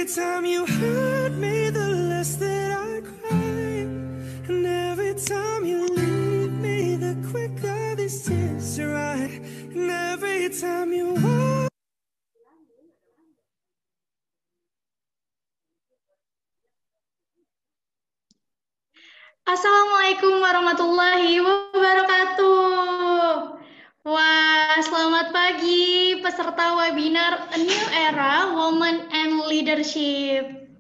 time you hurt me, the less that I cry. And every time you leave me, the quicker these tears dry. And every time you walk. Assalamualaikum warahmatullahi wabarakatuh. Wah, selamat pagi peserta webinar A New Era Women and Leadership.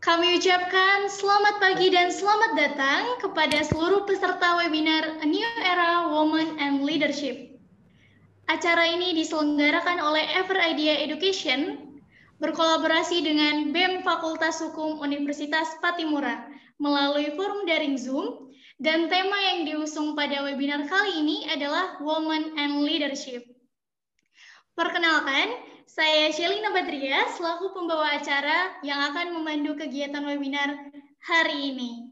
Kami ucapkan selamat pagi dan selamat datang kepada seluruh peserta webinar A New Era Women and Leadership. Acara ini diselenggarakan oleh Ever Idea Education berkolaborasi dengan BEM Fakultas Hukum Universitas Patimura melalui forum daring Zoom, dan tema yang diusung pada webinar kali ini adalah Women and Leadership. Perkenalkan, saya Shelina Badria selaku pembawa acara yang akan memandu kegiatan webinar hari ini.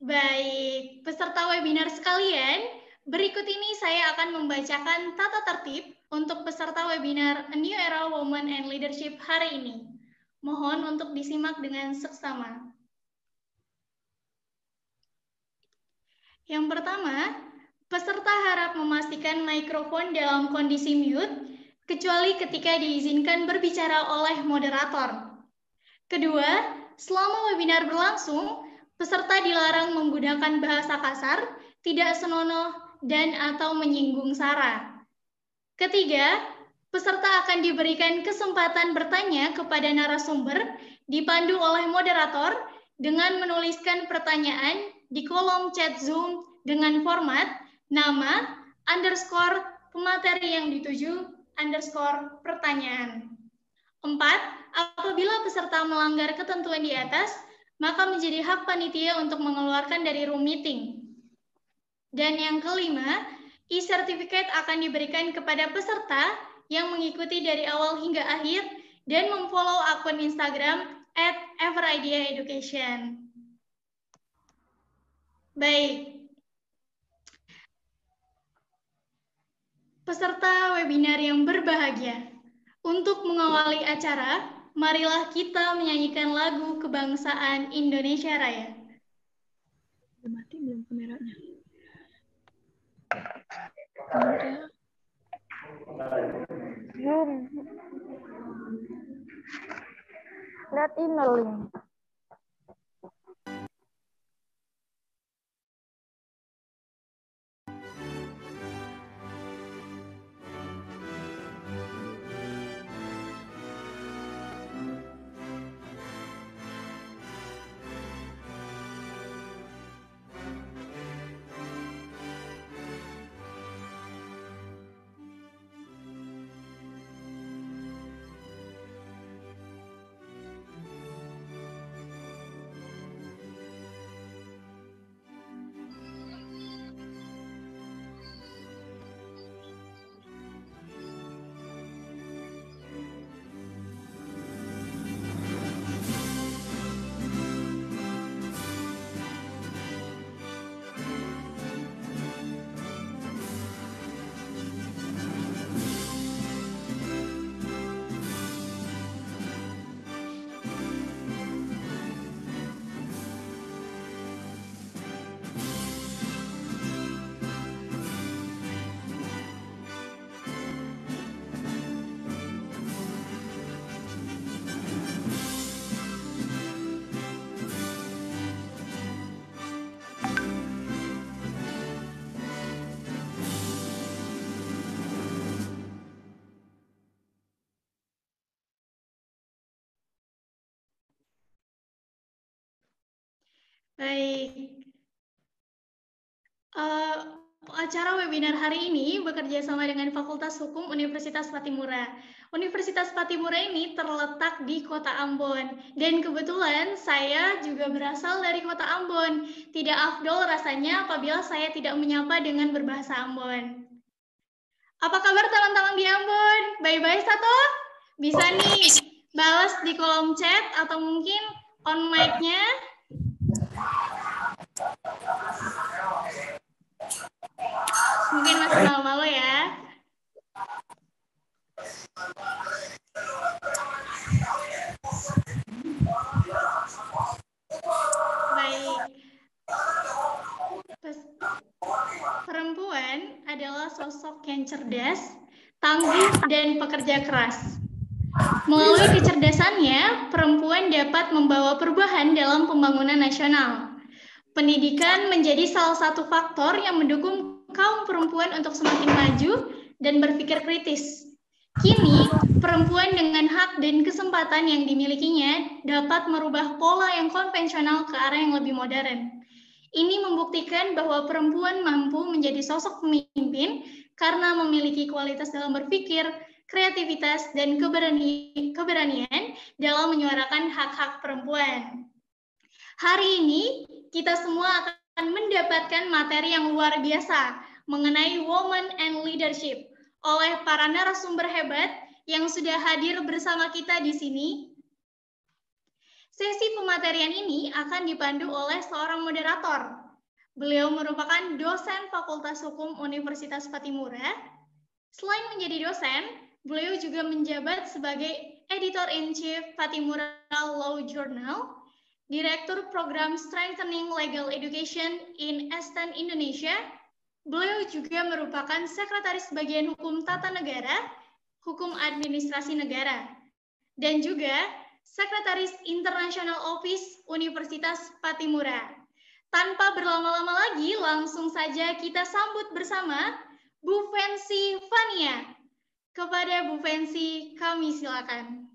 Baik, peserta webinar sekalian, berikut ini saya akan membacakan tata tertib untuk peserta webinar A New Era Women and Leadership hari ini. Mohon untuk disimak dengan seksama. Yang pertama, peserta harap memastikan mikrofon dalam kondisi mute, kecuali ketika diizinkan berbicara oleh moderator. Kedua, selama webinar berlangsung, peserta dilarang menggunakan bahasa kasar, tidak senonoh, dan atau menyinggung sara. Ketiga, peserta akan diberikan kesempatan bertanya kepada narasumber, dipandu oleh moderator dengan menuliskan pertanyaan di kolom chat Zoom dengan format nama, underscore, pemateri yang dituju, underscore, pertanyaan. 4. Apabila peserta melanggar ketentuan di atas, maka menjadi hak panitia untuk mengeluarkan dari room meeting. Dan yang kelima, e-certificate akan diberikan kepada peserta yang mengikuti dari awal hingga akhir dan memfollow akun Instagram @everideaeducation. Baik. Peserta webinar yang berbahagia, untuk mengawali acara, marilah kita menyanyikan lagu kebangsaan Indonesia Raya. Udah mati belum kameranya? Belum. Lihat email ini. Baik. Acara webinar hari ini bekerja sama dengan Fakultas Hukum Universitas Patimura. Universitas Patimura ini terletak di Kota Ambon. Dan kebetulan saya juga berasal dari Kota Ambon. Tidak afdol rasanya apabila saya tidak menyapa dengan berbahasa Ambon. Apa kabar teman-teman di Ambon? Bye-bye satu? Bisa nih balas di kolom chat atau mungkin on mic-nya. Mungkin masih malu-malu ya. yang cerdas, tangguh, dan pekerja keras. Melalui kecerdasannya, perempuan dapat membawa perubahan dalam pembangunan nasional. Pendidikan menjadi salah satu faktor yang mendukung kaum perempuan untuk semakin maju dan berpikir kritis. Kini, perempuan dengan hak dan kesempatan yang dimilikinya dapat merubah pola yang konvensional ke arah yang lebih modern. Ini membuktikan bahwa perempuan mampu menjadi sosok pemimpin karena memiliki kualitas dalam berpikir, kreativitas, dan keberanian dalam menyuarakan hak-hak perempuan. Hari ini, kita semua akan mendapatkan materi yang luar biasa mengenai Women and Leadership oleh para narasumber hebat yang sudah hadir bersama kita di sini. Sesi pematerian ini akan dipandu oleh seorang moderator. Beliau merupakan dosen Fakultas Hukum Universitas Patimura. Selain menjadi dosen, beliau juga menjabat sebagai Editor-in-Chief Patimura Law Journal, Direktur Program Strengthening Legal Education in Eastern Indonesia. Beliau juga merupakan Sekretaris Bagian Hukum Tata Negara, Hukum Administrasi Negara, dan juga Sekretaris International Office Universitas Patimura. Tanpa berlama-lama lagi, langsung saja kita sambut bersama Bu Fensi Fania. Kepada Bu Fensi, kami silakan.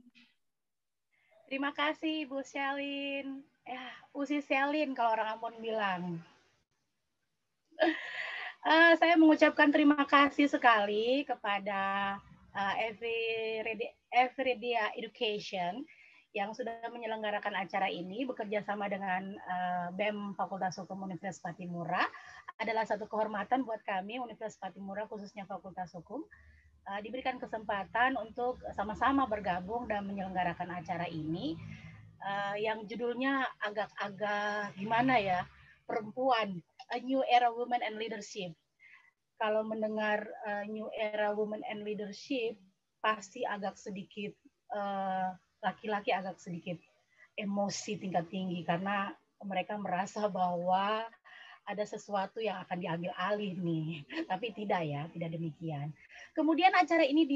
Terima kasih Bu Selin. Usi Selin kalau orang Ambon bilang. Saya mengucapkan terima kasih sekali kepada Everydia Education yang sudah menyelenggarakan acara ini bekerja sama dengan BEM Fakultas Hukum Universitas Patimura. Adalah satu kehormatan buat kami Universitas Patimura, khususnya Fakultas Hukum, diberikan kesempatan untuk sama-sama bergabung dan menyelenggarakan acara ini yang judulnya agak-agak gimana ya, perempuan, A New Era Women and Leadership. Kalau mendengar New Era Women and Leadership, pasti agak sedikit, laki-laki agak sedikit emosi tingkat tinggi karena mereka merasa bahwa ada sesuatu yang akan diambil alih nih, tapi tidak ya, tidak demikian. Kemudian acara ini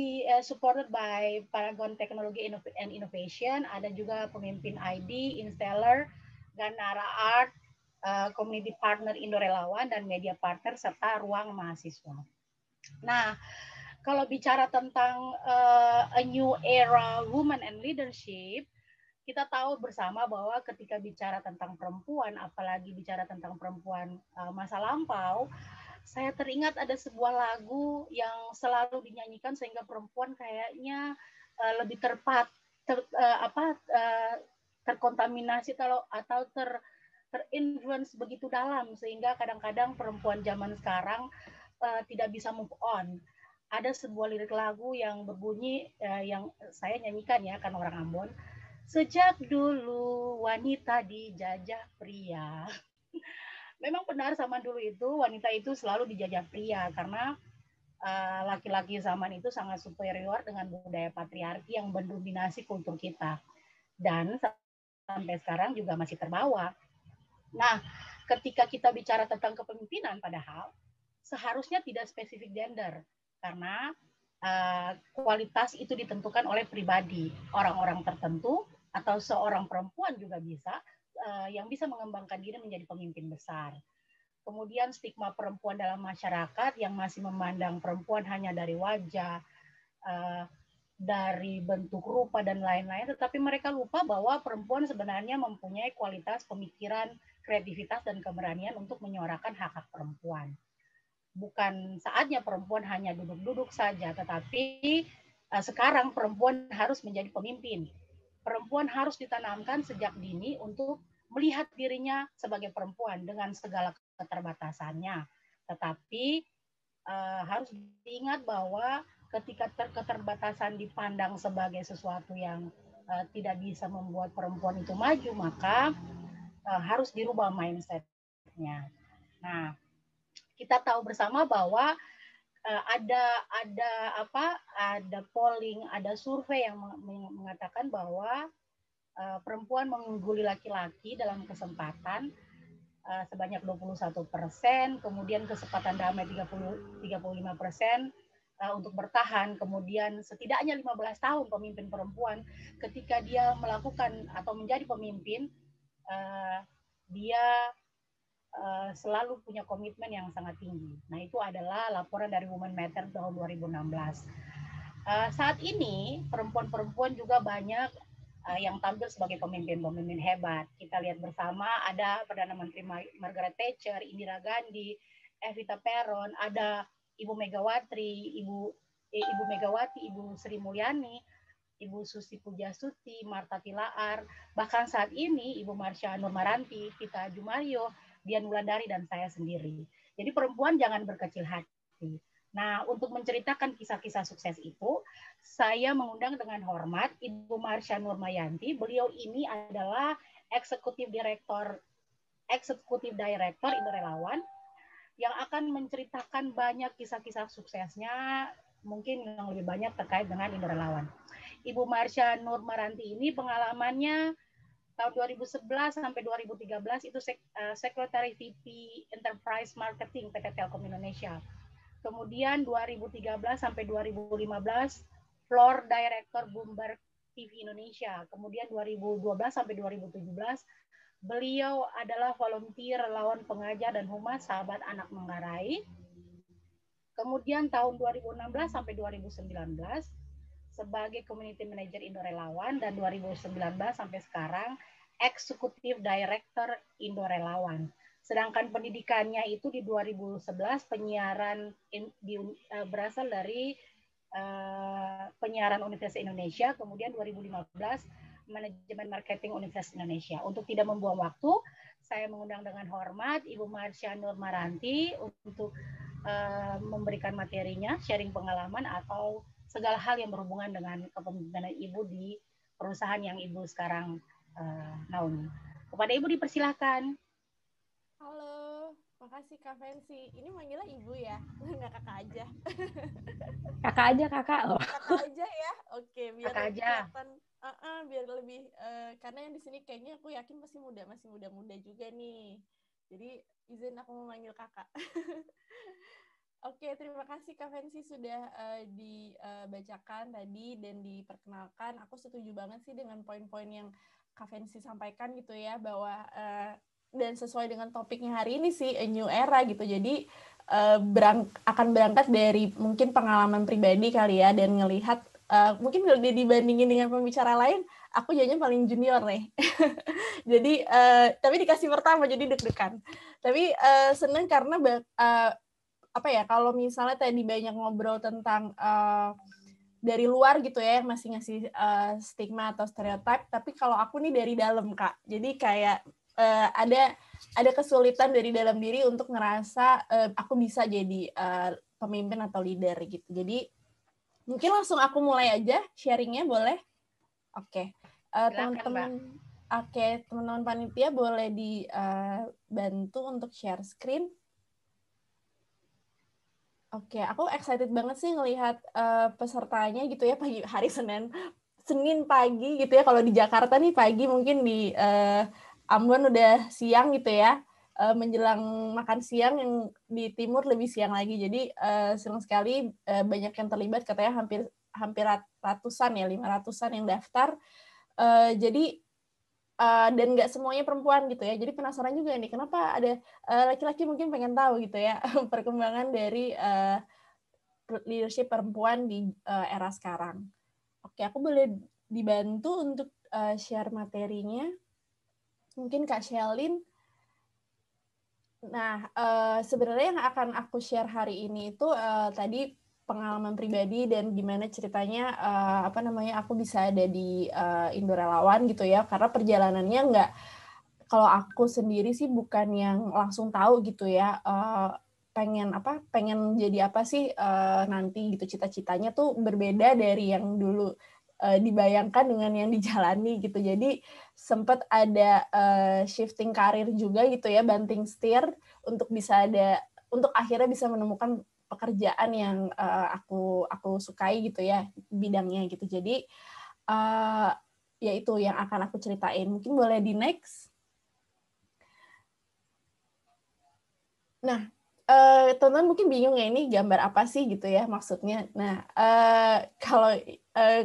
supported by Paragon Technology and Innovation, ada juga pemimpin ID, Insteller, Ganara Art, Community Partner Indo Relawan, dan Media Partner, serta Ruang Mahasiswa. Nah, kalau bicara tentang A New Era Women and Leadership, kita tahu bersama bahwa ketika bicara tentang perempuan, apalagi bicara tentang perempuan masa lampau, saya teringat ada sebuah lagu yang selalu dinyanyikan sehingga perempuan kayaknya lebih terkontaminasi atau terinfluence begitu dalam sehingga kadang-kadang perempuan zaman sekarang tidak bisa move on. Ada sebuah lirik lagu yang berbunyi yang saya nyanyikan ya, kan orang Ambon. Sejak dulu wanita dijajah pria. Memang benar zaman dulu itu wanita itu selalu dijajah pria karena laki-laki zaman itu sangat superior dengan budaya patriarki yang mendominasi kultur kita. Dan sampai sekarang juga masih terbawa. Nah, ketika kita bicara tentang kepemimpinan padahal seharusnya tidak spesifik gender karena kualitas itu ditentukan oleh pribadi, orang-orang tertentu atau seorang perempuan juga bisa yang bisa mengembangkan diri menjadi pemimpin besar. Kemudian stigma perempuan dalam masyarakat yang masih memandang perempuan hanya dari wajah, dari bentuk rupa dan lain-lain, tetapi mereka lupa bahwa perempuan sebenarnya mempunyai kualitas pemikiran, kreativitas, dan keberanian untuk menyuarakan hak-hak perempuan. Bukan saatnya perempuan hanya duduk-duduk saja, tetapi sekarang perempuan harus menjadi pemimpin. Perempuan harus ditanamkan sejak dini untuk melihat dirinya sebagai perempuan dengan segala keterbatasannya. Tetapi harus diingat bahwa ketika keterbatasan dipandang sebagai sesuatu yang tidak bisa membuat perempuan itu maju, maka harus dirubah mindset-nya. Nah, kita tahu bersama bahwa ada polling, ada survei yang mengatakan bahwa perempuan mengungguli laki-laki dalam kesempatan sebanyak 21%, kemudian kesempatan damai 35%, untuk bertahan, kemudian setidaknya 15 tahun pemimpin perempuan, ketika dia melakukan atau menjadi pemimpin, dia selalu punya komitmen yang sangat tinggi. Nah, itu adalah laporan dari Women Matter tahun 2016. Saat ini perempuan-perempuan juga banyak yang tampil sebagai pemimpin-pemimpin hebat. Kita lihat bersama ada Perdana Menteri Margaret Thatcher, Indira Gandhi, Evita Peron, ada Ibu Megawati, Ibu Sri Mulyani, Ibu Susi Pujastuti, Marta Tilaar, bahkan saat ini Ibu Marsha Nurmaranti, Vita Jumario, Dian Wulandari, dan saya sendiri. Jadi perempuan jangan berkecil hati. Nah, untuk menceritakan kisah-kisah sukses itu, saya mengundang dengan hormat Ibu Marsha Nurmayanti. Beliau ini adalah Eksekutif Direktur Indo Relawan, yang akan menceritakan banyak kisah-kisah suksesnya, mungkin yang lebih banyak terkait dengan Indo Relawan. Ibu Marsha Nurmaranti ini pengalamannya tahun 2011 sampai 2013 itu Secretary VP Enterprise Marketing PT Telkom Indonesia. Kemudian 2013 sampai 2015 Floor Director Bloomberg TV Indonesia. Kemudian 2012 sampai 2017 beliau adalah volunteer relawan pengajar dan humas Sahabat Anak Manggarai. Kemudian tahun 2016 sampai 2019 sebagai Community Manager Indo Relawan, dan 2019 sampai sekarang Eksekutif Director Indo Relawan. Sedangkan pendidikannya itu di 2011 penyiaran berasal dari penyiaran Universitas Indonesia, kemudian 2015 Manajemen Marketing Universitas Indonesia. Untuk tidak membuang waktu, saya mengundang dengan hormat Ibu Marsha Nurmaranti untuk memberikan materinya, sharing pengalaman atau segala hal yang berhubungan dengan kepemimpinan Ibu di perusahaan yang Ibu sekarang naungi. Kepada Ibu dipersilahkan. Halo, makasih Kak Fancy. Ini manggilnya Ibu ya, nggak kakak aja. Kakak aja, kakak loh. Kakak aja ya, oke. Biar kakak aja. Biar lebih, karena yang di sini kayaknya aku yakin masih muda-muda juga nih. Jadi izin aku memanggil kakak. Oke, terima kasih Kak Fancy sudah dibacakan tadi dan diperkenalkan. Aku setuju banget sih dengan poin-poin yang Kak Fancy sampaikan gitu ya, bahwa dan sesuai dengan topiknya hari ini sih, a new era gitu. Jadi akan berangkat dari mungkin pengalaman pribadi kali ya, dan ngelihat mungkin kalau dibandingin dengan pembicara lain, aku jadinya paling junior nih. Jadi tapi dikasih pertama jadi deg-degan. Tapi seneng karena apa ya, kalau misalnya tadi banyak ngobrol tentang dari luar gitu ya, yang masih ngasih stigma atau stereotip, tapi kalau aku nih dari dalam Kak, jadi kayak ada kesulitan dari dalam diri untuk ngerasa aku bisa jadi pemimpin atau leader gitu. Jadi mungkin langsung aku mulai aja sharingnya, boleh? Oke. Teman-teman panitia boleh dibantu untuk share screen. Oke, aku excited banget sih ngelihat pesertanya gitu ya, pagi hari Senin pagi gitu ya, kalau di Jakarta nih pagi, mungkin di Ambon udah siang gitu ya, menjelang makan siang, yang di timur lebih siang lagi. Jadi senang sekali banyak yang terlibat, katanya hampir ratusan ya, 500-an yang daftar. Jadi dan nggak semuanya perempuan gitu ya. Jadi penasaran juga nih, kenapa ada laki-laki, mungkin pengen tahu gitu ya perkembangan dari leadership perempuan di era sekarang. Oke, aku boleh dibantu untuk share materinya. Mungkin Kak Shelin. Nah, sebenarnya yang akan aku share hari ini itu tadi pengalaman pribadi dan gimana ceritanya aku bisa ada di Indo Relawan gitu ya, karena perjalanannya kalau aku sendiri sih bukan yang langsung tahu gitu ya, pengen jadi apa sih nanti gitu, cita-citanya tuh berbeda dari yang dulu dibayangkan dengan yang dijalani gitu. Jadi sempat ada shifting karir juga gitu ya, banting setir untuk akhirnya bisa menemukan pekerjaan yang aku sukai gitu ya, bidangnya gitu. Jadi ya itu yang akan aku ceritain. Mungkin boleh di next. Nah, teman-teman mungkin bingung ya ini gambar apa sih gitu ya maksudnya. Nah, kalau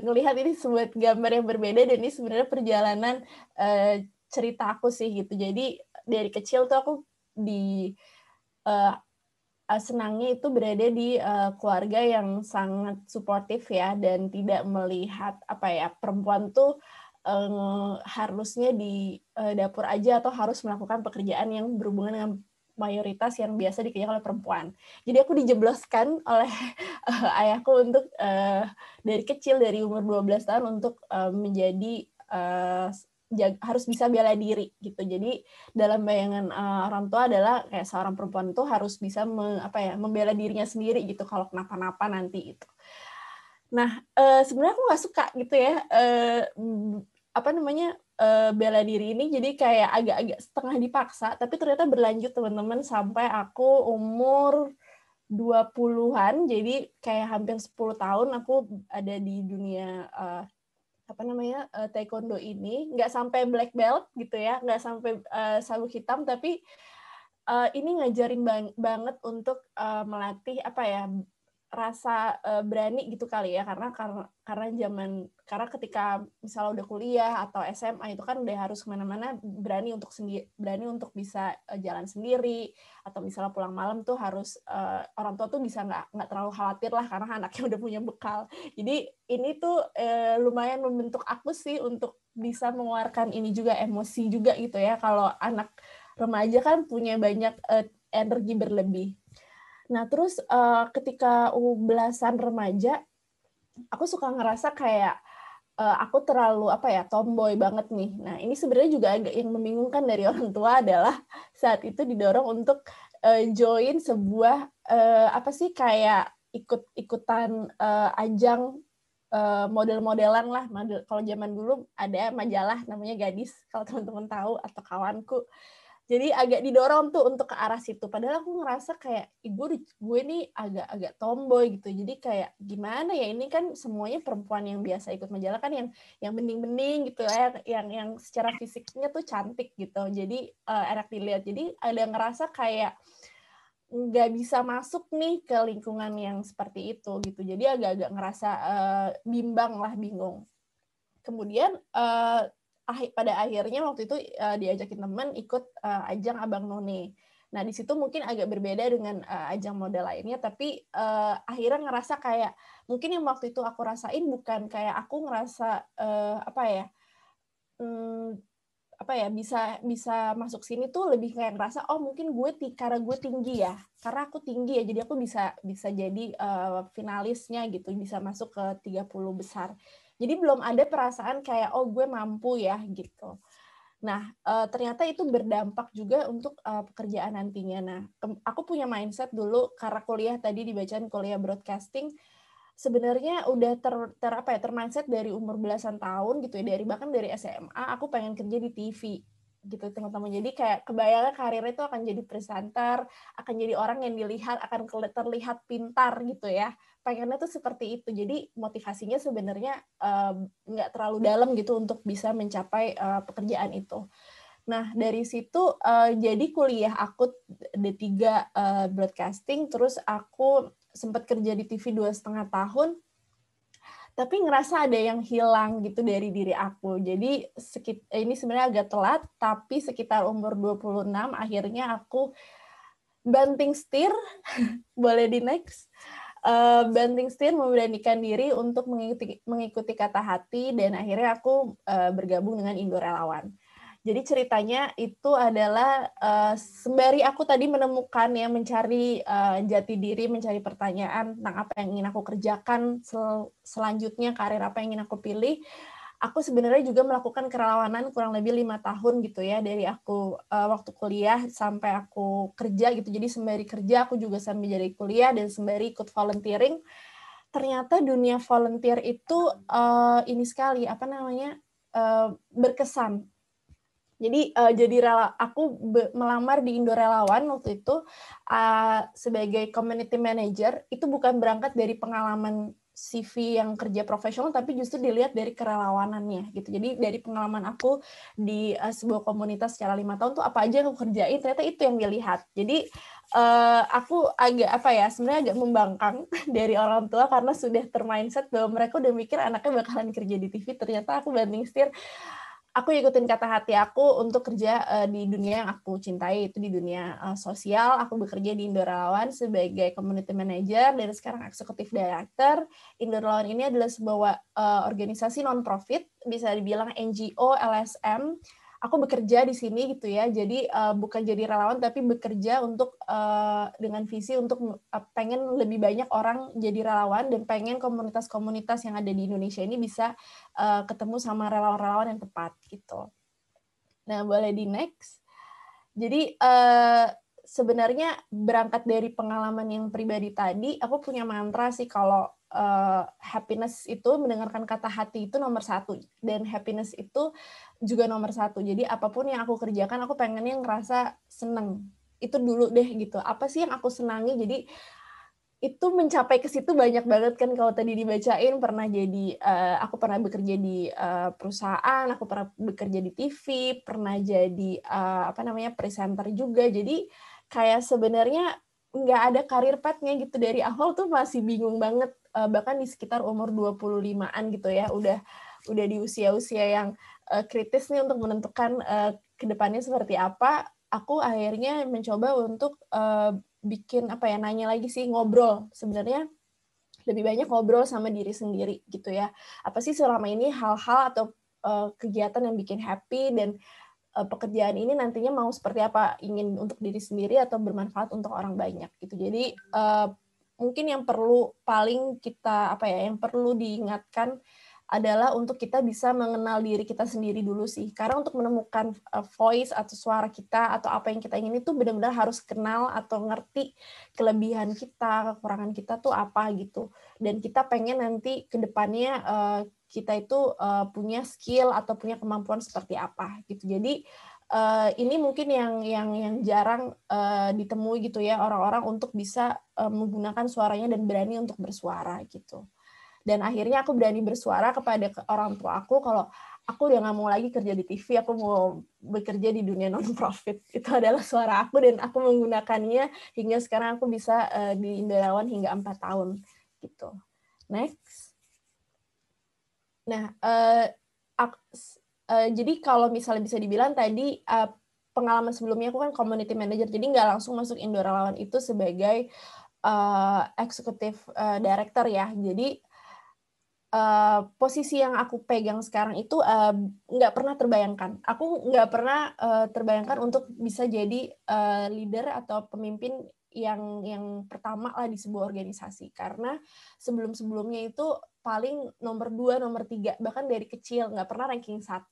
ngelihat ini sebuah gambar yang berbeda dan ini sebenarnya perjalanan cerita aku sih gitu. Jadi dari kecil tuh aku senangnya itu berada di keluarga yang sangat suportif ya dan tidak melihat apa ya perempuan tuh harusnya di dapur aja atau harus melakukan pekerjaan yang berhubungan dengan mayoritas yang biasa dikerjakan oleh perempuan. Jadi aku dijebloskan oleh ayahku untuk dari kecil, dari umur 12 tahun untuk menjadi harus bisa bela diri gitu. Jadi dalam bayangan orang tua adalah kayak seorang perempuan itu harus bisa membela dirinya sendiri gitu kalau kenapa-napa nanti itu. Nah, sebenarnya aku nggak suka gitu ya bela diri ini, jadi kayak agak-agak setengah dipaksa, tapi ternyata berlanjut teman-teman sampai aku umur 20-an, jadi kayak hampir 10 tahun aku ada di dunia taekwondo ini, nggak sampai black belt gitu ya, nggak sampai sabuk hitam, tapi ini ngajarin banget untuk melatih rasa berani gitu kali ya, karena ketika misalnya udah kuliah atau SMA itu kan udah harus kemana-mana berani untuk bisa jalan sendiri, atau misalnya pulang malam tuh harus orang tua tuh bisa nggak terlalu khawatir lah karena anaknya udah punya bekal. Jadi ini tuh lumayan membentuk aku sih untuk bisa mengeluarkan ini juga, emosi juga gitu ya, kalau anak remaja kan punya banyak energi berlebih. Nah, terus ketika belasan remaja, aku suka ngerasa kayak aku terlalu tomboy banget nih. Nah, ini sebenarnya juga agak yang membingungkan dari orang tua adalah saat itu didorong untuk join sebuah kayak ikutan ajang model-modelan lah. Kalau zaman dulu ada majalah namanya Gadis, kalau teman-teman tahu atau kawanku. Jadi agak didorong tuh untuk ke arah situ. Padahal aku ngerasa kayak gue nih agak tomboy gitu. Jadi kayak gimana ya, ini kan semuanya perempuan yang biasa ikut majalah kan yang bening-bening gitu ya, yang secara fisiknya tuh cantik gitu. Jadi enak dilihat. Jadi ada ngerasa kayak nggak bisa masuk nih ke lingkungan yang seperti itu gitu. Jadi agak-agak ngerasa bingung. Kemudian pada akhirnya waktu itu diajakin teman ikut ajang Abang None. Nah, di situ mungkin agak berbeda dengan ajang model lainnya, tapi akhirnya ngerasa kayak mungkin yang waktu itu aku rasain bukan kayak aku ngerasa bisa masuk sini tuh lebih kayak ngerasa mungkin karena gue tinggi ya, karena aku tinggi ya, jadi aku bisa jadi finalisnya gitu, bisa masuk ke 30 besar. Jadi belum ada perasaan kayak gue mampu ya gitu. Nah, ternyata itu berdampak juga untuk pekerjaan nantinya. Nah, aku punya mindset dulu karena kuliah tadi dibacain kuliah broadcasting, sebenarnya udah termindset dari umur belasan tahun gitu ya, bahkan dari SMA aku pengen kerja di TV gitu teman-teman. Jadi kayak kebayangnya karirnya itu akan jadi presenter, akan jadi orang yang dilihat, akan terlihat pintar gitu ya. Pengennya tuh seperti itu. Jadi motivasinya sebenarnya nggak terlalu dalam gitu untuk bisa mencapai pekerjaan itu. Nah, dari situ jadi kuliah aku D3 broadcasting, terus aku sempat kerja di TV 2,5 tahun, tapi ngerasa ada yang hilang gitu dari diri aku. Jadi ini sebenarnya agak telat, tapi sekitar umur 26 akhirnya aku banting setir, boleh di next, banting setir memberanikan diri untuk mengikuti kata hati, dan akhirnya aku bergabung dengan Indo Relawan. Jadi ceritanya itu adalah sembari aku tadi menemukan ya, mencari jati diri, mencari pertanyaan tentang apa yang ingin aku kerjakan selanjutnya, karir apa yang ingin aku pilih, aku sebenarnya juga melakukan kerelawanan kurang lebih 5 tahun gitu ya, dari aku waktu kuliah sampai aku kerja gitu. Jadi sembari kerja aku juga sambil jadi kuliah dan sembari ikut volunteering. Ternyata dunia volunteer itu ini sekali berkesan. Jadi aku melamar di Indo Relawan waktu itu sebagai community manager. Itu bukan berangkat dari pengalaman CV yang kerja profesional, tapi justru dilihat dari kerelawanannya gitu. Jadi dari pengalaman aku di sebuah komunitas secara 5 tahun tuh apa aja yang aku kerjain, ternyata itu yang dilihat. Jadi aku agak sebenarnya agak membangkang dari orang tua karena sudah termindset bahwa mereka udah mikir anaknya bakalan kerja di TV. Ternyata aku banting setir, aku ikutin kata hati aku untuk kerja di dunia yang aku cintai, itu di dunia sosial. Aku bekerja di Indo Relawan sebagai community manager dan sekarang executive director. Indo Relawan ini adalah sebuah organisasi non-profit, bisa dibilang NGO, LSM. Aku bekerja di sini gitu ya, jadi bukan jadi relawan tapi bekerja untuk dengan visi untuk pengen lebih banyak orang jadi relawan dan pengen komunitas-komunitas yang ada di Indonesia ini bisa ketemu sama relawan-relawan yang tepat gitu. Nah, boleh di next. Jadi sebenarnya berangkat dari pengalaman yang pribadi tadi, aku punya mantra sih kalau happiness itu, mendengarkan kata hati itu nomor 1, dan happiness itu juga nomor 1. Jadi apapun yang aku kerjakan, aku pengennya ngerasa seneng. Itu dulu deh gitu. Apa sih yang aku senangi? Jadi itu mencapai ke situ banyak banget kan, kalau tadi dibacain pernah jadi aku pernah bekerja di perusahaan, aku pernah bekerja di TV, pernah jadi presenter juga. Jadi kayak sebenarnya nggak ada karir path-nya gitu, dari awal tuh masih bingung banget, bahkan di sekitar umur 25-an gitu ya, udah di usia-usia yang kritis nih untuk menentukan kedepannya seperti apa. Aku akhirnya mencoba untuk bikin nanya lagi sih, ngobrol. Sebenarnya lebih banyak ngobrol sama diri sendiri gitu ya. Apa sih selama ini hal-hal atau kegiatan yang bikin happy, dan pekerjaan ini nantinya mau seperti apa, ingin untuk diri sendiri atau bermanfaat untuk orang banyak gitu. Jadi mungkin yang perlu yang perlu diingatkan adalah untuk kita bisa mengenal diri kita sendiri dulu sih. Karena untuk menemukan voice atau suara kita atau apa yang kita ingin itu benar-benar harus kenal atau ngerti kelebihan kita, kekurangan kita tuh apa gitu. Dan kita pengen nanti ke depannya kita itu punya skill atau punya kemampuan seperti apa gitu. Jadi ini mungkin yang jarang ditemui gitu ya, orang-orang untuk bisa menggunakan suaranya dan berani untuk bersuara gitu. Dan akhirnya aku berani bersuara kepada orang tua aku kalau aku udah nggak mau lagi kerja di TV, aku mau bekerja di dunia non-profit. Itu adalah suara aku dan aku menggunakannya hingga sekarang aku bisa di Indo Relawan hingga 4 tahun gitu. Next. Nah, jadi kalau misalnya bisa dibilang tadi pengalaman sebelumnya aku kan community manager, jadi nggak langsung masuk Indo Relawan itu sebagai executive director ya. Jadi posisi yang aku pegang sekarang itu nggak pernah terbayangkan. Aku nggak pernah terbayangkan untuk bisa jadi leader atau pemimpin yang pertama lah di sebuah organisasi. Karena sebelum-sebelumnya itu paling nomor 2, nomor 3, bahkan dari kecil nggak pernah ranking 1,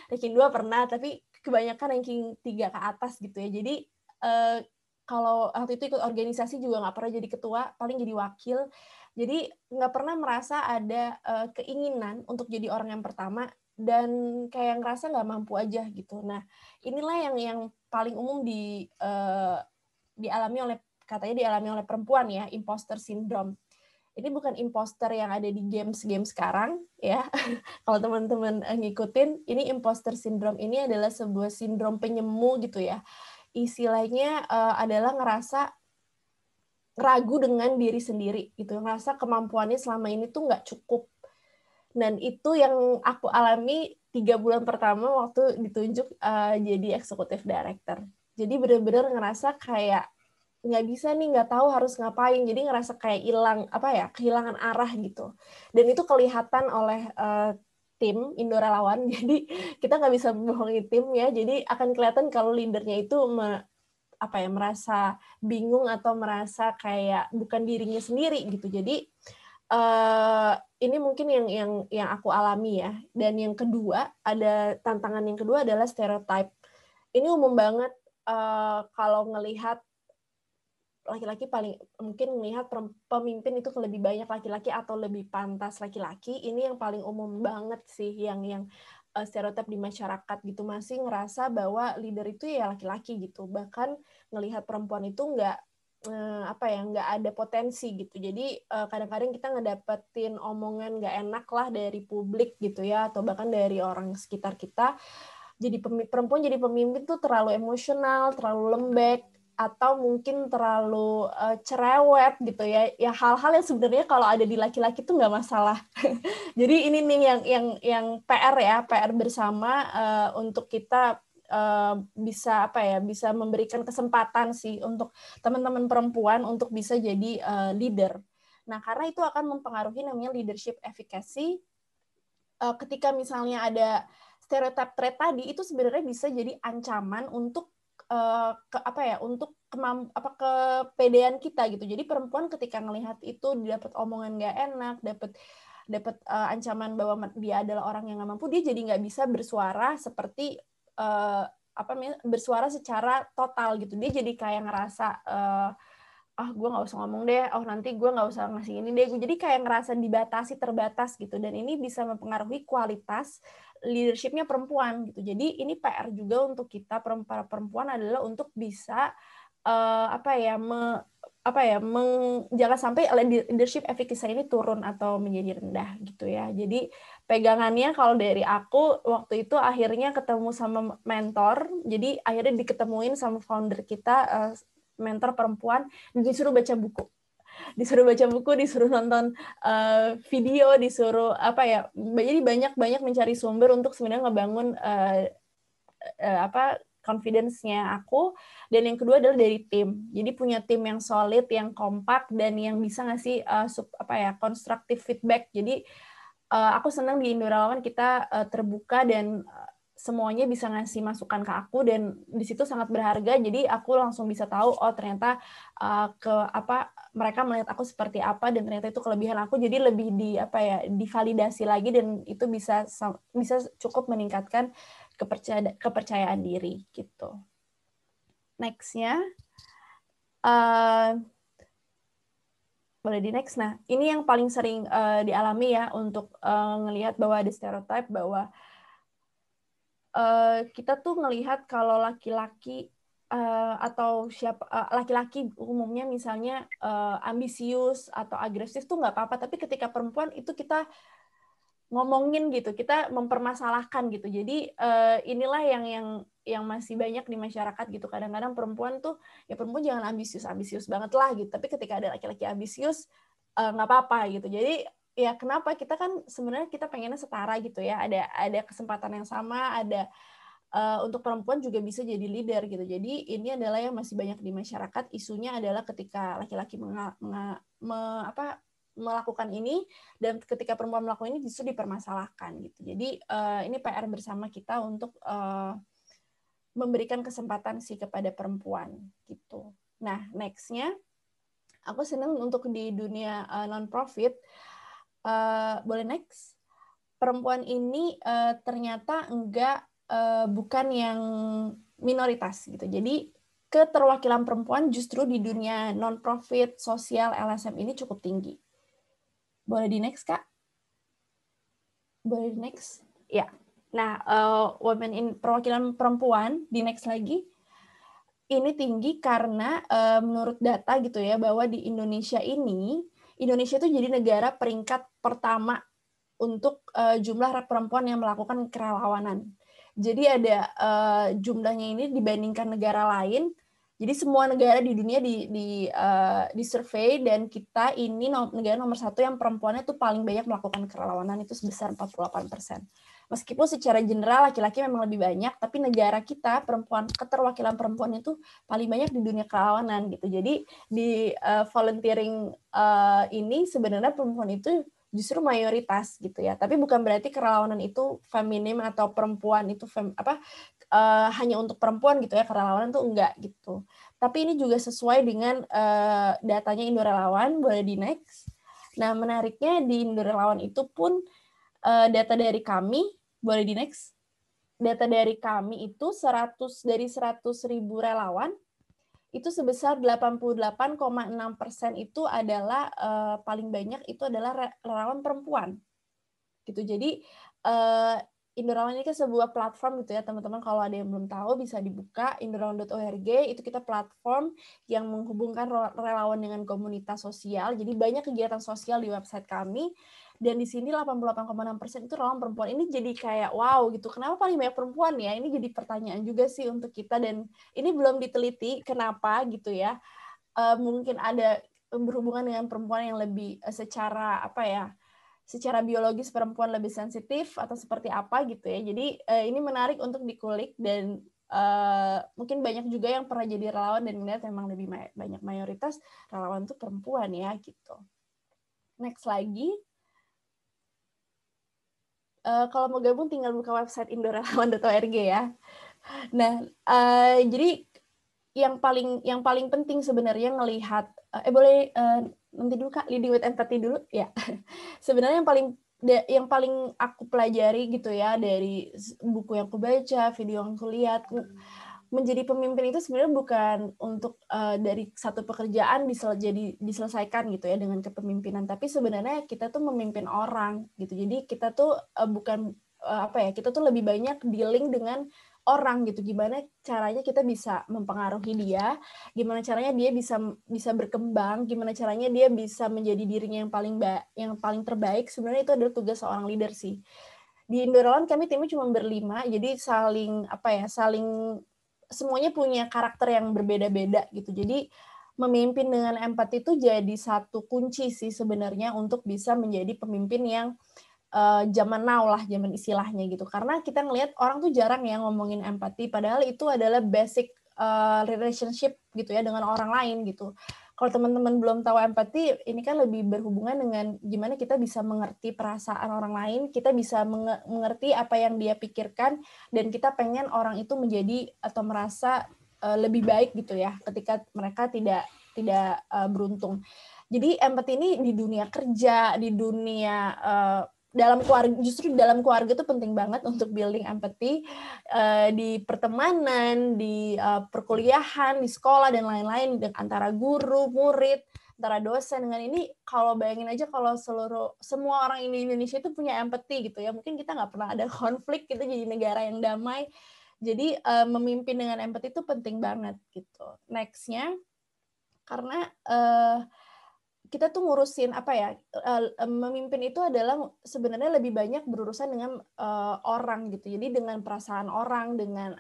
ranking 2 pernah, tapi kebanyakan ranking 3 ke atas gitu ya. Jadi kalau waktu itu ikut organisasi juga nggak pernah jadi ketua, paling jadi wakil. Jadi nggak pernah merasa ada keinginan untuk jadi orang yang pertama, dan kayak ngerasa nggak mampu aja gitu. Nah, inilah yang paling umum dialami oleh perempuan ya, imposter syndrome. Ini bukan imposter yang ada di game sekarang ya. Kalau teman-teman ngikutin, ini imposter syndrome ini adalah sebuah sindrom penyemu gitu ya. Istilahnya adalah ngerasa ragu dengan diri sendiri gitu, ngerasa kemampuannya selama ini tuh nggak cukup. Dan itu yang aku alami 3 bulan pertama waktu ditunjuk jadi executive director. Jadi benar-benar ngerasa kayak nggak bisa nih, nggak tahu harus ngapain, jadi ngerasa kayak kehilangan arah gitu. Dan itu kelihatan oleh tim Indo Relawan, jadi kita nggak bisa membohongi tim ya, jadi akan kelihatan kalau leadernya itu merasa bingung atau merasa kayak bukan dirinya sendiri gitu. Jadi ini mungkin yang aku alami ya. Dan yang kedua, ada tantangan yang kedua adalah stereotype. Ini umum banget kalau ngelihat laki-laki, paling mungkin melihat pemimpin itu lebih banyak laki-laki atau lebih pantas laki-laki. Ini yang paling umum banget sih, yang stereotip di masyarakat gitu, masih ngerasa bahwa leader itu ya laki-laki gitu. Bahkan ngelihat perempuan itu apa ya, nggak ada potensi gitu. Jadi kadang-kadang kita ngedapetin omongan nggak enak lah dari publik gitu ya, atau bahkan dari orang sekitar kita. Jadi perempuan jadi pemimpin tuh terlalu emosional, terlalu lembek, atau mungkin terlalu cerewet gitu ya. Ya hal-hal yang sebenarnya kalau ada di laki-laki tuh nggak masalah. Jadi ini nih yang PR ya, PR bersama untuk kita bisa apa ya, bisa memberikan kesempatan sih untuk teman-teman perempuan untuk bisa jadi leader. Nah, karena itu akan mempengaruhi namanya leadership efficacy. Ketika misalnya ada stereotip trait tadi, itu sebenarnya bisa jadi ancaman untuk untuk kepedean kita gitu. Jadi perempuan ketika melihat itu dapat omongan nggak enak, dapat ancaman bahwa dia adalah orang yang nggak mampu, dia jadi nggak bisa bersuara seperti bersuara secara total gitu. Dia jadi kayak ngerasa gue nggak usah ngomong deh, nanti gue nggak usah ngasih ini deh. Jadi kayak ngerasa dibatasi, terbatas gitu. Dan ini bisa mempengaruhi kualitas leadership-nya perempuan gitu. Jadi ini PR juga untuk kita para perempuan adalah untuk bisa jangan sampai leadership efficacy ini turun atau menjadi rendah gitu ya. Jadi pegangannya kalau dari aku waktu itu akhirnya ketemu sama mentor. Jadi akhirnya diketemuin sama founder kita, mentor perempuan, disuruh baca buku, disuruh nonton video, disuruh jadi banyak mencari sumber untuk sebenarnya ngebangun confidence-nya aku. Dan yang kedua adalah dari tim. Jadi punya tim yang solid, yang kompak, dan yang bisa ngasih constructive feedback. Jadi aku senang di Indorelawan kita terbuka dan semuanya bisa ngasih masukan ke aku, dan di situ sangat berharga. Jadi aku langsung bisa tahu ternyata mereka melihat aku seperti apa, dan ternyata itu kelebihan aku. Jadi lebih divalidasi lagi, dan itu bisa cukup meningkatkan kepercayaan diri gitu. Next-nya boleh di next. Nah, ini yang paling sering dialami ya untuk ngelihat bahwa ada stereotip bahwa kita tuh ngelihat kalau laki-laki atau laki-laki umumnya misalnya ambisius atau agresif tuh nggak apa-apa, tapi ketika perempuan itu kita ngomongin gitu, kita mempermasalahkan gitu. Jadi inilah yang masih banyak di masyarakat gitu. Kadang-kadang perempuan tuh, ya perempuan jangan ambisius banget lah gitu, tapi ketika ada laki-laki ambisius nggak apa-apa gitu. Jadi ya kenapa, kita kan sebenarnya kita pengennya setara gitu ya, ada kesempatan yang sama, ada untuk perempuan juga bisa jadi leader gitu. Jadi ini adalah yang masih banyak di masyarakat. Isunya adalah ketika laki-laki melakukan ini, dan ketika perempuan melakukan ini justru dipermasalahkan gitu. Jadi ini PR bersama kita untuk memberikan kesempatan sih kepada perempuan gitu. Nah, next-nya aku senang untuk di dunia non-profit. Boleh next? Perempuan ini ternyata bukan yang minoritas gitu. Jadi keterwakilan perempuan justru di dunia non-profit, sosial, LSM ini cukup tinggi. Boleh di next, Kak? Boleh di next? Ya. Nah, women in perwakilan perempuan, di next lagi. Ini tinggi karena menurut data gitu ya, bahwa di Indonesia itu jadi negara peringkat pertama untuk jumlah perempuan yang melakukan kerelawanan. Jadi ada jumlahnya ini dibandingkan negara lain. Jadi semua negara di dunia di survei, dan kita ini negara nomor 1 yang perempuannya itu paling banyak melakukan kerelawanan, itu sebesar 48%. Meskipun secara general laki-laki memang lebih banyak, tapi negara kita keterwakilan perempuan itu paling banyak di dunia kerelawanan gitu. Jadi di volunteering ini sebenarnya perempuan itu justru mayoritas gitu ya. Tapi bukan berarti kerelawanan itu feminim atau perempuan itu hanya untuk perempuan gitu ya. Kerelawanan tuh enggak gitu. Tapi ini juga sesuai dengan datanya Indorelawan. Boleh di next. Nah, menariknya di Indorelawan itu pun data dari kami, boleh di next. Data dari kami itu dari 100.000 relawan, itu sebesar 88,6% itu adalah paling banyak itu adalah relawan perempuan. Gitu. Jadi Indorelawan ini kan sebuah platform gitu ya teman-teman, kalau ada yang belum tahu bisa dibuka indorelawan.org. Itu kita platform yang menghubungkan relawan dengan komunitas sosial. Jadi banyak kegiatan sosial di website kami, dan di sini 88,6% itu relawan perempuan. Ini jadi kayak wow gitu, kenapa paling banyak perempuan ya? Ini jadi pertanyaan juga sih untuk kita, dan ini belum diteliti kenapa gitu ya. Mungkin ada berhubungan dengan perempuan yang lebih secara apa ya, secara biologis perempuan lebih sensitif atau seperti apa gitu ya. Jadi ini menarik untuk dikulik, dan mungkin banyak juga yang pernah jadi relawan dan melihat memang lebih banyak mayoritas relawan itu perempuan ya gitu. Next lagi. Kalau mau gabung tinggal buka website indorelawan.org ya. Nah, jadi yang paling penting sebenarnya ngelihat boleh nanti dulu Kak, leading with empathy dulu ya. Sebenarnya yang paling aku pelajari gitu ya dari buku yang aku baca, video yang aku lihat, menjadi pemimpin itu sebenarnya bukan untuk dari satu pekerjaan diselesaikan gitu ya dengan kepemimpinan, tapi sebenarnya kita tuh memimpin orang gitu. Jadi kita tuh bukan kita tuh lebih banyak dealing dengan orang gitu, gimana caranya kita bisa mempengaruhi dia, gimana caranya dia bisa berkembang, gimana caranya dia bisa menjadi dirinya yang paling terbaik. Sebenarnya itu adalah tugas seorang leader sih. Di Indorelawan kami timnya cuma berlima, jadi saling semuanya punya karakter yang berbeda-beda gitu. Jadi memimpin dengan empati itu jadi satu kunci sih sebenarnya untuk bisa menjadi pemimpin yang zaman now lah, zaman istilahnya gitu. Karena kita ngelihat orang tuh jarang ya ngomongin empati, padahal itu adalah basic relationship gitu ya dengan orang lain gitu. Kalau teman-teman belum tahu empati, ini kan lebih berhubungan dengan gimana kita bisa mengerti perasaan orang lain, kita bisa mengerti apa yang dia pikirkan, dan kita pengen orang itu menjadi atau merasa lebih baik gitu ya, ketika mereka tidak beruntung. Jadi empati ini di dunia kerja, di dunia dalam keluarga, justru dalam keluarga itu penting banget untuk building empathy, di pertemanan, di perkuliahan, di sekolah dan lain-lain, antara guru, murid, antara dosen. Dengan ini kalau bayangin aja kalau semua orang di Indonesia itu punya empathy gitu ya, mungkin kita nggak pernah ada konflik, kita jadi negara yang damai. Jadi memimpin dengan empathy itu penting banget gitu. Next-nya, karena kita tuh ngurusin memimpin itu adalah sebenarnya lebih banyak berurusan dengan orang gitu. Jadi dengan perasaan orang, dengan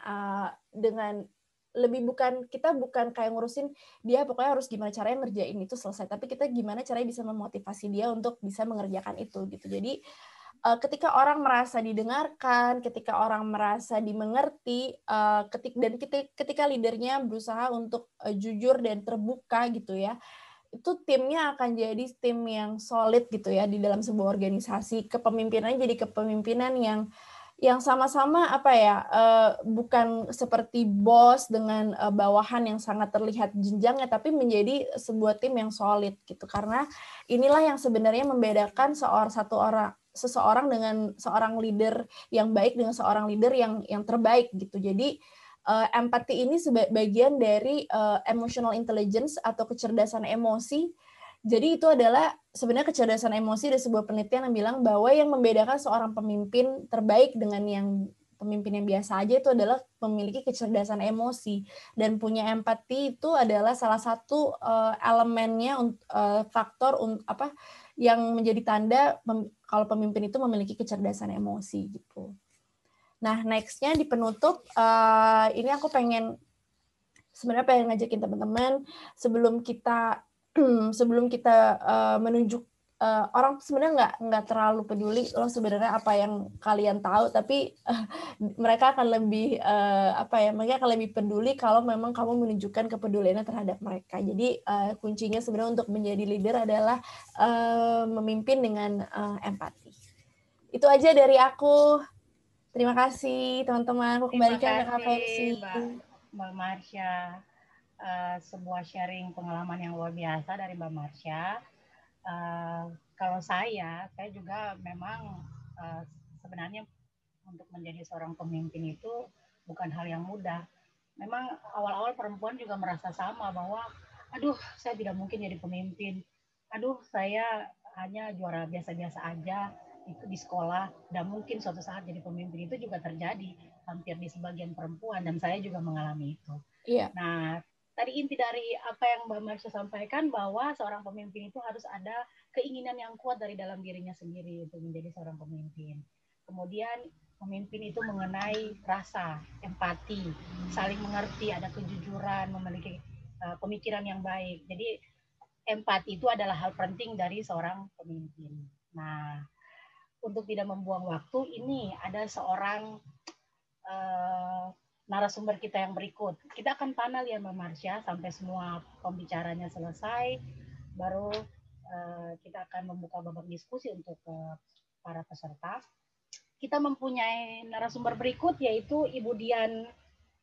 kita bukan kayak ngurusin dia pokoknya harus gimana caranya ngerjain itu selesai, tapi kita gimana caranya bisa memotivasi dia untuk bisa mengerjakan itu gitu. Jadi ketika orang merasa didengarkan, ketika orang merasa dimengerti, ketika leadernya berusaha untuk jujur dan terbuka gitu ya, itu timnya akan jadi tim yang solid gitu ya di dalam sebuah organisasi. Kepemimpinannya jadi kepemimpinan yang sama-sama bukan seperti bos dengan bawahan yang sangat terlihat jenjangnya, tapi menjadi sebuah tim yang solid gitu. Karena inilah yang sebenarnya membedakan seseorang dengan seorang leader yang baik dengan seorang leader yang terbaik gitu. Jadi empati ini sebagian dari emotional intelligence atau kecerdasan emosi. Jadi itu adalah sebenarnya kecerdasan emosi, dari sebuah penelitian yang bilang bahwa yang membedakan seorang pemimpin terbaik dengan yang pemimpin yang biasa aja itu adalah memiliki kecerdasan emosi, dan punya empati itu adalah salah satu elemennya, faktor yang menjadi tanda kalau pemimpin itu memiliki kecerdasan emosi gitu. Nah, next-nya di penutup, ini aku pengen ngajakin teman-teman sebelum kita menunjuk orang, sebenarnya nggak terlalu peduli loh sebenarnya apa yang kalian tahu, tapi mereka akan lebih mereka akan lebih peduli kalau memang kamu menunjukkan kepeduliannya terhadap mereka. Jadi kuncinya sebenarnya untuk menjadi leader adalah memimpin dengan empati. Itu aja dari aku. Terima kasih teman-teman. Aku kembalikan ke Kak Fersi. Mbak Marsha. Sebuah sharing pengalaman yang luar biasa dari Mbak Marsha. Kalau saya juga memang sebenarnya untuk menjadi seorang pemimpin itu bukan hal yang mudah. Memang awal-awal perempuan juga merasa sama bahwa, aduh saya tidak mungkin jadi pemimpin. Aduh saya hanya juara biasa-biasa aja. di sekolah, dan mungkin suatu saat jadi pemimpin itu juga terjadi hampir di sebagian perempuan, dan saya juga mengalami itu. Iya. Nah, tadi inti dari apa yang Mbak Marsha sampaikan, bahwa seorang pemimpin itu harus ada keinginan yang kuat dari dalam dirinya sendiri untuk menjadi seorang pemimpin. Kemudian pemimpin itu mengenai rasa, empati, saling mengerti, ada kejujuran, memiliki pemikiran yang baik. Jadi empati itu adalah hal penting dari seorang pemimpin. Nah, untuk tidak membuang waktu, ini ada seorang narasumber kita yang berikut. Kita akan panel ya Mbak Marsha sampai semua pembicaranya selesai, baru kita akan membuka babak diskusi untuk para peserta. Kita mempunyai narasumber berikut, yaitu Ibu Dian,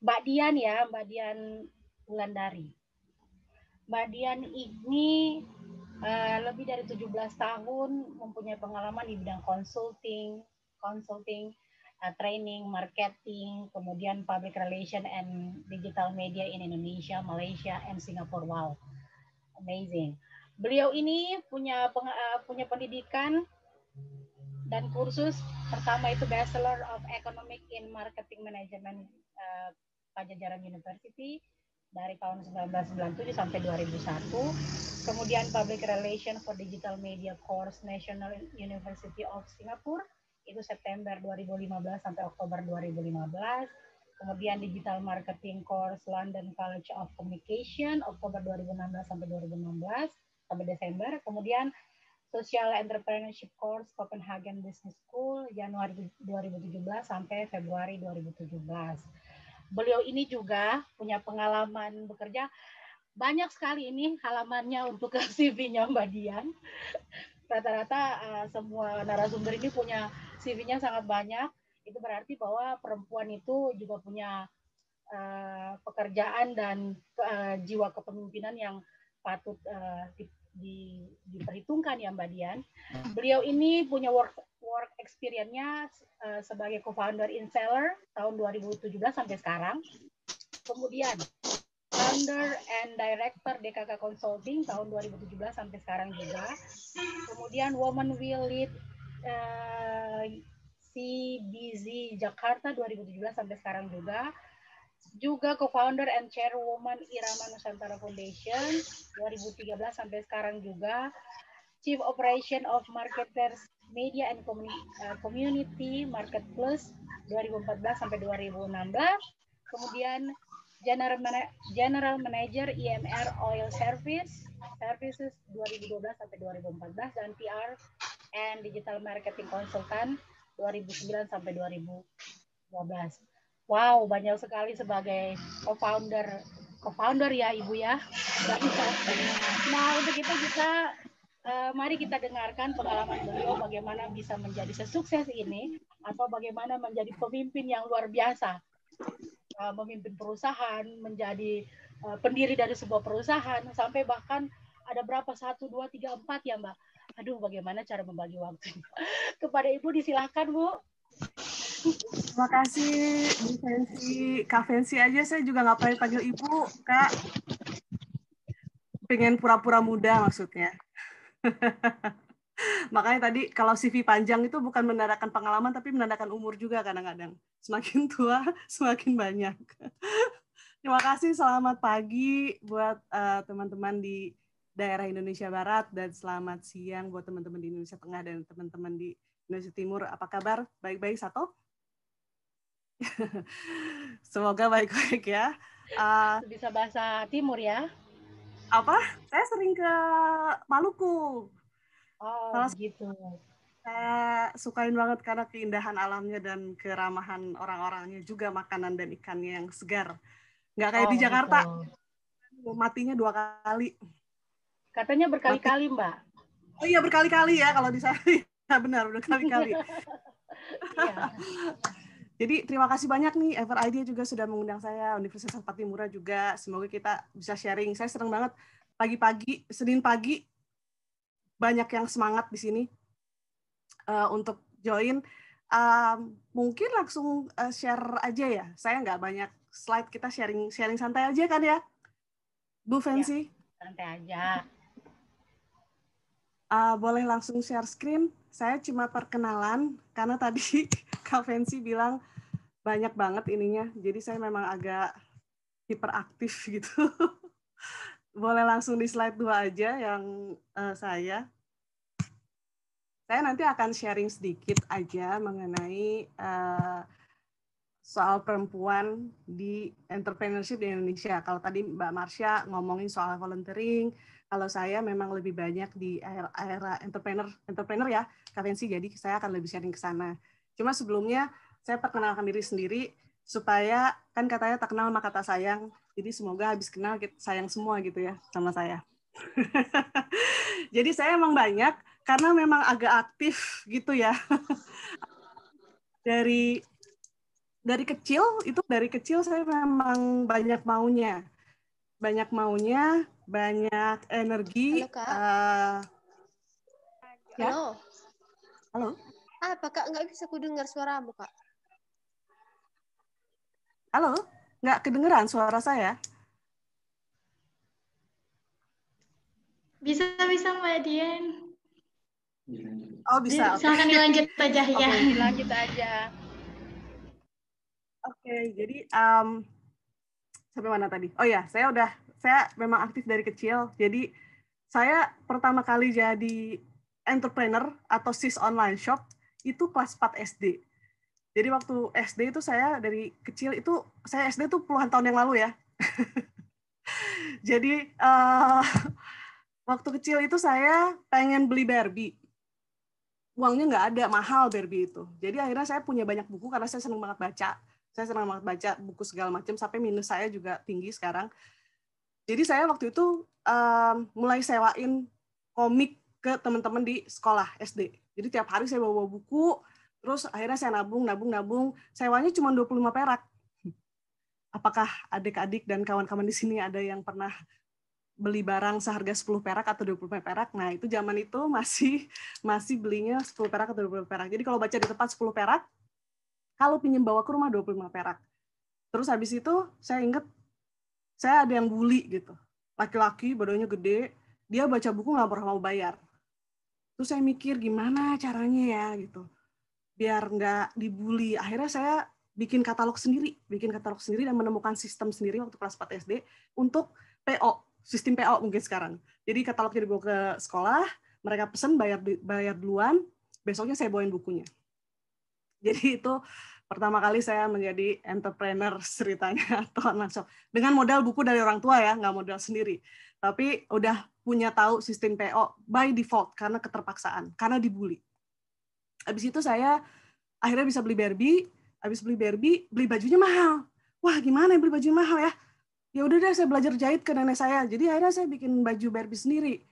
Mbak Dian ya, Mbak Dian Wulandari. Mbak Dian ini lebih dari 17 tahun mempunyai pengalaman di bidang consulting, training, marketing, kemudian public relation and digital media in Indonesia, Malaysia, and Singapore. Wow, amazing. Beliau ini punya pendidikan dan kursus. Pertama itu Bachelor of Economic in Marketing Management Pajajaran University dari tahun 1997 sampai 2001. Kemudian Public Relation for Digital Media Course National University of Singapore, itu September 2015 sampai Oktober 2015. Kemudian Digital Marketing Course London College of Communication, Oktober 2016 sampai 2016 sampai Desember. Kemudian Social Entrepreneurship Course Copenhagen Business School, Januari 2017 sampai Februari 2017. Beliau ini juga punya pengalaman bekerja banyak sekali, ini halamannya untuk CV-nya Mbak Dian. Rata-rata semua narasumber ini punya CV-nya sangat banyak. Itu berarti bahwa perempuan itu juga punya pekerjaan dan jiwa kepemimpinan yang patut diperhitungkan ya Mbak Dian. Beliau ini punya work experience-nya sebagai co-founder InSeller tahun 2017 sampai sekarang. Kemudian founder and director DKK Consulting tahun 2017 sampai sekarang juga. Kemudian Women Will Lead CBZ Jakarta 2017 sampai sekarang juga. Juga co-founder and chairwoman Irama Nusantara Foundation 2013 sampai sekarang juga. Chief Operation of Marketers Media and Community Market Plus 2014 sampai 2016. Kemudian General Manager IMR Oil Services 2012 sampai 2014 dan PR and Digital Marketing Consultant 2009 sampai 2012. Wow, banyak sekali sebagai co-founder ya Ibu ya. Nah, untuk itu mari kita dengarkan pengalaman beliau bagaimana bisa menjadi sesukses ini, atau bagaimana menjadi pemimpin yang luar biasa, memimpin perusahaan, menjadi pendiri dari sebuah perusahaan, sampai bahkan ada berapa 1, 2, 3, 4 ya Mbak. Aduh, bagaimana cara membagi waktu? Kepada Ibu disilahkan Bu. Terima kasih Bu Fancy. Kak Fancy aja saya juga nggak pernah panggil Ibu, Kak. Pengen pura-pura muda maksudnya. Makanya tadi kalau CV panjang itu bukan menandakan pengalaman, tapi menandakan umur juga kadang-kadang. Semakin tua, semakin banyak. Terima kasih, selamat pagi buat teman-teman di daerah Indonesia Barat, dan selamat siang buat teman-teman di Indonesia Tengah dan teman-teman di Indonesia Timur. Apa kabar? Baik-baik, Sato? Semoga baik-baik ya. Bisa bahasa Timur ya? Apa? Saya sering ke Maluku. Oh, begitu. Saya sukain banget karena keindahan alamnya dan keramahan orang-orangnya, juga makanan dan ikannya yang segar. Nggak kayak di Jakarta, gitu. Matinya 2 kali. Katanya berkali-kali, Mbak. Oh iya, berkali-kali ya kalau di sana. Ya, benar, berkali-kali. Iya. Jadi terima kasih banyak nih, Ever Idea juga sudah mengundang saya, Universitas Patimura juga. Semoga kita bisa sharing. Saya senang banget pagi-pagi, Senin pagi, banyak yang semangat di sini untuk join. Mungkin langsung share aja ya. Saya nggak banyak slide, kita sharing santai aja kan ya, Bu Fancy? Ya, santai aja. Boleh langsung share screen. saya cuma perkenalan karena tadi Kak Fancy bilang banyak banget ininya. Jadi saya memang agak hiperaktif gitu. Boleh langsung di slide 2 aja yang saya. Saya nanti akan sharing sedikit aja mengenai soal perempuan di entrepreneurship di Indonesia. Kalau tadi Mbak Marsha ngomongin soal volunteering, kalau saya memang lebih banyak di era entrepreneur ya, Kak Fancy, jadi saya akan lebih sharing ke sana. Cuma sebelumnya saya perkenalkan diri sendiri supaya kan katanya tak kenal maka tak sayang. Jadi semoga habis kenal sayang semua gitu ya sama saya. Jadi saya emang banyak karena memang agak aktif gitu ya. Dari kecil saya memang banyak maunya, banyak energi. Halo, Kak. Ya? Halo. Apa Kak, nggak bisa ku dengar suaramu, Kak? Halo, nggak kedengeran suara saya? Bisa Mbak Dian. Oh bisa. Silakan dilanjut aja ya. Dilanjut aja. Oke, jadi sampai mana tadi? Oh ya, saya memang aktif dari kecil. Jadi saya pertama kali jadi entrepreneur atau sis online shop itu kelas 4 SD. Jadi waktu SD itu saya dari kecil itu, saya SD itu puluhan tahun yang lalu ya. Jadi waktu kecil itu saya pengen beli Barbie. Uangnya nggak ada, mahal Barbie itu. Jadi akhirnya saya punya banyak buku karena saya senang banget baca. Saya senang banget baca buku segala macam, sampai minus saya juga tinggi sekarang. Jadi saya waktu itu mulai sewain komik ke teman-teman di sekolah SD. Jadi tiap hari saya bawa buku, terus akhirnya saya nabung. Sewanya cuma 25 perak. Apakah adik-adik dan kawan-kawan di sini ada yang pernah beli barang seharga 10 perak atau 25 perak? Nah, itu zaman itu masih belinya 10 perak atau 25 perak. Jadi kalau baca di tempat 10 perak, kalau pinjam bawa ke rumah 25 perak. Terus habis itu saya ingat saya ada yang bully gitu. Laki-laki badannya gede, dia baca buku nggak pernah mau bayar. Terus saya mikir gimana caranya ya gitu. Biar nggak dibully. Akhirnya saya bikin katalog sendiri dan menemukan sistem sendiri waktu kelas 4 SD untuk PO, sistem PO mungkin sekarang. Jadi katalognya dibawa ke sekolah, mereka pesan bayar duluan, besoknya saya bawain bukunya. Jadi itu pertama kali saya menjadi entrepreneur ceritanya atau online shop. Dengan modal buku dari orang tua ya, nggak modal sendiri. Tapi udah punya tahu sistem PO by default karena keterpaksaan, karena dibully. Habis itu saya akhirnya bisa beli Barbie. Habis beli Barbie, beli bajunya mahal. Wah, gimana beli baju mahal ya? Ya udah deh, saya belajar jahit ke nenek saya. Jadi akhirnya saya bikin baju Barbie sendiri.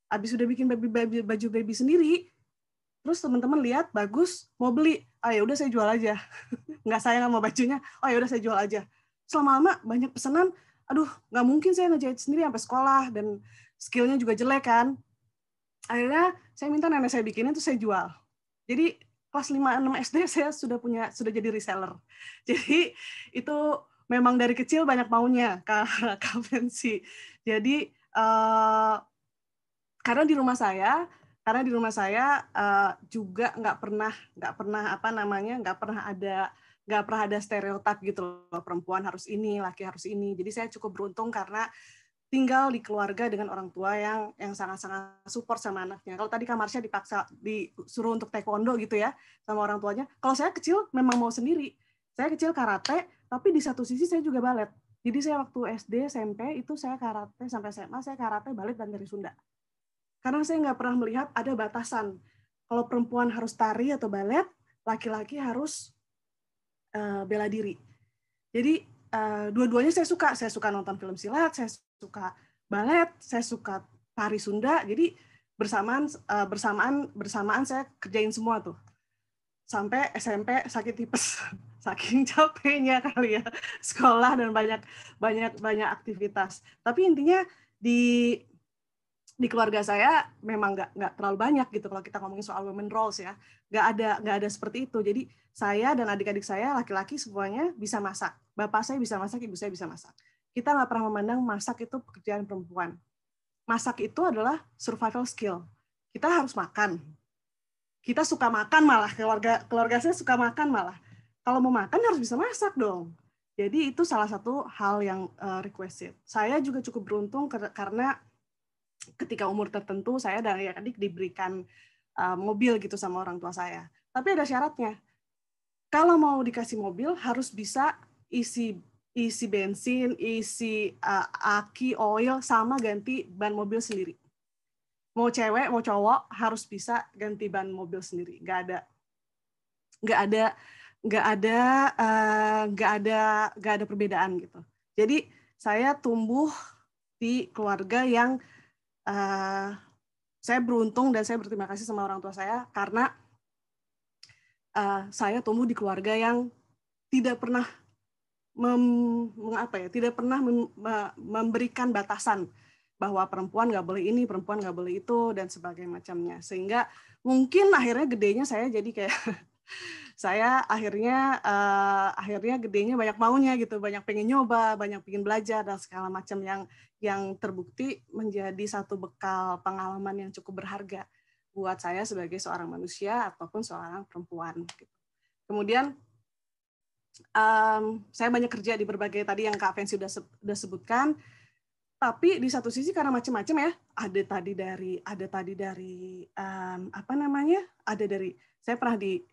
Habis udah bikin baju Barbie sendiri, terus teman-teman lihat bagus, mau beli. Ah ya udah saya jual aja. Nggak sayang sama bajunya. Oh ya udah saya jual aja. Selama-lama banyak pesanan. Aduh, nggak mungkin saya ngejahit sendiri sampai sekolah dan skillnya juga jelek kan. Akhirnya saya minta nenek saya bikinin, terus saya jual. Jadi kelas 5-6 SD saya sudah jadi reseller. Jadi itu memang dari kecil banyak maunya Kak Fancy. Jadi karena di rumah saya juga nggak pernah ada stereotip gitu loh, perempuan harus ini, laki harus ini. Jadi saya cukup beruntung karena tinggal di keluarga dengan orang tua yang sangat-sangat support sama anaknya. Kalau tadi Kak Marsha disuruh untuk taekwondo gitu ya sama orang tuanya. Kalau saya kecil memang mau sendiri. Saya kecil karate, tapi di satu sisi saya juga balet. Jadi saya waktu SD, SMP itu saya karate, sampai SMA saya karate, balet, dan tari Sunda. Karena saya nggak pernah melihat ada batasan. Kalau perempuan harus tari atau balet, laki-laki harus bela diri. Jadi dua-duanya saya suka nonton film silat, saya suka balet, saya suka tari Sunda. Jadi bersamaan saya kerjain semua tuh. Sampai SMP sakit tipes, saking capeknya kali ya sekolah dan banyak aktivitas. Tapi intinya di keluarga saya memang nggak terlalu banyak gitu kalau kita ngomongin soal women roles ya, nggak ada seperti itu. Jadi saya dan adik-adik saya laki-laki semuanya bisa masak. Bapak saya bisa masak, ibu saya bisa masak. Kita nggak pernah memandang masak itu pekerjaan perempuan. Masak itu adalah survival skill. Kita harus makan. kita suka makan malah, keluarga saya suka makan malah. Kalau mau makan harus bisa masak dong. Jadi itu salah satu hal yang requested. Saya juga cukup beruntung karena ketika umur tertentu saya dan adik-adik diberikan mobil gitu sama orang tua saya. Tapi ada syaratnya. Kalau mau dikasih mobil harus bisa isi bensin, isi aki, oil, sama ganti ban mobil sendiri. Mau cewek, mau cowok harus bisa ganti ban mobil sendiri. Nggak ada perbedaan gitu. Jadi saya tumbuh di keluarga yang saya beruntung dan saya berterima kasih sama orang tua saya karena saya tumbuh di keluarga yang tidak pernah memberikan batasan bahwa perempuan nggak boleh ini, perempuan nggak boleh itu, dan sebagainya macamnya. Sehingga mungkin akhirnya gedenya saya jadi kayak saya akhirnya gedenya banyak maunya gitu, banyak pengen nyoba, banyak pengen belajar dan segala macam yang terbukti menjadi satu bekal pengalaman yang cukup berharga buat saya sebagai seorang manusia ataupun seorang perempuan. Kemudian saya banyak kerja di berbagai tadi yang Kak Fancy udah sebutkan. Tapi di satu sisi karena macam-macam ya, ada dari saya pernah di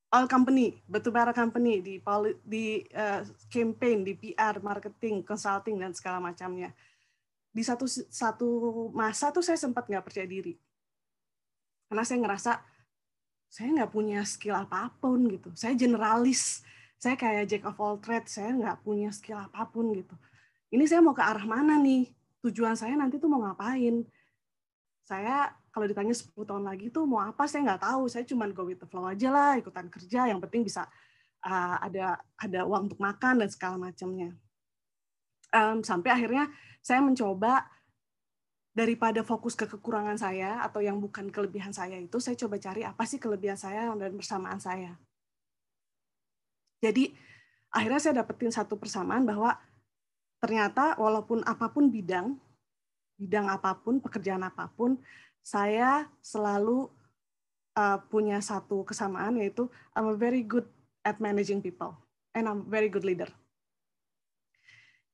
oil company, batubara company, di campaign, di PR, marketing, consulting dan segala macamnya. Di satu masa tuh saya sempat nggak percaya diri, karena saya ngerasa saya nggak punya skill apapun gitu. Saya generalis, saya kayak jack of all trades, saya nggak punya skill apapun gitu. Ini saya mau ke arah mana nih? Tujuan saya nanti tuh mau ngapain? Saya kalau ditanya 10 tahun lagi tuh mau apa, saya nggak tahu. Saya cuma go with the flow aja lah, ikutan kerja. Yang penting bisa ada uang untuk makan dan segala macamnya. Sampai akhirnya saya mencoba daripada fokus ke kekurangan saya atau yang bukan kelebihan saya itu, saya coba cari apa sih kelebihan saya dan persamaan saya. Jadi akhirnya saya dapetin satu persamaan bahwa ternyata walaupun apapun bidang apapun, pekerjaan apapun, saya selalu punya satu kesamaan, yaitu I'm very good at managing people and I'm very good leader.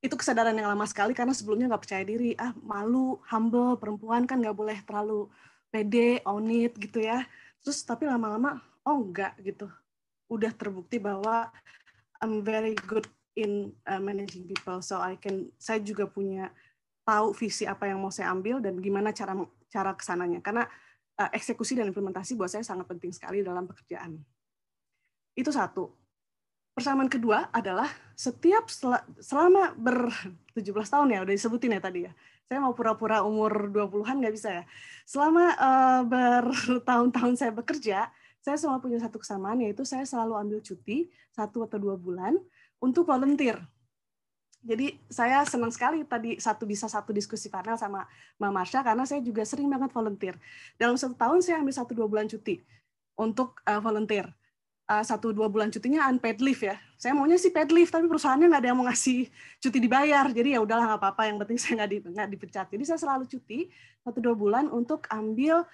Itu kesadaran yang lama sekali karena sebelumnya nggak percaya diri, malu, humble, perempuan kan nggak boleh terlalu pede, own it gitu ya. Terus tapi lama-lama, oh enggak gitu. Udah terbukti bahwa I'm very good in managing people, so saya juga punya tahu visi apa yang mau saya ambil dan gimana cara kesananya. Karena eksekusi dan implementasi buat saya sangat penting sekali dalam pekerjaan. Itu satu. Persamaan kedua adalah selama 17 tahun ya, udah disebutin ya tadi ya. Saya mau pura-pura umur 20-an nggak bisa ya. Selama bertahun-tahun saya bekerja, saya selalu punya satu kesamaan, yaitu saya selalu ambil cuti 1 atau 2 bulan untuk volunteer. Jadi saya senang sekali tadi bisa satu diskusi panel sama Mbak Marsha karena saya juga sering banget volunteer. Dalam 1 tahun saya ambil 1-2 bulan cuti untuk volunteer. 1-2 bulan cutinya unpaid leave ya. Saya maunya sih paid leave, tapi perusahaannya nggak ada yang mau ngasih cuti dibayar. Jadi ya udahlah nggak apa-apa, yang penting saya nggak dipecat. Jadi saya selalu cuti 1-2 bulan untuk ambil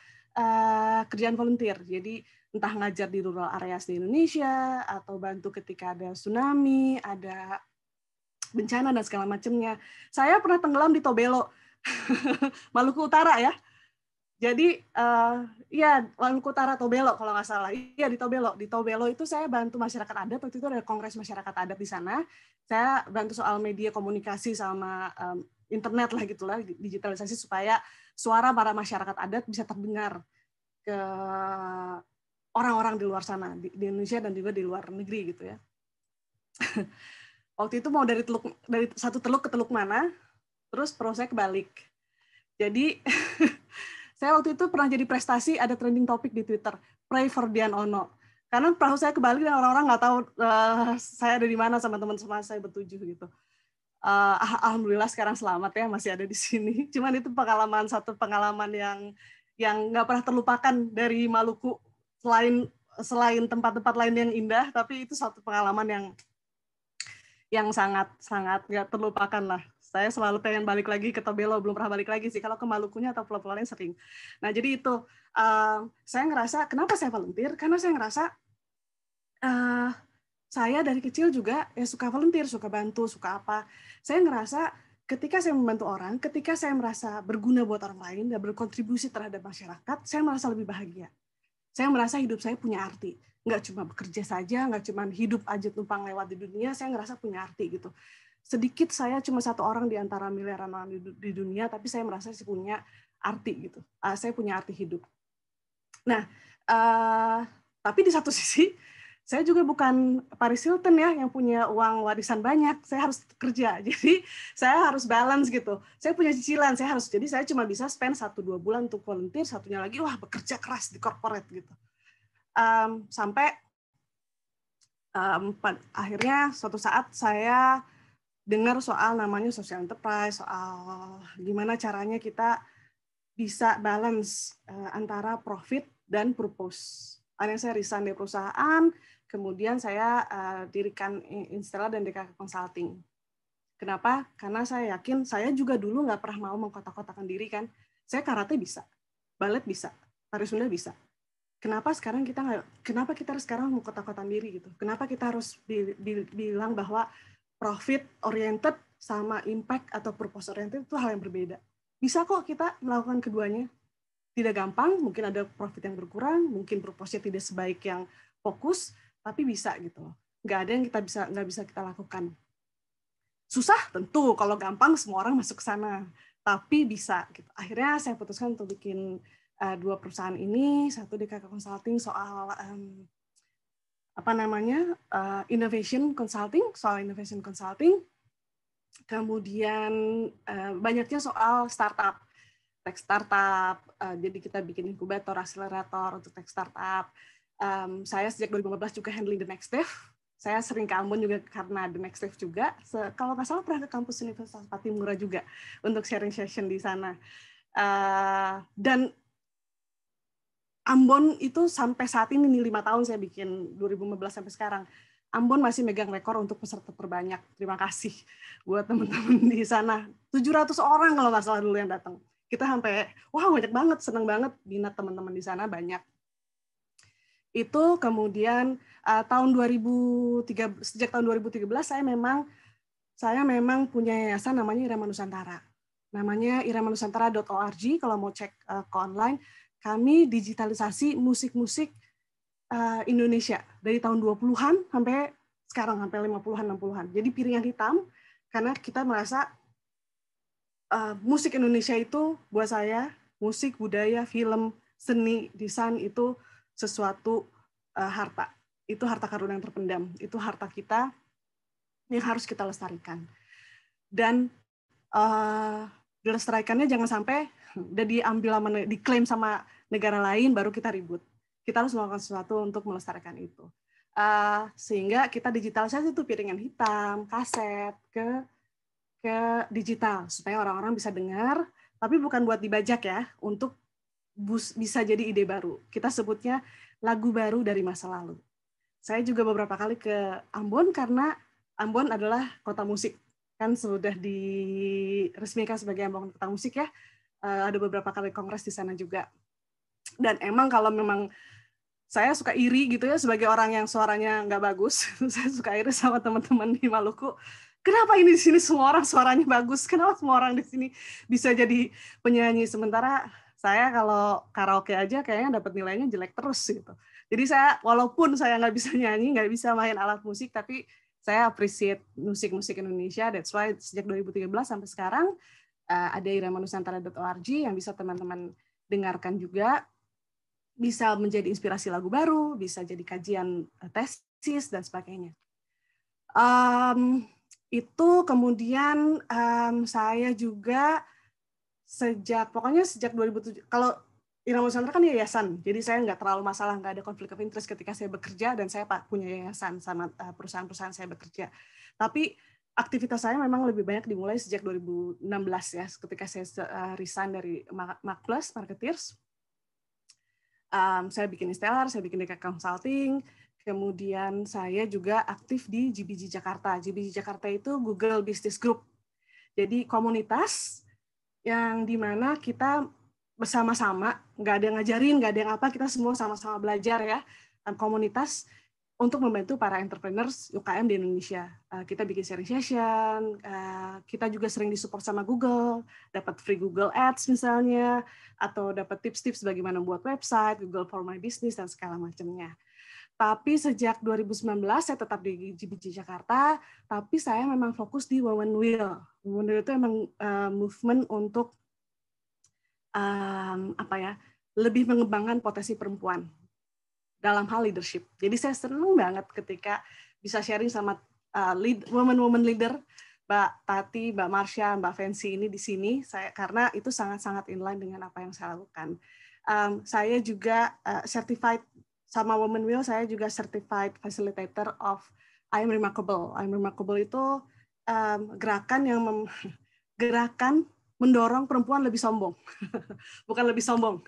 kerjaan volunteer. Jadi entah ngajar di rural areas di Indonesia, atau bantu ketika ada tsunami, ada bencana, dan segala macamnya. Saya pernah tenggelam di Tobelo, Maluku Utara ya. Jadi, ya Maluku Utara, Tobelo kalau nggak salah. Iya, di Tobelo. Di Tobelo itu saya bantu masyarakat adat, waktu itu ada kongres masyarakat adat di sana. Saya bantu soal media komunikasi sama internet lah gitulah, digitalisasi supaya suara para masyarakat adat bisa terdengar ke orang-orang di luar sana, di Indonesia dan juga di luar negeri gitu ya. Waktu itu mau dari satu teluk ke teluk mana, terus perahu saya kebalik. Jadi saya waktu itu pernah jadi prestasi, ada trending topik di Twitter, pray for Dian Ono. Karena perahu saya kebalik dan orang-orang nggak tahu saya ada di mana sama teman-teman saya bertujuh gitu. Alhamdulillah sekarang selamat ya, masih ada di sini. Cuman itu satu pengalaman yang nggak pernah terlupakan dari Maluku. Selain tempat-tempat lain yang indah, tapi itu satu pengalaman yang sangat nggak terlupakan lah Saya selalu pengen balik lagi ke Tobelo, belum pernah balik lagi sih. Kalau ke Malukunya atau pulau-pulau lain sering. Nah, jadi itu saya ngerasa, kenapa saya volunteer? Karena saya ngerasa saya dari kecil juga suka volunteer, suka bantu, suka apa. Saya ngerasa ketika saya membantu orang, ketika saya merasa berguna buat orang lain dan berkontribusi terhadap masyarakat, saya merasa lebih bahagia. Saya merasa hidup saya punya arti. Nggak cuma bekerja saja, nggak cuma hidup aja tumpang lewat di dunia, saya ngerasa punya arti gitu. Sedikit saya cuma satu orang di antara miliaran orang di dunia, tapi saya merasa saya punya arti gitu. Saya punya arti hidup. Nah, tapi di satu sisi, saya juga bukan Paris Hilton ya, yang punya uang warisan banyak. Saya harus kerja, jadi saya harus balance gitu. Saya punya cicilan, jadi saya cuma bisa spend 1-2 bulan untuk volunteer, satunya lagi bekerja keras di corporate gitu. Sampai akhirnya suatu saat saya dengar soal namanya social enterprise, soal gimana caranya kita bisa balance antara profit dan purpose. Akhirnya saya resign dari perusahaan, kemudian saya dirikan Instella dan DKK Consulting. Kenapa? Karena saya yakin, saya juga dulu nggak pernah mau mengkotak-kotakan diri kan. Saya karate bisa, balet bisa, tari Sunda bisa. Kenapa kita sekarang mau kotak-kotakan diri gitu? Kenapa kita harus bilang bahwa profit oriented sama impact atau purpose oriented itu hal yang berbeda. Bisa kok kita melakukan keduanya. Tidak gampang, mungkin ada profit yang berkurang, mungkin purpose-nya tidak sebaik yang fokus, tapi bisa gitu loh. Nggak ada yang nggak bisa kita lakukan. Susah tentu, kalau gampang semua orang masuk ke sana, tapi bisa. Gitu. Akhirnya saya putuskan untuk bikin 2 perusahaan ini, satu DKK Consulting soal innovation consulting, kemudian banyaknya soal startup, tech startup, jadi kita bikin inkubator, akselerator untuk tech startup. Saya sejak 2015 juga handling The Next Wave. Saya sering ke Ambon juga karena The Next Wave juga. Kalau nggak salah pernah ke kampus Universitas Patimura juga untuk sharing session di sana. Dan Ambon itu sampai saat ini 5 tahun saya bikin, 2015 sampai sekarang. Ambon masih megang rekor untuk peserta terbanyak. Terima kasih buat teman-teman di sana. 700 orang kalau nggak salah dulu yang datang. Kita sampai, banyak banget, seneng banget minat teman-teman di sana banyak. Itu kemudian sejak tahun 2013 saya memang punya yayasan namanya Irama Nusantara. Namanya iramanusantara.org, kalau mau cek ke online. Kami digitalisasi musik-musik Indonesia dari tahun 20-an sampai sekarang, sampai 50-an, 60-an. Jadi piringan hitam, karena kita merasa musik Indonesia itu buat saya, musik, budaya, film, seni, desain itu sesuatu harta. Itu harta karun yang terpendam. Itu harta kita yang harus kita lestarikan. Dan dilestarikannya jangan sampai udah diklaim sama negara lain baru kita ribut. Kita harus melakukan sesuatu untuk melestarikan itu. Sehingga kita digitalisasi itu piringan hitam, kaset ke digital supaya orang-orang bisa dengar, tapi bukan buat dibajak ya, untuk bisa jadi ide baru. Kita sebutnya lagu baru dari masa lalu. Saya juga beberapa kali ke Ambon karena Ambon adalah kota musik. Kan sudah diresmikan sebagai Ambon Kota Musik ya. Ada beberapa kali kongres di sana juga. Dan emang kalau memang saya suka iri gitu ya, sebagai orang yang suaranya nggak bagus, saya suka iri sama teman-teman di Maluku. Kenapa ini di sini semua orang suaranya bagus? Kenapa semua orang di sini bisa jadi penyanyi? Sementara saya kalau karaoke aja kayaknya dapat nilainya jelek terus gitu. Jadi saya, walaupun saya nggak bisa nyanyi, nggak bisa main alat musik, tapi saya appreciate musik-musik Indonesia. That's why sejak 2013 sampai sekarang ada iramanusantara.org yang bisa teman-teman dengarkan juga. Bisa menjadi inspirasi lagu baru, bisa jadi kajian tesis, dan sebagainya. Itu kemudian saya juga sejak 2007, kalau Irama Nusantara kan yayasan, jadi saya nggak terlalu masalah, nggak ada konflik of interest ketika saya bekerja, dan saya punya yayasan sama perusahaan-perusahaan saya bekerja. Tapi aktivitas saya memang lebih banyak dimulai sejak 2016 ya, ketika saya resign dari MarkPlus, Marketeers. Saya bikin Stellar, saya bikin DKK Consulting, kemudian saya juga aktif di GBG Jakarta. GBG Jakarta itu Google Business Group. Jadi komunitas yang dimana kita bersama-sama, nggak ada yang ngajarin, nggak ada yang apa, kita semua sama-sama belajar ya. Komunitas untuk membantu para entrepreneurs UKM di Indonesia. Kita bikin sharing session, kita juga sering disupport sama Google, dapat free Google Ads misalnya, atau dapat tips-tips bagaimana membuat website, Google for My Business, dan segala macamnya. Tapi sejak 2019 saya tetap di GBG Jakarta, tapi saya memang fokus di Women Will. Women Will itu memang movement untuk lebih mengembangkan potensi perempuan dalam hal leadership. Jadi saya senang banget ketika bisa sharing sama women leader, Mbak Tati, Mbak Marsha, Mbak Fancy ini di sini, karena itu sangat-sangat inline dengan apa yang saya lakukan. Saya juga certified sama Women Will, saya juga certified facilitator of I Am Remarkable. I Am Remarkable itu gerakan yang gerakan mendorong perempuan lebih sombong. Bukan lebih sombong.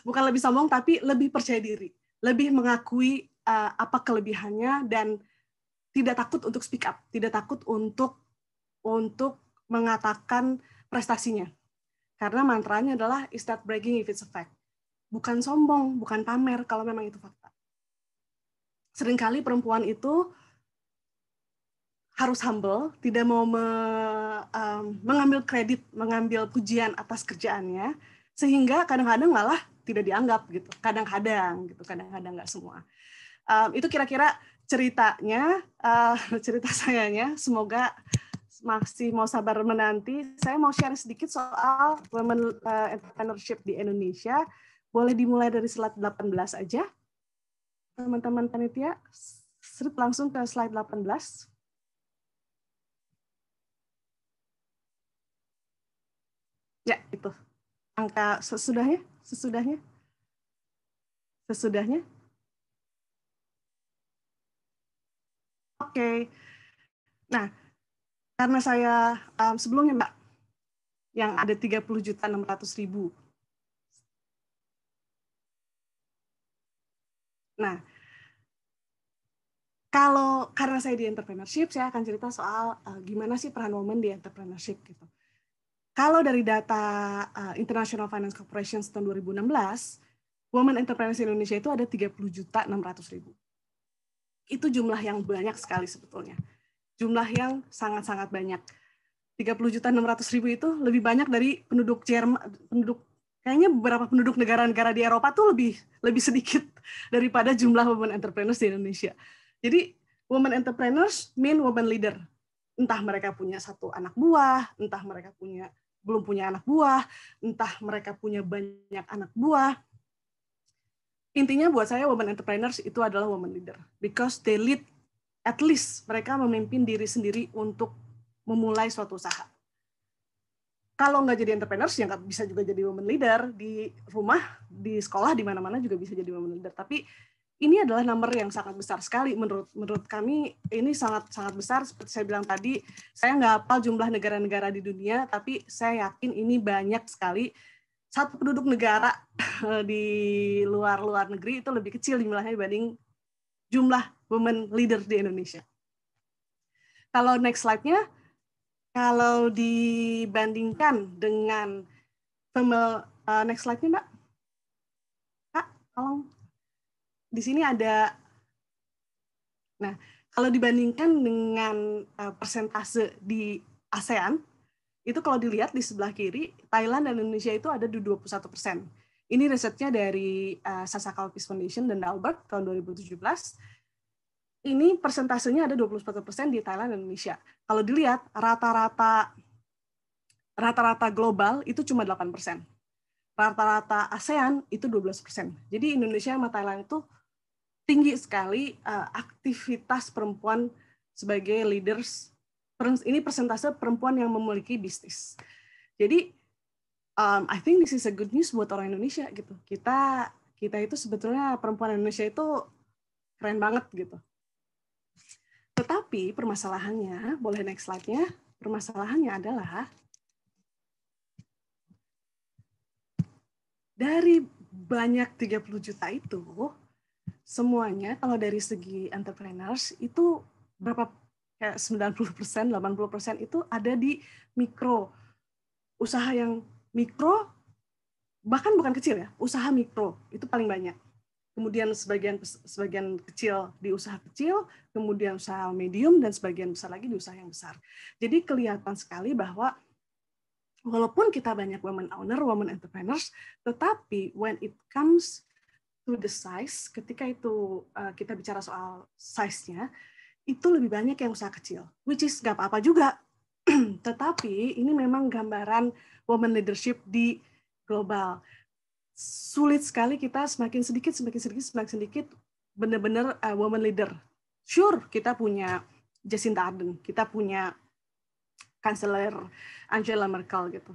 Bukan lebih sombong, tapi lebih percaya diri. Lebih mengakui apa kelebihannya dan tidak takut untuk speak up. Tidak takut untuk mengatakan prestasinya. Karena mantranya adalah, is that bragging if it's a fact. Bukan sombong, bukan pamer kalau memang itu fakta. Seringkali perempuan itu harus humble, tidak mau mengambil kredit, mengambil pujian atas kerjaannya, sehingga kadang-kadang malah tidak dianggap gitu. Kadang-kadang nggak semua. Itu kira-kira ceritanya, cerita sayanya. Semoga masih mau sabar menanti. Saya mau share sedikit soal women entrepreneurship di Indonesia. Boleh dimulai dari slide 18 aja, teman-teman panitia. Langsung ke slide 18. Ya, itu. Angka sesudahnya. Oke. Nah, karena saya sebelumnya, Mbak, yang ada 30.600.000. Nah, karena saya di entrepreneurship, saya akan cerita soal gimana sih peran women di entrepreneurship gitu. Kalau dari data International Finance Corporation tahun 2016, women entrepreneurs Indonesia itu ada 30.600.000. Itu jumlah yang banyak sekali sebetulnya. Jumlah yang sangat-sangat banyak. 30.600.000 itu lebih banyak dari penduduk Jerman, kayaknya beberapa penduduk negara-negara di Eropa tuh lebih sedikit daripada jumlah women entrepreneurs di Indonesia. Jadi women entrepreneurs mean women leader. Entah mereka punya satu anak buah, entah mereka belum punya anak buah, entah mereka punya banyak anak buah. Intinya buat saya women entrepreneurs itu adalah women leader because they lead, at least mereka memimpin diri sendiri untuk memulai suatu usaha. Kalau nggak jadi entrepreneurs, ya nggak bisa juga jadi women leader. Di rumah, di sekolah, di mana-mana juga bisa jadi women leader. Tapi ini adalah number yang sangat besar sekali. Menurut kami, ini sangat besar. Seperti saya bilang tadi, saya nggak hafal jumlah negara-negara di dunia, tapi saya yakin ini banyak sekali. Satu penduduk negara di luar negeri itu lebih kecil jumlahnya dibanding jumlah women leader di Indonesia. Kalau next slide-nya, kalau dibandingkan dengan female, next slide-nya, Mbak. Kak, tolong. Di sini ada, nah, kalau dibandingkan dengan persentase di ASEAN, itu kalau dilihat di sebelah kiri, Thailand dan Indonesia itu ada di 21%. Ini risetnya dari Sasaka Peace Foundation dan Dalberg tahun 2017. Ini persentasenya ada 21% di Thailand dan Indonesia. Kalau dilihat rata-rata global itu cuma 8%. Rata-rata ASEAN itu 12%. Jadi Indonesia sama Thailand itu tinggi sekali aktivitas perempuan sebagai leaders. Ini persentase perempuan yang memiliki bisnis. Jadi I think this is a good news buat orang Indonesia gitu. Kita itu sebetulnya perempuan Indonesia itu keren banget gitu. Tetapi permasalahannya, boleh next slide-nya, permasalahannya adalah dari banyak 30 juta itu, semuanya kalau dari segi entrepreneurs itu berapa kayak 90%, 80% itu ada di mikro. Usaha yang mikro, bahkan bukan kecil ya, usaha mikro itu paling banyak. Kemudian sebagian kecil di usaha kecil, kemudian usaha medium, dan sebagian besar lagi di usaha yang besar. Jadi kelihatan sekali bahwa walaupun kita banyak women owner, women entrepreneurs, tetapi when it comes to the size, ketika itu kita bicara soal size-nya, itu lebih banyak yang usaha kecil, which is nggak apa-apa juga. Tetapi ini memang gambaran women leadership di global. Sulit sekali kita semakin sedikit benar-benar woman leader. Sure, kita punya Jacinda Ardern, kita punya Kanselir Angela Merkel gitu.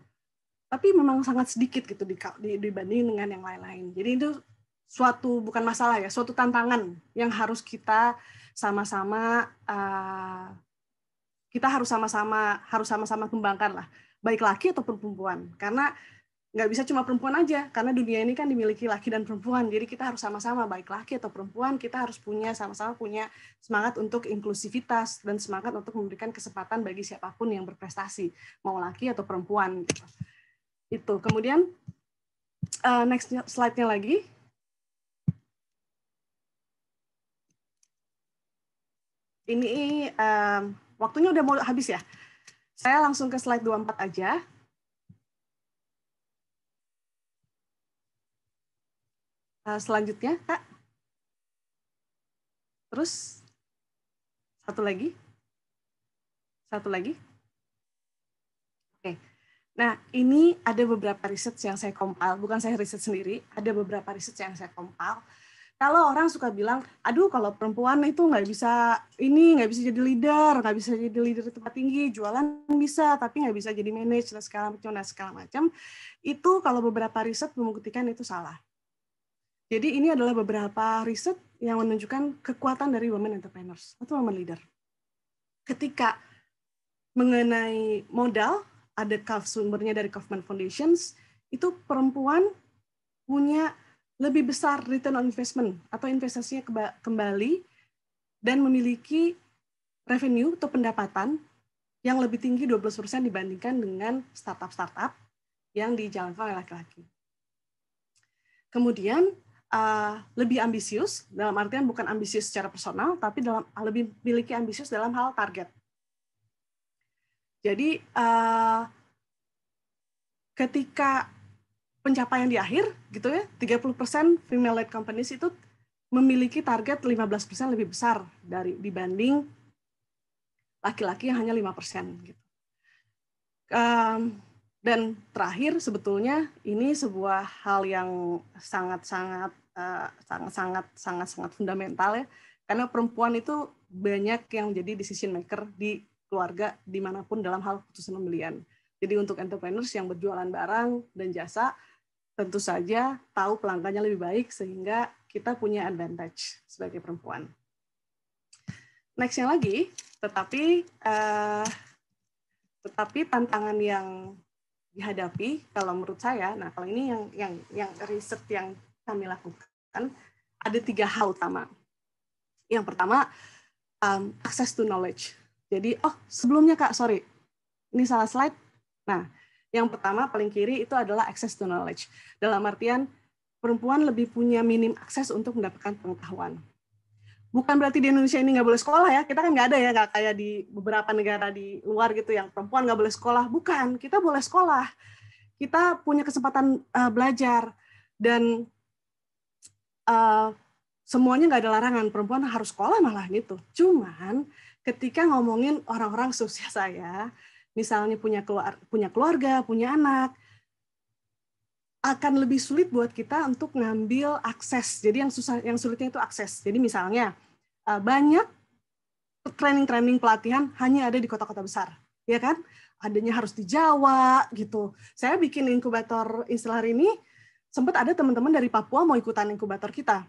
Tapi memang sangat sedikit gitu dibanding dengan yang lain-lain. Jadi itu suatu bukan masalah ya, suatu tantangan yang harus kita sama-sama kembangkan lah, baik laki ataupun perempuan. Karena nggak bisa cuma perempuan aja, karena dunia ini kan dimiliki laki dan perempuan. Jadi kita harus sama-sama, baik laki atau perempuan, kita harus sama-sama punya semangat untuk inklusivitas dan semangat untuk memberikan kesempatan bagi siapapun yang berprestasi, mau laki atau perempuan. Itu. Kemudian next slide-nya lagi. Ini waktunya udah mau habis ya. Saya langsung ke slide 24 aja. Selanjutnya, Kak. Terus, satu lagi. Oke. Nah, ini ada beberapa riset yang saya compile. Bukan saya riset sendiri, ada beberapa riset yang saya compile. Kalau orang suka bilang, aduh kalau perempuan itu nggak bisa jadi leader, nggak bisa jadi leader di tempat tinggi, jualan bisa, tapi nggak bisa jadi manajer, segala macam. Itu kalau beberapa riset membuktikan itu salah. Jadi ini adalah beberapa riset yang menunjukkan kekuatan dari women entrepreneurs atau women leader. Ketika mengenai modal, ada sumbernya dari Kaufman Foundations, itu perempuan punya lebih besar return on investment atau investasinya kembali dan memiliki revenue atau pendapatan yang lebih tinggi 12% dibandingkan dengan startup-startup yang dijalankan oleh laki-laki. Kemudian lebih ambisius, dalam artian bukan ambisius secara personal, tapi lebih memiliki ambisius dalam hal target. Jadi ketika pencapaian di akhir, gitu ya, 30% female-led companies itu memiliki target 15% lebih besar dibanding laki-laki yang hanya 5%. Gitu. Dan terakhir sebetulnya ini sebuah hal yang sangat fundamental ya, karena perempuan itu banyak yang jadi decision maker di keluarga dimanapun dalam hal keputusan pembelian. Jadi untuk entrepreneurs yang berjualan barang dan jasa tentu saja tahu pelanggannya lebih baik sehingga kita punya advantage sebagai perempuan. Nextnya lagi, tetapi tantangan yang dihadapi kalau menurut saya, nah kalau ini yang riset yang kami lakukan ada 3 hal utama. Yang pertama, access to knowledge. Jadi, sebelumnya Kak, sorry, ini salah slide. Nah, yang pertama paling kiri itu adalah access to knowledge. Dalam artian perempuan lebih punya minim akses untuk mendapatkan pengetahuan. Bukan berarti di Indonesia ini nggak boleh sekolah ya, kita kan nggak ada ya, nggak kayak di beberapa negara di luar gitu yang perempuan nggak boleh sekolah. Bukan, kita boleh sekolah. Kita punya kesempatan belajar dan semuanya nggak ada larangan, perempuan harus sekolah malah gitu. Cuman ketika ngomongin orang-orang seusia saya, misalnya punya keluarga, punya anak, akan lebih sulit buat kita untuk ngambil akses. Jadi yang sulitnya itu akses. Jadi misalnya banyak training pelatihan hanya ada di kota-kota besar, ya kan? Adanya harus di Jawa gitu. Saya bikin inkubator Instilar ini, sempat ada teman-teman dari Papua mau ikutan inkubator kita.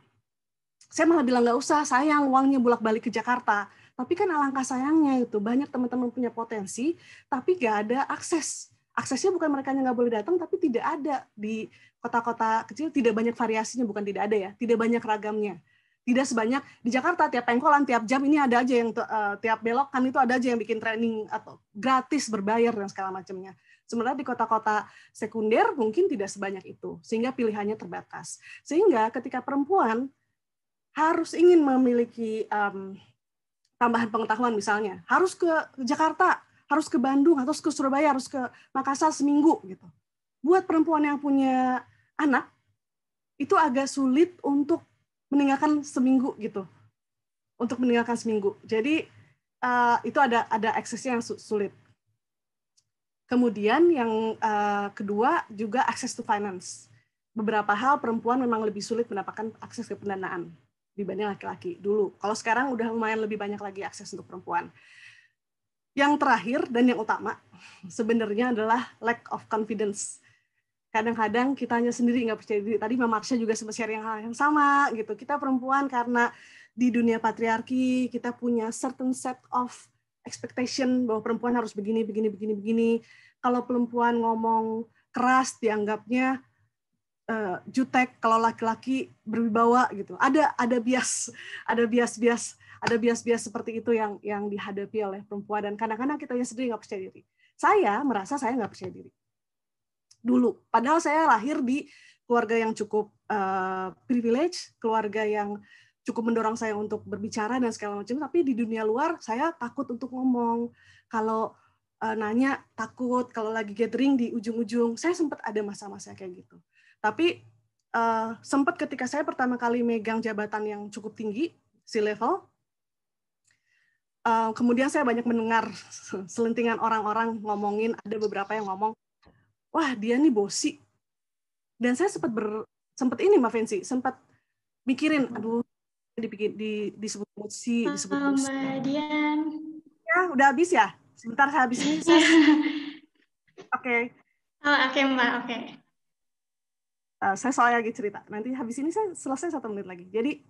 Saya malah bilang nggak usah, sayang uangnya bolak-balik ke Jakarta. Tapi kan alangkah sayangnya itu banyak teman-teman punya potensi, tapi nggak ada akses. Aksesnya bukan mereka yang nggak boleh datang, tapi tidak ada di kota-kota kecil, tidak banyak variasinya, bukan tidak ada ya, tidak banyak ragamnya. Tidak sebanyak di Jakarta, tiap pengkolan, tiap jam ini ada aja yang tiap belokan itu ada aja yang bikin training atau gratis berbayar dan segala macamnya. Sementara di kota-kota sekunder mungkin tidak sebanyak itu, sehingga pilihannya terbatas. Sehingga ketika perempuan harus ingin memiliki tambahan pengetahuan misalnya, harus ke Jakarta, harus ke Bandung, harus ke Surabaya, harus ke Makassar seminggu gitu. Buat perempuan yang punya anak, itu agak sulit untuk meninggalkan seminggu gitu, untuk meninggalkan seminggu. Jadi itu ada aksesnya yang sulit. Kemudian yang kedua juga access to finance. Beberapa hal perempuan memang lebih sulit mendapatkan akses ke pendanaan dibanding laki-laki dulu. Kalau sekarang udah lumayan lebih banyak lagi akses untuk perempuan. Yang terakhir dan yang utama sebenarnya adalah lack of confidence. Kadang-kadang kitanya sendiri nggak percaya diri. Tadi Mbak Marsha juga sempat share hal yang sama gitu. Kita perempuan karena di dunia patriarki kita punya certain set of expectation bahwa perempuan harus begini. Kalau perempuan ngomong keras dianggapnya jutek, kalau laki-laki berwibawa gitu. Ada bias seperti itu yang dihadapi oleh perempuan dan kadang-kadang kitanya sendiri nggak percaya diri. Saya merasa saya nggak percaya diri dulu. Padahal saya lahir di keluarga yang cukup privilege, keluarga yang cukup mendorong saya untuk berbicara dan segala macam. Tapi di dunia luar saya takut untuk ngomong. Kalau nanya takut. Kalau lagi gathering di ujung-ujung, saya sempat ada masa-masa kayak gitu. Tapi sempat ketika saya pertama kali megang jabatan yang cukup tinggi, C-level, kemudian saya banyak mendengar selentingan orang-orang ngomongin, ada beberapa yang ngomong, wah dia nih bosi. Dan saya sempat ini Mbak Fancy, sempat mikirin, aduh disebut bosi, disebut bosi. Mbak Dian. Ya, udah habis ya? Sebentar saya habis ini. Oke. Oke Mbak, oke. Saya soalnya lagi cerita. Nanti habis ini saya selesai 1 menit lagi. Jadi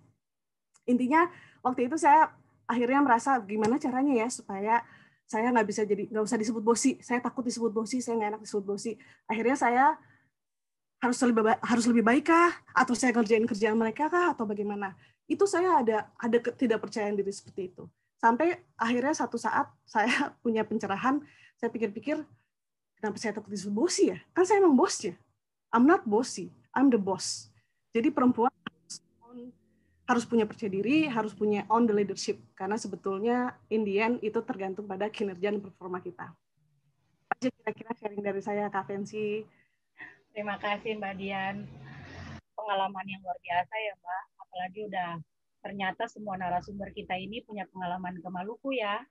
intinya waktu itu saya akhirnya merasa gimana caranya ya supaya saya nggak usah disebut bosi. Saya takut disebut bosi, saya nggak enak disebut bosi. Akhirnya saya harus lebih baik kah? Atau saya ngerjain kerjaan mereka kah? Atau bagaimana? Itu saya ada ketidakpercayaan diri seperti itu. Sampai akhirnya satu saat saya punya pencerahan, saya pikir-pikir, kenapa saya takut disebut bosi ya? Kan saya emang bosnya. I'm not bossy, I'm the boss. Jadi perempuan harus punya percaya diri, harus punya on the leadership. Karena sebetulnya in the end itu tergantung pada kinerja dan performa kita. Aja kira-kira sharing dari saya, Kak Fancy. Terima kasih Mbak Dian. Pengalaman yang luar biasa ya Mbak. Apalagi ternyata semua narasumber kita ini punya pengalaman ke Maluku ya.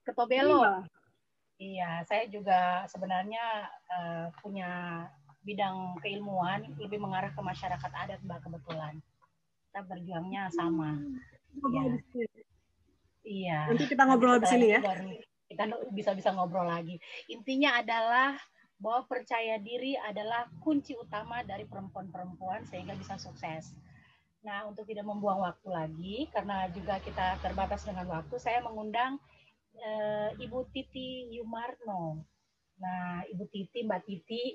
Ke Tobelo. Iya, saya juga sebenarnya punya bidang keilmuan lebih mengarah ke masyarakat adat Mbak kebetulan. Kita berjuangnya sama. Iya. Nanti kita ngobrol di sini ya. Kita bisa ngobrol lagi. Intinya adalah bahwa percaya diri adalah kunci utama dari perempuan-perempuan sehingga bisa sukses. Nah, untuk tidak membuang waktu lagi, karena juga kita terbatas dengan waktu, saya mengundang Ibu Titi Yumarno. Nah, Ibu Titi, Mbak Titi,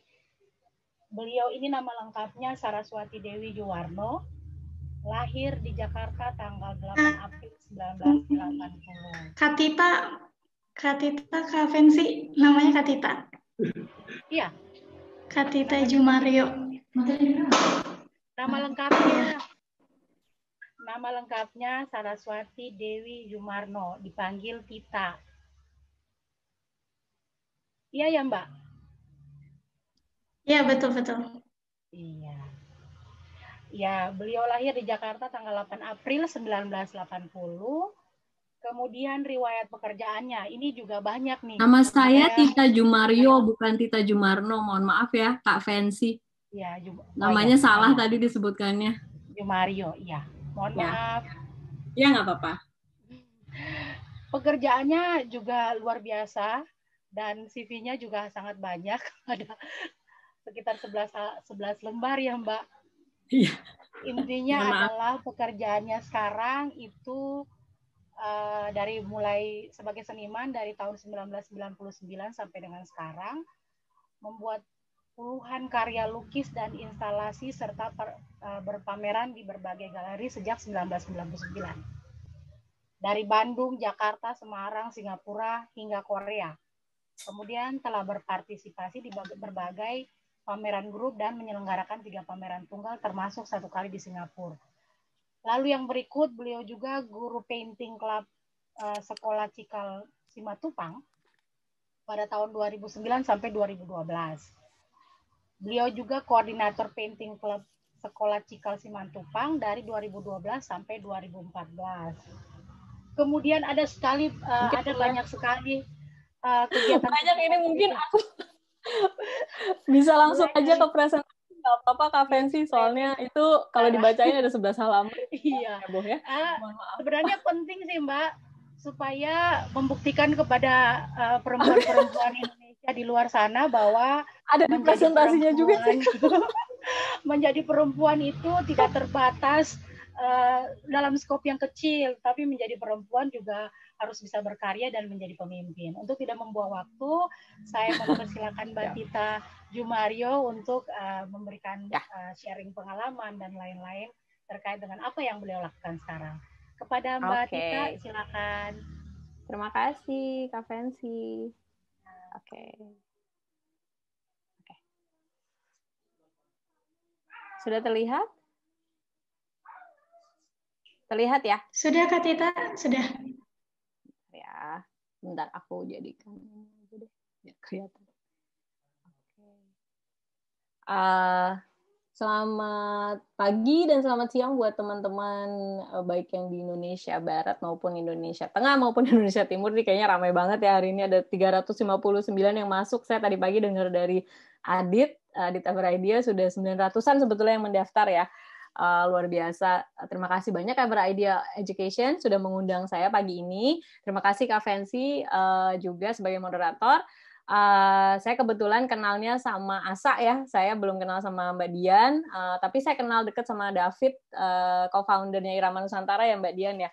beliau ini nama lengkapnya Saraswati Dewi Yuwarno, lahir di Jakarta tanggal 8 April 1980. Kak Fancy, namanya Kak Tita. Iya. Kak Tita Jumario. Nama lengkapnya Saraswati Dewi Yumarno, dipanggil Tita. Iya ya Mbak? Iya, betul. Iya. Ya, beliau lahir di Jakarta tanggal 8 April 1980. Kemudian riwayat pekerjaannya, ini juga banyak nih. Nama saya Tita Jumario, bukan Tita Jumarno. Mohon maaf ya, Kak Fancy. Ya, namanya salah tadi disebutkannya. Jumario, iya. Mohon maaf. Ya, nggak apa-apa. Pekerjaannya juga luar biasa dan CV-nya juga sangat banyak. Ada sekitar 11 lembar ya, Mbak. Iya. Intinya adalah pekerjaannya sekarang itu dari mulai sebagai seniman dari tahun 1999 sampai dengan sekarang, membuat puluhan karya lukis dan instalasi serta berpameran di berbagai galeri sejak 1999. Dari Bandung, Jakarta, Semarang, Singapura, hingga Korea. Kemudian telah berpartisipasi di berbagai pameran grup dan menyelenggarakan 3 pameran tunggal termasuk 1 kali di Singapura. Lalu yang berikut, beliau juga guru painting club Sekolah Cikal Simatupang pada tahun 2009 sampai 2012. Beliau juga koordinator painting club Sekolah Cikal Simatupang dari 2012 sampai 2014. Kemudian ada banyak sekali kegiatan. Banyak ini mungkin aku bisa langsung aja ke presentasi, nggak apa-apa Kak Fancy, soalnya itu kalau dibacain ada 11 halaman. Iya. Ya, Boh, ya. Sebenarnya penting sih Mbak, supaya membuktikan kepada perempuan-perempuan Indonesia di luar sana bahwa ada di presentasinya juga sih. Menjadi perempuan itu tidak terbatas dalam skop yang kecil, tapi menjadi perempuan juga harus bisa berkarya dan menjadi pemimpin. Untuk tidak membuang waktu, saya mempersilakan Mbak Tita Jumario untuk memberikan sharing pengalaman dan lain-lain terkait dengan apa yang beliau lakukan sekarang. Kepada Mbak Tita, silakan. Terima kasih, Kak Fancy. Oke. Sudah terlihat? Terlihat ya? Sudah, Kak Tita. Sudah. Ya, bentar aku jadikan ini aja deh, biar kelihatan. Selamat pagi dan selamat siang buat teman-teman baik yang di Indonesia Barat maupun Indonesia Tengah maupun Indonesia Timur. Nih kayaknya ramai banget ya hari ini, ada 359 yang masuk. Saya tadi pagi dengar dari Adit Everidea sudah 900-an sebetulnya yang mendaftar ya. Luar biasa. Terima kasih banyak Everidea Education sudah mengundang saya pagi ini. Terima kasih Kak Fancy juga sebagai moderator. Saya kebetulan kenalnya sama Asa ya, saya belum kenal sama Mbak Dian, tapi saya kenal dekat sama David, co-foundernya Irama Nusantara ya Mbak Dian ya,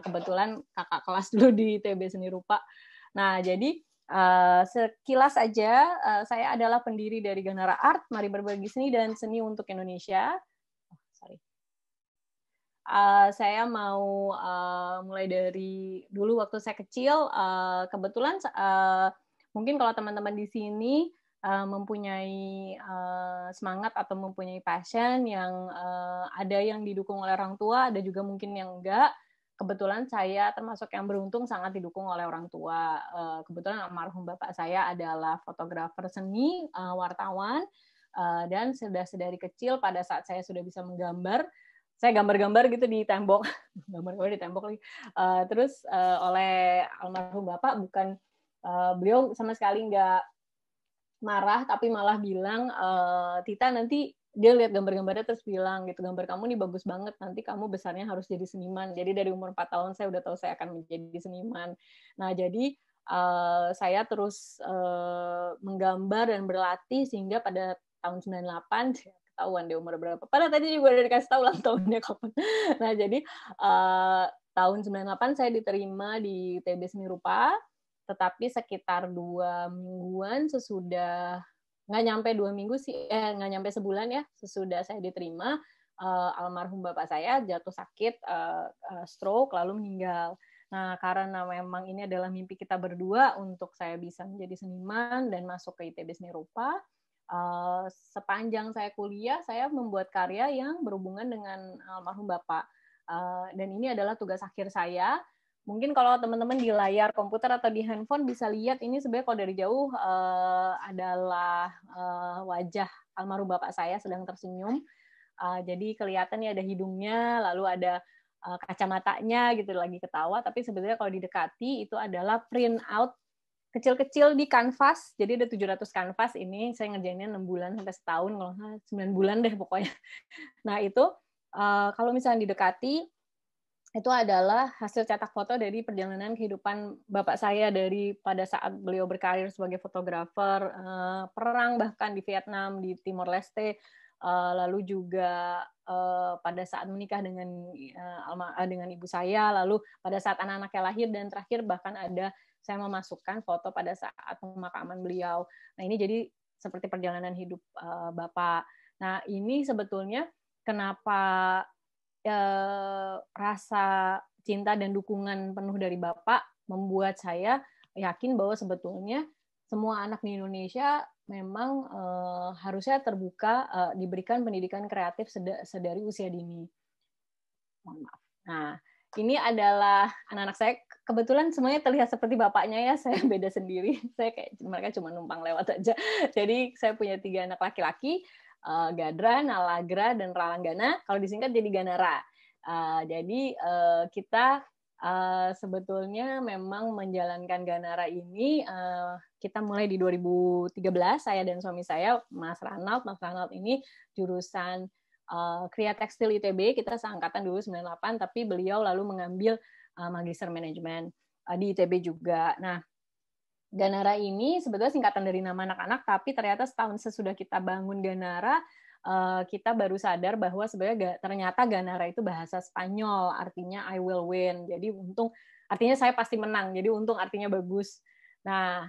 kebetulan kakak kelas dulu di ITB Seni Rupa. Nah jadi sekilas aja, saya adalah pendiri dari Ganara Art, mari berbagi seni dan seni untuk Indonesia. Saya mau mulai dari dulu waktu saya kecil, kebetulan mungkin kalau teman-teman di sini mempunyai semangat atau mempunyai passion yang ada yang didukung oleh orang tua, ada juga mungkin yang enggak. Kebetulan saya termasuk yang beruntung sangat didukung oleh orang tua. Kebetulan almarhum bapak saya adalah fotografer seni, wartawan, dan sudah sedari kecil pada saat saya sudah bisa menggambar, saya gambar-gambar gitu di tembok, gambar-gambar di tembok lagi. Terus oleh almarhum bapak bukan beliau sama sekali nggak marah, tapi malah bilang, Tita nanti dia lihat gambar-gambarnya terus bilang gitu, gambar kamu nih bagus banget, nanti kamu besarnya harus jadi seniman. Jadi dari umur 4 tahun saya udah tahu saya akan menjadi seniman. Nah jadi saya terus menggambar dan berlatih sehingga pada tahun 98 ketahuan dia umur berapa. Padahal tadi juga udah dikasih tahu ulang tahunnya kapan. Nah jadi tahun 98 saya diterima di ITB Seni Rupa. Tetapi sekitar 2 mingguan sesudah, nggak nyampe 2 minggu sih, nggak nyampe sebulan ya, sesudah saya diterima, almarhum bapak saya jatuh sakit, stroke, lalu meninggal. Nah, karena memang ini adalah mimpi kita berdua untuk saya bisa menjadi seniman dan masuk ke ITB Seni Rupa, sepanjang saya kuliah, saya membuat karya yang berhubungan dengan almarhum bapak. Dan ini adalah tugas akhir saya. Mungkin kalau teman-teman di layar komputer atau di handphone bisa lihat ini sebenarnya kalau dari jauh adalah wajah almarhum bapak saya sedang tersenyum. Jadi kelihatan ya ada hidungnya, lalu ada kacamatanya gitu lagi ketawa. Tapi sebenarnya kalau didekati itu adalah print out kecil-kecil di kanvas. Jadi ada 700 kanvas ini. Saya ngerjainnya 6 bulan sampai setahun, kalau 9 bulan deh pokoknya. Nah itu kalau misalnya didekati, itu adalah hasil cetak foto dari perjalanan kehidupan bapak saya dari pada saat beliau berkarir sebagai fotografer, perang bahkan di Vietnam, di Timor Leste, lalu juga pada saat menikah dengan ibu saya, lalu pada saat anak-anaknya lahir, dan terakhir bahkan ada saya memasukkan foto pada saat pemakaman beliau. Nah ini jadi seperti perjalanan hidup Bapak. Nah, ini sebetulnya kenapa rasa cinta dan dukungan penuh dari Bapak membuat saya yakin bahwa sebetulnya semua anak di Indonesia memang harusnya terbuka, diberikan pendidikan kreatif sedari usia dini. Mohon maaf. Nah, ini adalah anak-anak saya. Kebetulan semuanya terlihat seperti bapaknya ya. Saya beda sendiri. Mereka cuma numpang lewat aja. Jadi saya punya 3 anak laki-laki, Gadra, Nalagra, dan Ralanggana. Kalau disingkat jadi Ganara. Jadi kita sebetulnya memang menjalankan Ganara ini kita mulai di 2013. Saya dan suami saya, Mas Ranald ini jurusan Kria Tekstil ITB, kita seangkatan dulu 98, tapi beliau lalu mengambil magister manajemen di ITB juga. Nah, Ganara ini sebetulnya singkatan dari nama anak-anak, tapi ternyata setahun sesudah kita bangun Ganara, kita baru sadar bahwa sebenarnya ternyata Ganara itu bahasa Spanyol, artinya I will win. Jadi untung, artinya saya pasti menang. Jadi untung artinya bagus. Nah,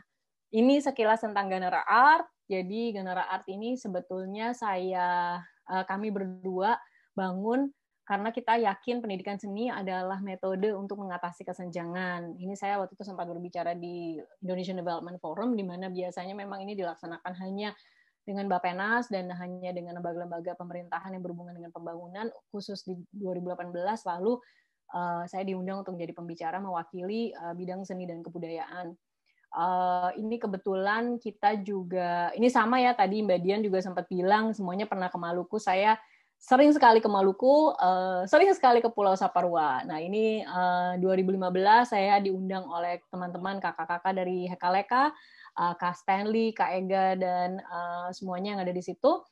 ini sekilas tentang Ganara Art. Jadi Ganara Art ini sebetulnya kami berdua bangun karena kita yakin pendidikan seni adalah metode untuk mengatasi kesenjangan. Ini saya waktu itu sempat berbicara di Indonesian Development Forum, di mana biasanya memang ini dilaksanakan hanya dengan Bappenas dan hanya dengan lembaga-lembaga pemerintahan yang berhubungan dengan pembangunan, khusus di 2018, lalu saya diundang untuk menjadi pembicara mewakili bidang seni dan kebudayaan. Ini kebetulan kita juga, ini sama ya, tadi Mbak Dian juga sempat bilang, semuanya pernah ke Maluku, saya sering sekali ke Maluku, sering sekali ke Pulau Saparua. Nah, ini 2015 saya diundang oleh teman-teman kakak-kakak dari Hekaleka, Kak Stanley, Kak Ega, dan semuanya yang ada di situ.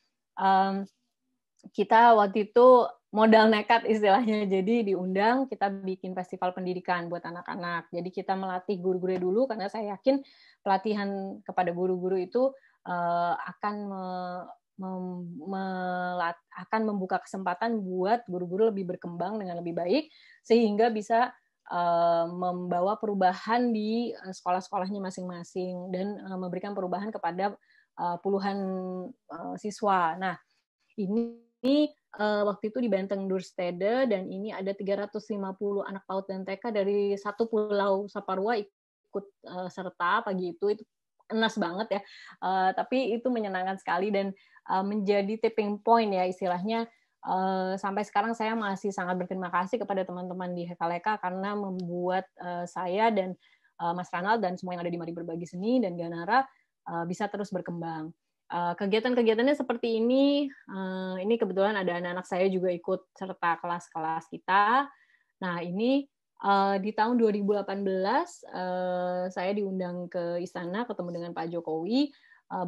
Kita waktu itu modal nekat istilahnya, jadi diundang, kita bikin festival pendidikan buat anak-anak. Jadi kita melatih guru-guru dulu, karena saya yakin pelatihan kepada guru-guru itu akan membuka kesempatan buat guru-guru lebih berkembang dengan lebih baik, sehingga bisa membawa perubahan di sekolah-sekolahnya masing-masing dan memberikan perubahan kepada puluhan siswa. Nah, ini waktu itu di Benteng Durstede, dan ini ada 350 anak PAUD dan TK dari satu Pulau Saparua ikut serta pagi itu enas banget ya, tapi itu menyenangkan sekali dan menjadi tipping point ya istilahnya. Sampai sekarang saya masih sangat berterima kasih kepada teman-teman di Hekaleka karena membuat saya dan Mas Ranald dan semua yang ada di Mari Berbagi Seni dan Ganara bisa terus berkembang. Kegiatan-kegiatannya seperti ini kebetulan ada anak-anak saya juga ikut serta kelas-kelas kita. Nah, ini di tahun 2018 saya diundang ke istana ketemu dengan Pak Jokowi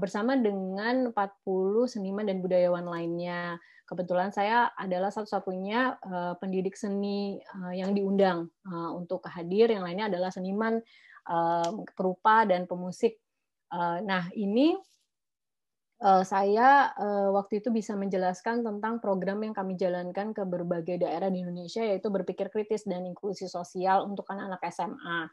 bersama dengan 40 seniman dan budayawan lainnya. Kebetulan saya adalah satu-satunya pendidik seni yang diundang untuk hadir, yang lainnya adalah seniman, perupa, dan pemusik. Nah, ini saya waktu itu bisa menjelaskan tentang program yang kami jalankan ke berbagai daerah di Indonesia, yaitu berpikir kritis dan inklusi sosial untuk anak-anak SMA.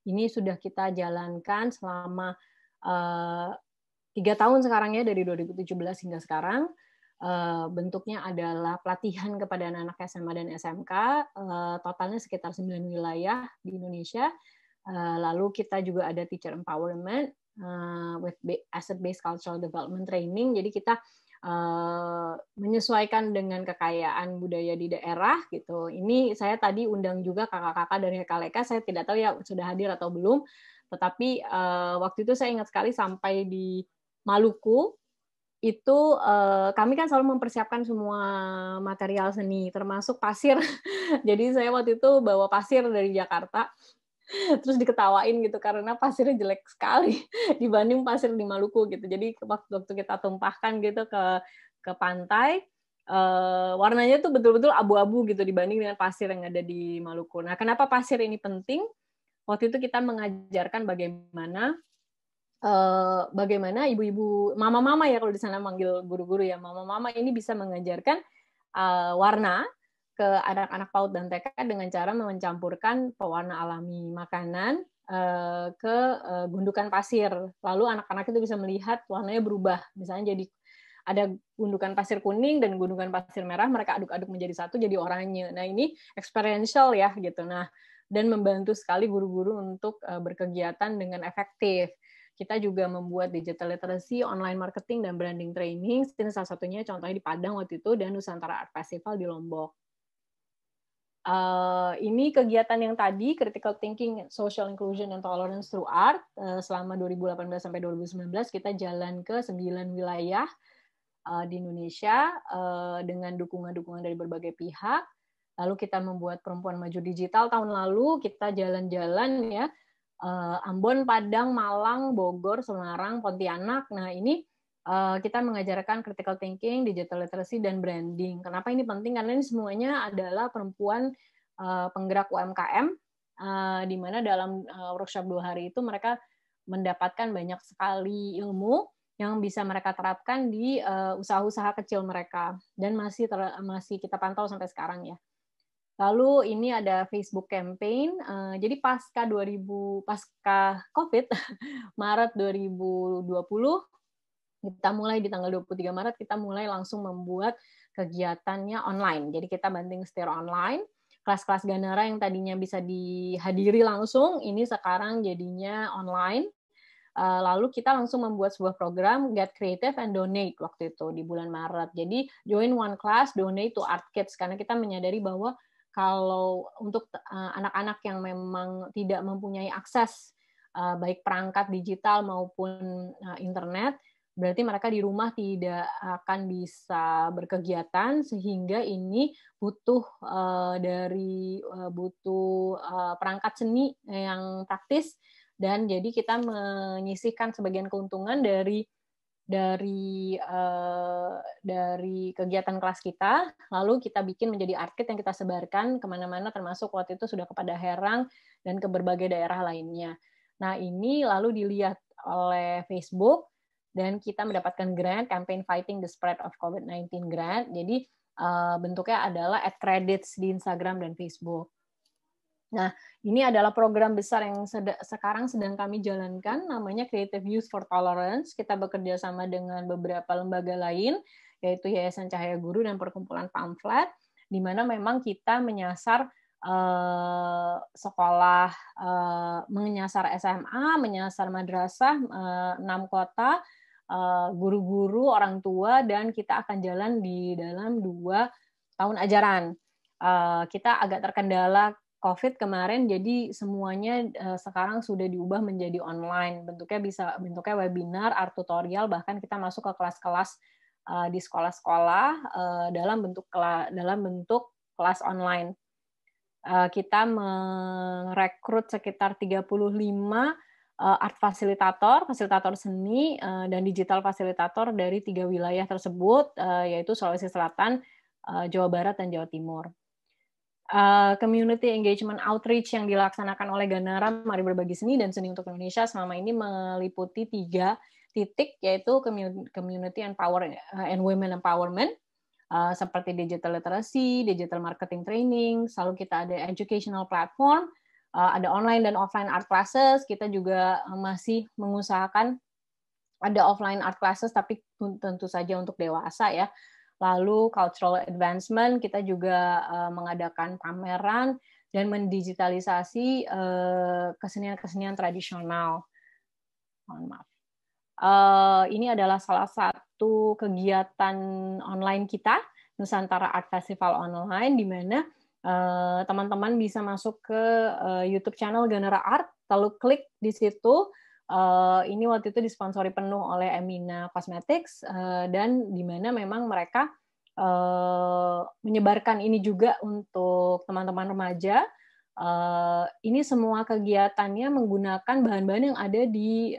Ini sudah kita jalankan selama 3 tahun sekarang ya, dari 2017 hingga sekarang. Bentuknya adalah pelatihan kepada anak-anak SMA dan SMK, totalnya sekitar 9 wilayah di Indonesia. Lalu kita juga ada teacher empowerment, with asset-based cultural development training. Jadi kita menyesuaikan dengan kekayaan budaya di daerah gitu. Ini saya tadi undang juga kakak-kakak dari Hekaleka, saya tidak tahu ya sudah hadir atau belum, tetapi waktu itu saya ingat sekali sampai di Maluku itu kami kan selalu mempersiapkan semua material seni termasuk pasir. Jadi saya waktu itu bawa pasir dari Jakarta, terus diketawain gitu karena pasirnya jelek sekali dibanding pasir di Maluku gitu. Jadi waktu kita tumpahkan gitu ke pantai, warnanya tuh betul-betul abu-abu gitu dibanding dengan pasir yang ada di Maluku. Nah, kenapa pasir ini penting? Waktu itu kita mengajarkan bagaimana ibu-ibu, mama-mama ya kalau di sana manggil guru-guru ya, mama-mama ini bisa mengajarkan warna ke anak-anak PAUD dan TK dengan cara mencampurkan pewarna alami makanan, ke gundukan pasir. Lalu anak-anak itu bisa melihat warnanya berubah. Misalnya jadi ada gundukan pasir kuning dan gundukan pasir merah, mereka aduk-aduk menjadi satu jadi oranye. Nah, ini experiential ya gitu. Nah, dan membantu sekali guru-guru untuk berkegiatan dengan efektif. Kita juga membuat digital literacy, online marketing, dan branding training. Ini salah satunya contohnya di Padang waktu itu dan Nusantara Art Festival di Lombok. Ini kegiatan yang tadi, Critical Thinking, Social Inclusion, and Tolerance through Art, selama 2018 sampai 2019, kita jalan ke 9 wilayah di Indonesia dengan dukungan-dukungan dari berbagai pihak. Lalu kita membuat Perempuan Maju Digital tahun lalu, kita jalan-jalan ya, Ambon, Padang, Malang, Bogor, Semarang, Pontianak. Nah, ini kita mengajarkan critical thinking, digital literacy, dan branding. Kenapa ini penting? Karena ini semuanya adalah perempuan penggerak UMKM, di mana dalam workshop 2 hari itu mereka mendapatkan banyak sekali ilmu yang bisa mereka terapkan di usaha-usaha kecil mereka, dan masih kita pantau sampai sekarang ya. Lalu ini ada Facebook campaign. Jadi pasca COVID, Maret 2020, kita mulai di tanggal 23 Maret, kita mulai langsung membuat kegiatannya online. Jadi kita banting setir online. Kelas-kelas Ganara yang tadinya bisa dihadiri langsung, ini sekarang jadinya online. Lalu kita langsung membuat sebuah program Get Creative and Donate waktu itu di bulan Maret. Jadi join one class, donate to Art Kids, karena kita menyadari bahwa kalau untuk anak-anak yang memang tidak mempunyai akses baik perangkat digital maupun internet, berarti mereka di rumah tidak akan bisa berkegiatan, sehingga ini butuh perangkat seni yang praktis. Dan jadi kita menyisihkan sebagian keuntungan dari kegiatan kelas kita, lalu kita bikin menjadi art kit yang kita sebarkan kemana-mana, termasuk waktu itu sudah kepada Herang dan ke berbagai daerah lainnya. Nah, ini lalu dilihat oleh Facebook, dan kita mendapatkan grant, Campaign Fighting the Spread of COVID-19 grant. Jadi bentuknya adalah @credits di Instagram dan Facebook. Nah, ini adalah program besar yang sekarang sedang kami jalankan, namanya Creative Youth for Tolerance. Kita bekerja sama dengan beberapa lembaga lain, yaitu Yayasan Cahaya Guru dan Perkumpulan Pamflet, di mana memang kita menyasar sekolah, menyasar SMA, menyasar madrasah, 6 kota, guru-guru, orang tua, dan kita akan jalan di dalam 2 tahun ajaran. Kita agak terkendala COVID kemarin, jadi semuanya sekarang sudah diubah menjadi online. Bentuknya webinar, art tutorial, bahkan kita masuk ke kelas-kelas di sekolah-sekolah dalam bentuk kelas online. Kita merekrut sekitar 35 art fasilitator seni, dan digital fasilitator dari 3 wilayah tersebut, yaitu Sulawesi Selatan, Jawa Barat, dan Jawa Timur. Community engagement outreach yang dilaksanakan oleh Ganara Mari Berbagi Seni dan Seni untuk Indonesia selama ini meliputi 3 titik, yaitu community and women empowerment, seperti digital literacy, digital marketing training, lalu kita ada educational platform, ada online dan offline art classes. Kita juga masih mengusahakan ada offline art classes, tapi tentu saja untuk dewasa ya. Lalu cultural advancement, kita juga mengadakan pameran dan mendigitalisasi kesenian-kesenian tradisional. Mohon maaf. Ini adalah salah satu kegiatan online kita, Nusantara Art Festival Online, di mana teman-teman bisa masuk ke YouTube channel Ganara Art, lalu klik di situ. Ini waktu itu disponsori penuh oleh Emina Cosmetics, dan di mana memang mereka menyebarkan ini juga untuk teman-teman remaja. Ini semua kegiatannya menggunakan bahan-bahan yang ada di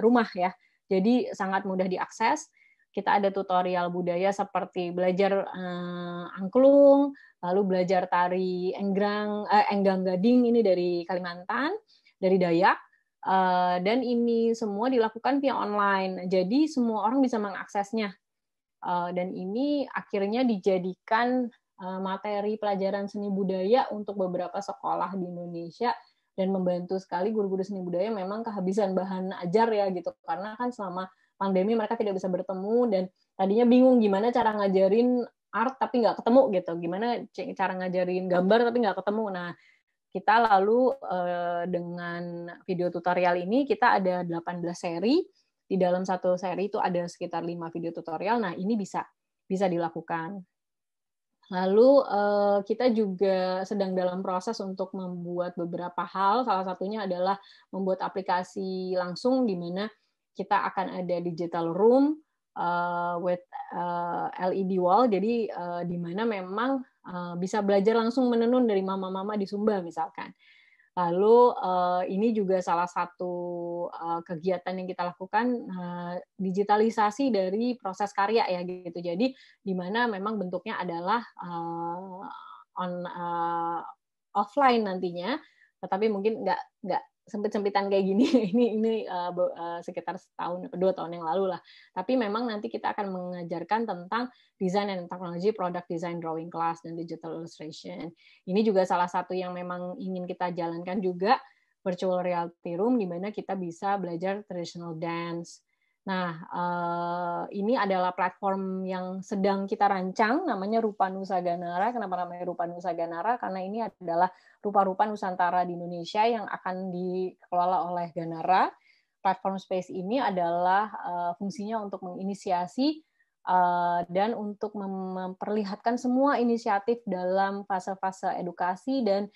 rumah ya, jadi sangat mudah diakses. Kita ada tutorial budaya seperti belajar angklung, lalu belajar tari enggang gading, ini dari Kalimantan, dari Dayak, dan ini semua dilakukan via online. Jadi semua orang bisa mengaksesnya. Dan ini akhirnya dijadikan materi pelajaran seni budaya untuk beberapa sekolah di Indonesia, dan membantu sekali guru-guru seni budaya memang kehabisan bahan ajar ya gitu, karena kan selama pandemi mereka tidak bisa bertemu dan tadinya bingung gimana cara ngajarin art tapi nggak ketemu gitu, gimana cara ngajarin gambar tapi nggak ketemu. Nah, kita lalu dengan video tutorial ini kita ada 18 seri. Di dalam satu seri itu ada sekitar 5 video tutorial. Nah, ini bisa dilakukan. Lalu kita juga sedang dalam proses untuk membuat beberapa hal. Salah satunya adalah membuat aplikasi langsung di mana kita akan ada digital room with LED wall. Jadi di mana memang bisa belajar langsung menenun dari mama-mama di Sumba misalkan. Lalu ini juga salah satu kegiatan yang kita lakukan, digitalisasi dari proses karya ya gitu. Jadi di mana memang bentuknya adalah offline nantinya, tetapi mungkin nggak sempit-sempitan kayak gini. ini sekitar setahun atau 2 tahun yang lalu lah. Tapi memang nanti kita akan mengajarkan tentang design and technology, product design, drawing class, dan digital illustration. Ini juga salah satu yang memang ingin kita jalankan juga, virtual reality room, di mana kita bisa belajar traditional dance. Nah, ini adalah platform yang sedang kita rancang, namanya Rupa Nusa Ganara. Kenapa namanya Rupa Nusa Ganara? Karena ini adalah rupa-rupa Nusantara di Indonesia yang akan dikelola oleh Ganara. Platform Space ini adalah fungsinya untuk menginisiasi dan untuk memperlihatkan semua inisiatif dalam fase-fase edukasi dan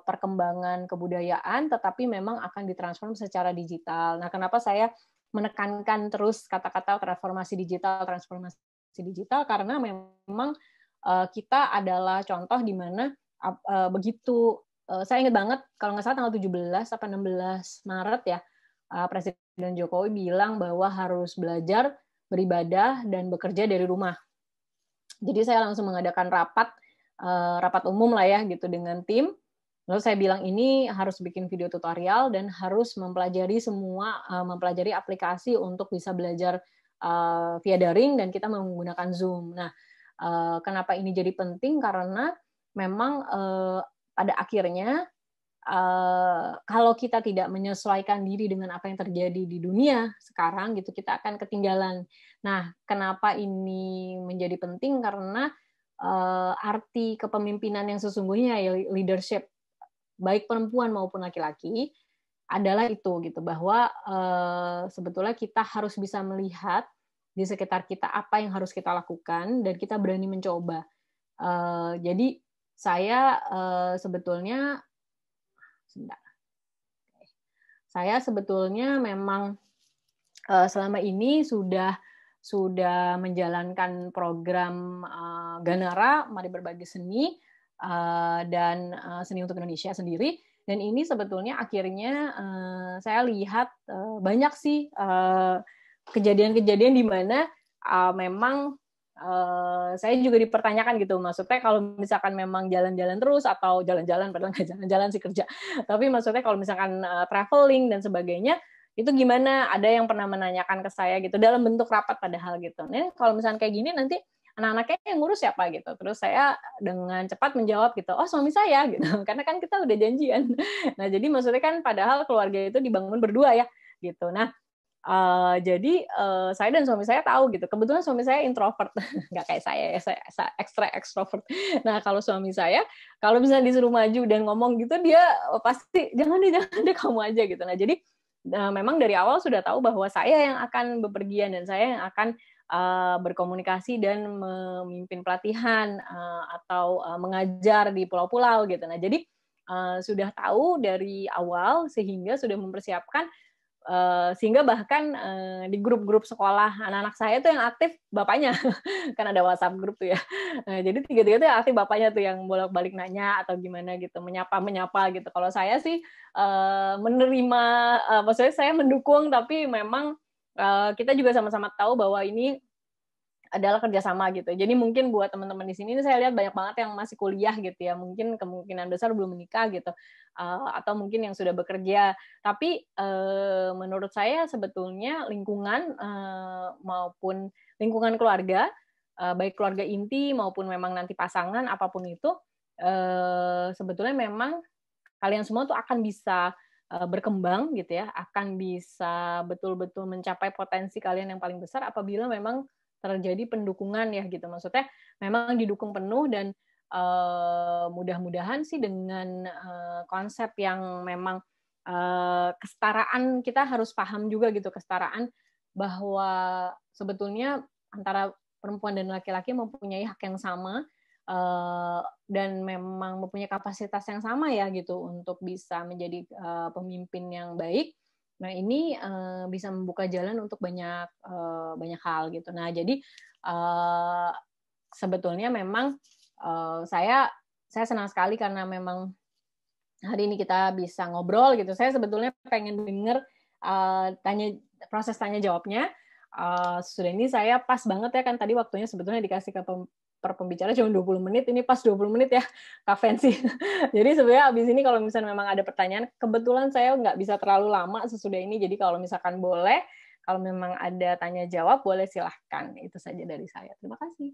perkembangan kebudayaan, tetapi memang akan ditransform secara digital. Nah, kenapa saya menekankan terus kata-kata transformasi digital, karena memang kita adalah contoh di mana begitu, saya ingat banget kalau nggak salah tanggal 17 atau 16 Maret ya, Presiden Jokowi bilang bahwa harus belajar, beribadah, dan bekerja dari rumah. Jadi saya langsung mengadakan rapat umum lah ya gitu dengan tim. Lalu saya bilang ini harus bikin video tutorial dan harus mempelajari aplikasi untuk bisa belajar via daring, dan kita menggunakan Zoom. Nah, kenapa ini jadi penting? Karena memang pada akhirnya kalau kita tidak menyesuaikan diri dengan apa yang terjadi di dunia sekarang gitu, kita akan ketinggalan. Nah, kenapa ini menjadi penting? Karena arti kepemimpinan yang sesungguhnya ya leadership, baik perempuan maupun laki-laki, adalah itu gitu, bahwa sebetulnya kita harus bisa melihat di sekitar kita apa yang harus kita lakukan dan kita berani mencoba. Jadi saya sebetulnya memang selama ini sudah menjalankan program Ganara Mari Berbagi Seni dan Seni untuk Indonesia sendiri, dan ini sebetulnya akhirnya saya lihat banyak sih kejadian-kejadian di mana memang saya juga dipertanyakan gitu, maksudnya kalau misalkan memang jalan-jalan terus atau jalan-jalan, padahal nggak jalan-jalan sih kerja, tapi maksudnya kalau misalkan traveling dan sebagainya, itu gimana? Ada yang pernah menanyakan ke saya gitu dalam bentuk rapat padahal gitu. Nih kalau misalkan kayak gini nanti anak-anaknya yang ngurus siapa gitu. Terus saya dengan cepat menjawab gitu, oh suami saya gitu, karena kan kita udah janjian. Nah jadi maksudnya kan padahal keluarga itu dibangun berdua ya gitu. Nah jadi saya dan suami saya tahu gitu. Kebetulan suami saya introvert, nggak kayak saya ekstra ekstrovert. Nah kalau suami saya kalau misalnya disuruh maju dan ngomong gitu, dia pasti jangan deh kamu aja gitu. Nah jadi memang dari awal sudah tahu bahwa saya yang akan bepergian dan saya yang akan berkomunikasi dan memimpin pelatihan atau mengajar di pulau-pulau gitu. Nah, jadi sudah tahu dari awal sehingga sudah mempersiapkan, sehingga bahkan di grup-grup sekolah anak-anak saya tuh yang aktif bapaknya, kan ada WhatsApp grup tuh ya. Nah, jadi tiga-tiga tuh yang aktif bapaknya tuh yang bolak-balik nanya atau gimana gitu, menyapa gitu. Kalau saya sih menerima, maksudnya saya mendukung, tapi memang kita juga sama-sama tahu bahwa ini adalah kerjasama gitu. Jadi mungkin buat teman-teman di sini, saya lihat banyak banget yang masih kuliah gitu ya, mungkin kemungkinan besar belum menikah gitu, atau mungkin yang sudah bekerja. Tapi menurut saya sebetulnya lingkungan maupun lingkungan keluarga, baik keluarga inti maupun memang nanti pasangan apapun itu, sebetulnya memang kalian semua tuh akan bisa berkembang gitu ya, akan bisa betul-betul mencapai potensi kalian yang paling besar apabila memang terjadi pendukungan ya gitu. Maksudnya memang didukung penuh dan mudah-mudahan sih dengan konsep yang memang kesetaraan, kita harus paham juga gitu kesetaraan bahwa sebetulnya antara perempuan dan laki-laki mempunyai hak yang sama dan memang mempunyai kapasitas yang sama ya gitu untuk bisa menjadi pemimpin yang baik. Nah ini bisa membuka jalan untuk banyak hal gitu. Nah jadi sebetulnya memang saya senang sekali karena memang hari ini kita bisa ngobrol gitu. Saya sebetulnya pengen dengar proses tanya jawabnya. Sudah ini saya pas banget ya kan tadi waktunya sebetulnya dikasih ke pembicara cuma 20 menit, ini pas 20 menit ya Kak Fancy. Jadi sebenarnya abis ini kalau misalnya memang ada pertanyaan, kebetulan saya nggak bisa terlalu lama sesudah ini, jadi kalau misalkan boleh, kalau memang ada tanya jawab boleh silahkan. Itu saja dari saya. Terima kasih.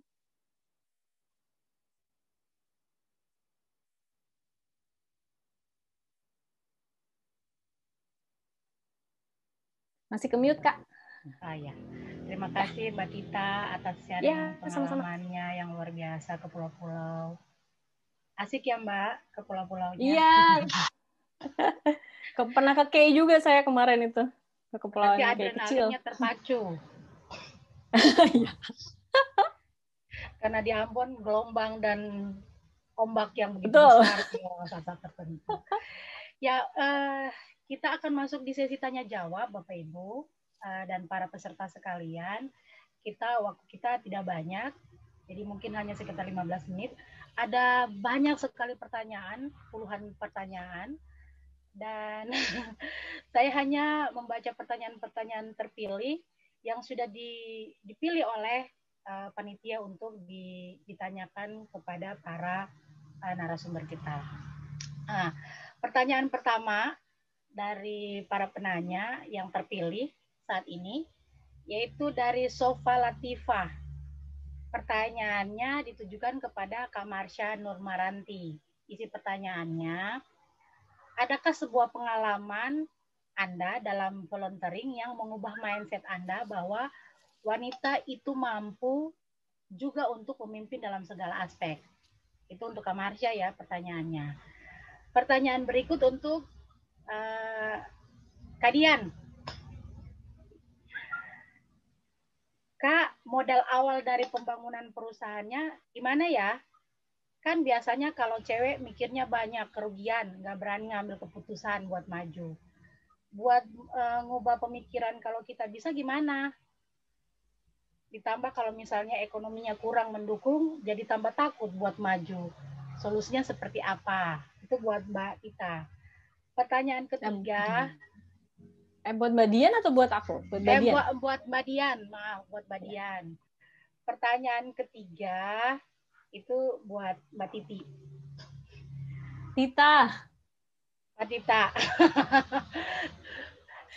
Masih ke-mute, Kak. Ya. Terima kasih Mbak Tita atas sharing pengalamannya yang luar biasa ke pulau-pulau. Asik ya Mbak ke pulau-pulaunya. Iya. Pernah ke Kei juga saya kemarin itu. Ke kepulauan yang kayak kecil. Adrenalinnya terpacu. Karena di Ambon gelombang dan ombak yang begitu besar di saat tertentu. Ya, kita akan masuk di sesi tanya jawab Bapak Ibu dan para peserta sekalian. Waktu kita tidak banyak, jadi mungkin hanya sekitar 15 menit. Ada banyak sekali pertanyaan, puluhan pertanyaan, dan saya hanya membaca pertanyaan-pertanyaan terpilih yang sudah dipilih oleh panitia untuk ditanyakan kepada para narasumber kita. Pertanyaan pertama dari para penanya yang terpilih saat ini, yaitu dari Sofa Latifah. Pertanyaannya ditujukan kepada Kak Marsha Nurmaranti. Isi pertanyaannya, adakah sebuah pengalaman Anda dalam volunteering yang mengubah mindset Anda bahwa wanita itu mampu juga untuk memimpin dalam segala aspek? Itu untuk Kak Marsha ya pertanyaannya. Pertanyaan berikut untuk Kak Dian. Kak, modal awal dari pembangunan perusahaannya gimana ya? Kan biasanya kalau cewek mikirnya banyak kerugian, nggak berani ngambil keputusan buat maju. Buat ngubah pemikiran kalau kita bisa gimana? Ditambah kalau misalnya ekonominya kurang mendukung, jadi tambah takut buat maju. Solusinya seperti apa? Itu buat Mbak Tita. Pertanyaan ketiga. Buat Mbak Dian atau buat aku? Buat Mbak Dian. Buat Mbak Dian, maaf, buat Mbak Dian. Pertanyaan ketiga itu buat Mbak Titi. Tita. Mbak Tita.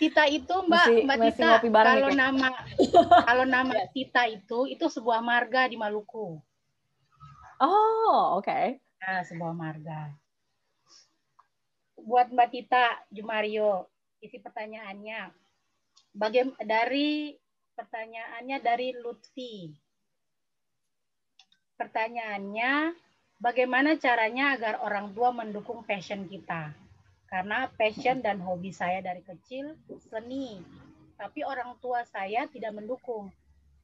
Tita itu Mbak Tita, kalau nama Tita itu sebuah marga di Maluku. Oh, oke. Okay. Nah, sebuah marga. Buat Mbak Tita Jumario, isi pertanyaannya. Pertanyaannya dari Lutfi. Pertanyaannya, bagaimana caranya agar orang tua mendukung passion kita? Karena passion dan hobi saya dari kecil seni. Tapi orang tua saya tidak mendukung.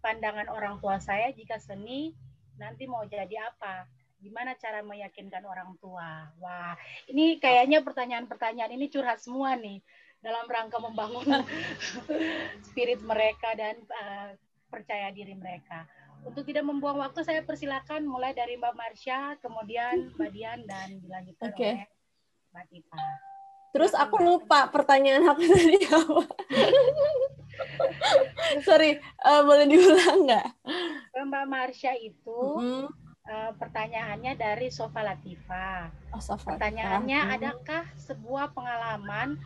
Pandangan orang tua saya jika seni nanti mau jadi apa? Gimana cara meyakinkan orang tua? Wah, ini kayaknya pertanyaan-pertanyaan ini curhat semua nih. Dalam rangka membangun spirit mereka dan percaya diri mereka. Untuk tidak membuang waktu, saya persilakan mulai dari Mbak Marsha, kemudian Mbak Dian, dan dilanjutkan oleh Mbak Tita. Terus aku lupa pertanyaan aku tadi apa. Sorry, boleh diulang nggak? Mbak Marsha itu pertanyaannya dari Sofa Latifah. Pertanyaannya, adakah sebuah pengalaman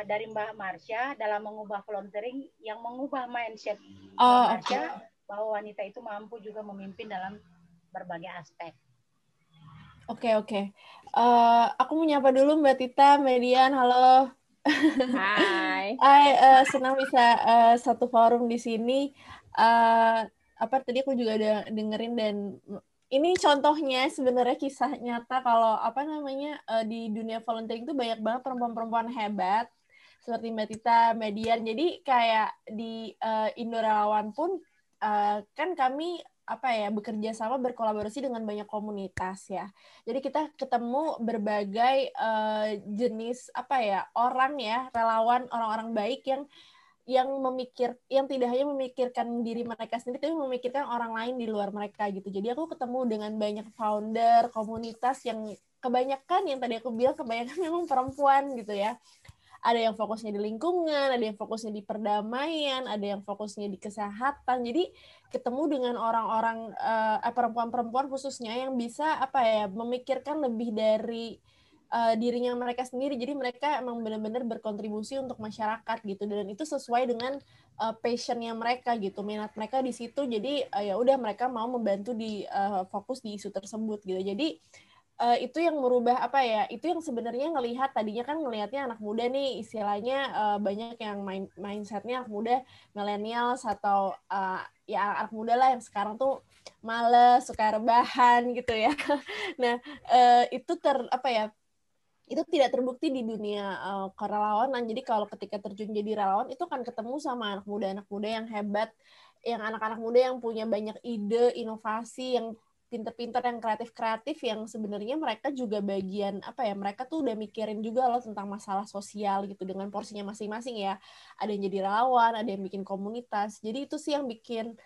dari Mbak Marsha dalam mengubah volunteering yang mengubah mindset Mbak Marsha bahwa wanita itu mampu juga memimpin dalam berbagai aspek? Oke. Aku menyapa dulu Mbak Tita, Mbak Dian, halo. Hai. Senang bisa satu forum di sini. Tadi aku juga udah dengerin dan ini contohnya sebenarnya kisah nyata kalau di dunia volunteering itu banyak banget perempuan-perempuan hebat seperti Mbak Tita, Mbak Dian. Jadi kayak di Indo Relawan pun kan kami bekerja sama berkolaborasi dengan banyak komunitas ya. Jadi kita ketemu berbagai jenis orang ya, relawan, orang-orang baik yang tidak hanya memikirkan diri mereka sendiri tapi memikirkan orang lain di luar mereka gitu. Jadi aku ketemu dengan banyak founder komunitas yang kebanyakan yang tadi aku bilang kebanyakan memang perempuan gitu ya. Ada yang fokusnya di lingkungan, ada yang fokusnya di perdamaian, ada yang fokusnya di kesehatan. Jadi ketemu dengan orang-orang perempuan-perempuan khususnya yang bisa memikirkan lebih dari dirinya mereka sendiri. Jadi mereka emang benar-benar berkontribusi untuk masyarakat gitu, dan itu sesuai dengan passionnya mereka gitu, minat mereka di situ. Jadi ya udah mereka mau membantu di fokus di isu tersebut gitu. Jadi itu yang merubah itu yang sebenarnya tadinya kan ngelihatnya anak muda nih istilahnya banyak yang mindsetnya anak muda milenial atau ya anak muda lah yang sekarang tuh males, suka rebahan gitu ya. Nah itu itu tidak terbukti di dunia kerelawanan. Jadi kalau ketika terjun jadi relawan itu akan ketemu sama anak muda yang hebat, yang anak-anak muda yang punya banyak ide, inovasi, yang pinter-pinter, yang kreatif-kreatif, yang sebenarnya mereka juga bagian mereka tuh udah mikirin juga loh tentang masalah sosial gitu dengan porsinya masing-masing ya. Ada yang jadi relawan, ada yang bikin komunitas. Jadi itu sih yang bikin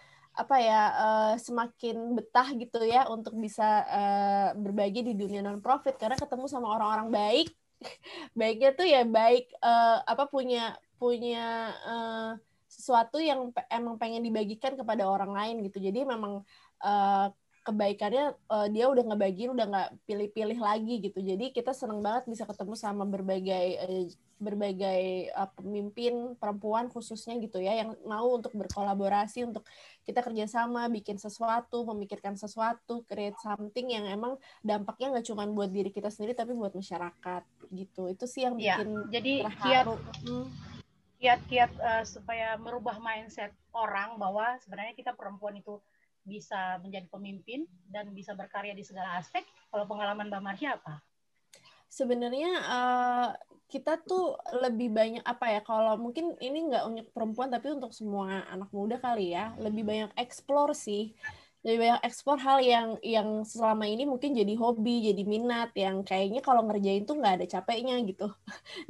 semakin betah gitu ya untuk bisa berbagi di dunia non-profit karena ketemu sama orang-orang baik. Baiknya tuh ya baik punya sesuatu yang emang pengen dibagikan kepada orang lain gitu. Jadi memang kebaikannya dia udah ngebagiin, udah nggak pilih-pilih lagi gitu. Jadi kita seneng banget bisa ketemu sama berbagai pemimpin perempuan khususnya gitu ya, yang mau untuk berkolaborasi, untuk kita kerjasama, bikin sesuatu, memikirkan sesuatu, create something yang emang dampaknya nggak cuma buat diri kita sendiri tapi buat masyarakat gitu. Itu sih yang bikin jadi terharu. Kiat-kiat supaya merubah mindset orang bahwa sebenarnya kita perempuan itu bisa menjadi pemimpin dan bisa berkarya di segala aspek. Kalau pengalaman Mbak Marsha apa? Sebenarnya kita tuh lebih banyak kalau mungkin ini nggak untuk perempuan tapi untuk semua anak muda kali ya, lebih banyak explore sih. Lebih banyak explore hal yang selama ini mungkin jadi hobi, jadi minat, yang kayaknya kalau ngerjain tuh nggak ada capeknya gitu.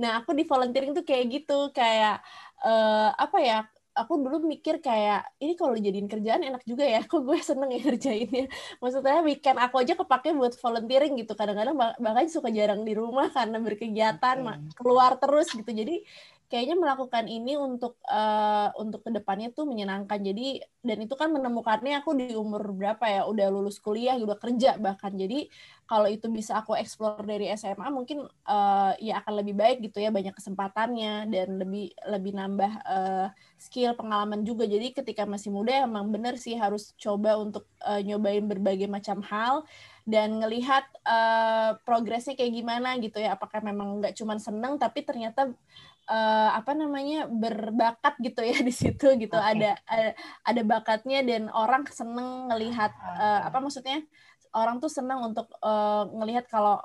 Nah, aku di volunteering tuh kayak gitu, kayak aku dulu mikir kayak ini kalau dijadiin kerjaan enak juga ya, kok gue seneng ya ngerjainnya. Maksudnya weekend aku aja kepake buat volunteering gitu. Kadang-kadang bahkan suka jarang di rumah karena berkegiatan, keluar terus gitu. Jadi kayaknya melakukan ini untuk kedepannya tuh menyenangkan. Jadi dan itu kan menemukannya aku di umur berapa ya, udah lulus kuliah, udah kerja bahkan. Jadi kalau itu bisa aku explore dari SMA mungkin ya akan lebih baik gitu ya, banyak kesempatannya dan lebih nambah skill, pengalaman juga. Jadi ketika masih muda emang bener sih harus coba untuk nyobain berbagai macam hal dan ngelihat progresnya kayak gimana gitu ya, apakah memang nggak cuma seneng tapi ternyata berbakat gitu ya di situ gitu. Ada bakatnya dan orang seneng ngelihat maksudnya orang tuh senang untuk ngelihat kalau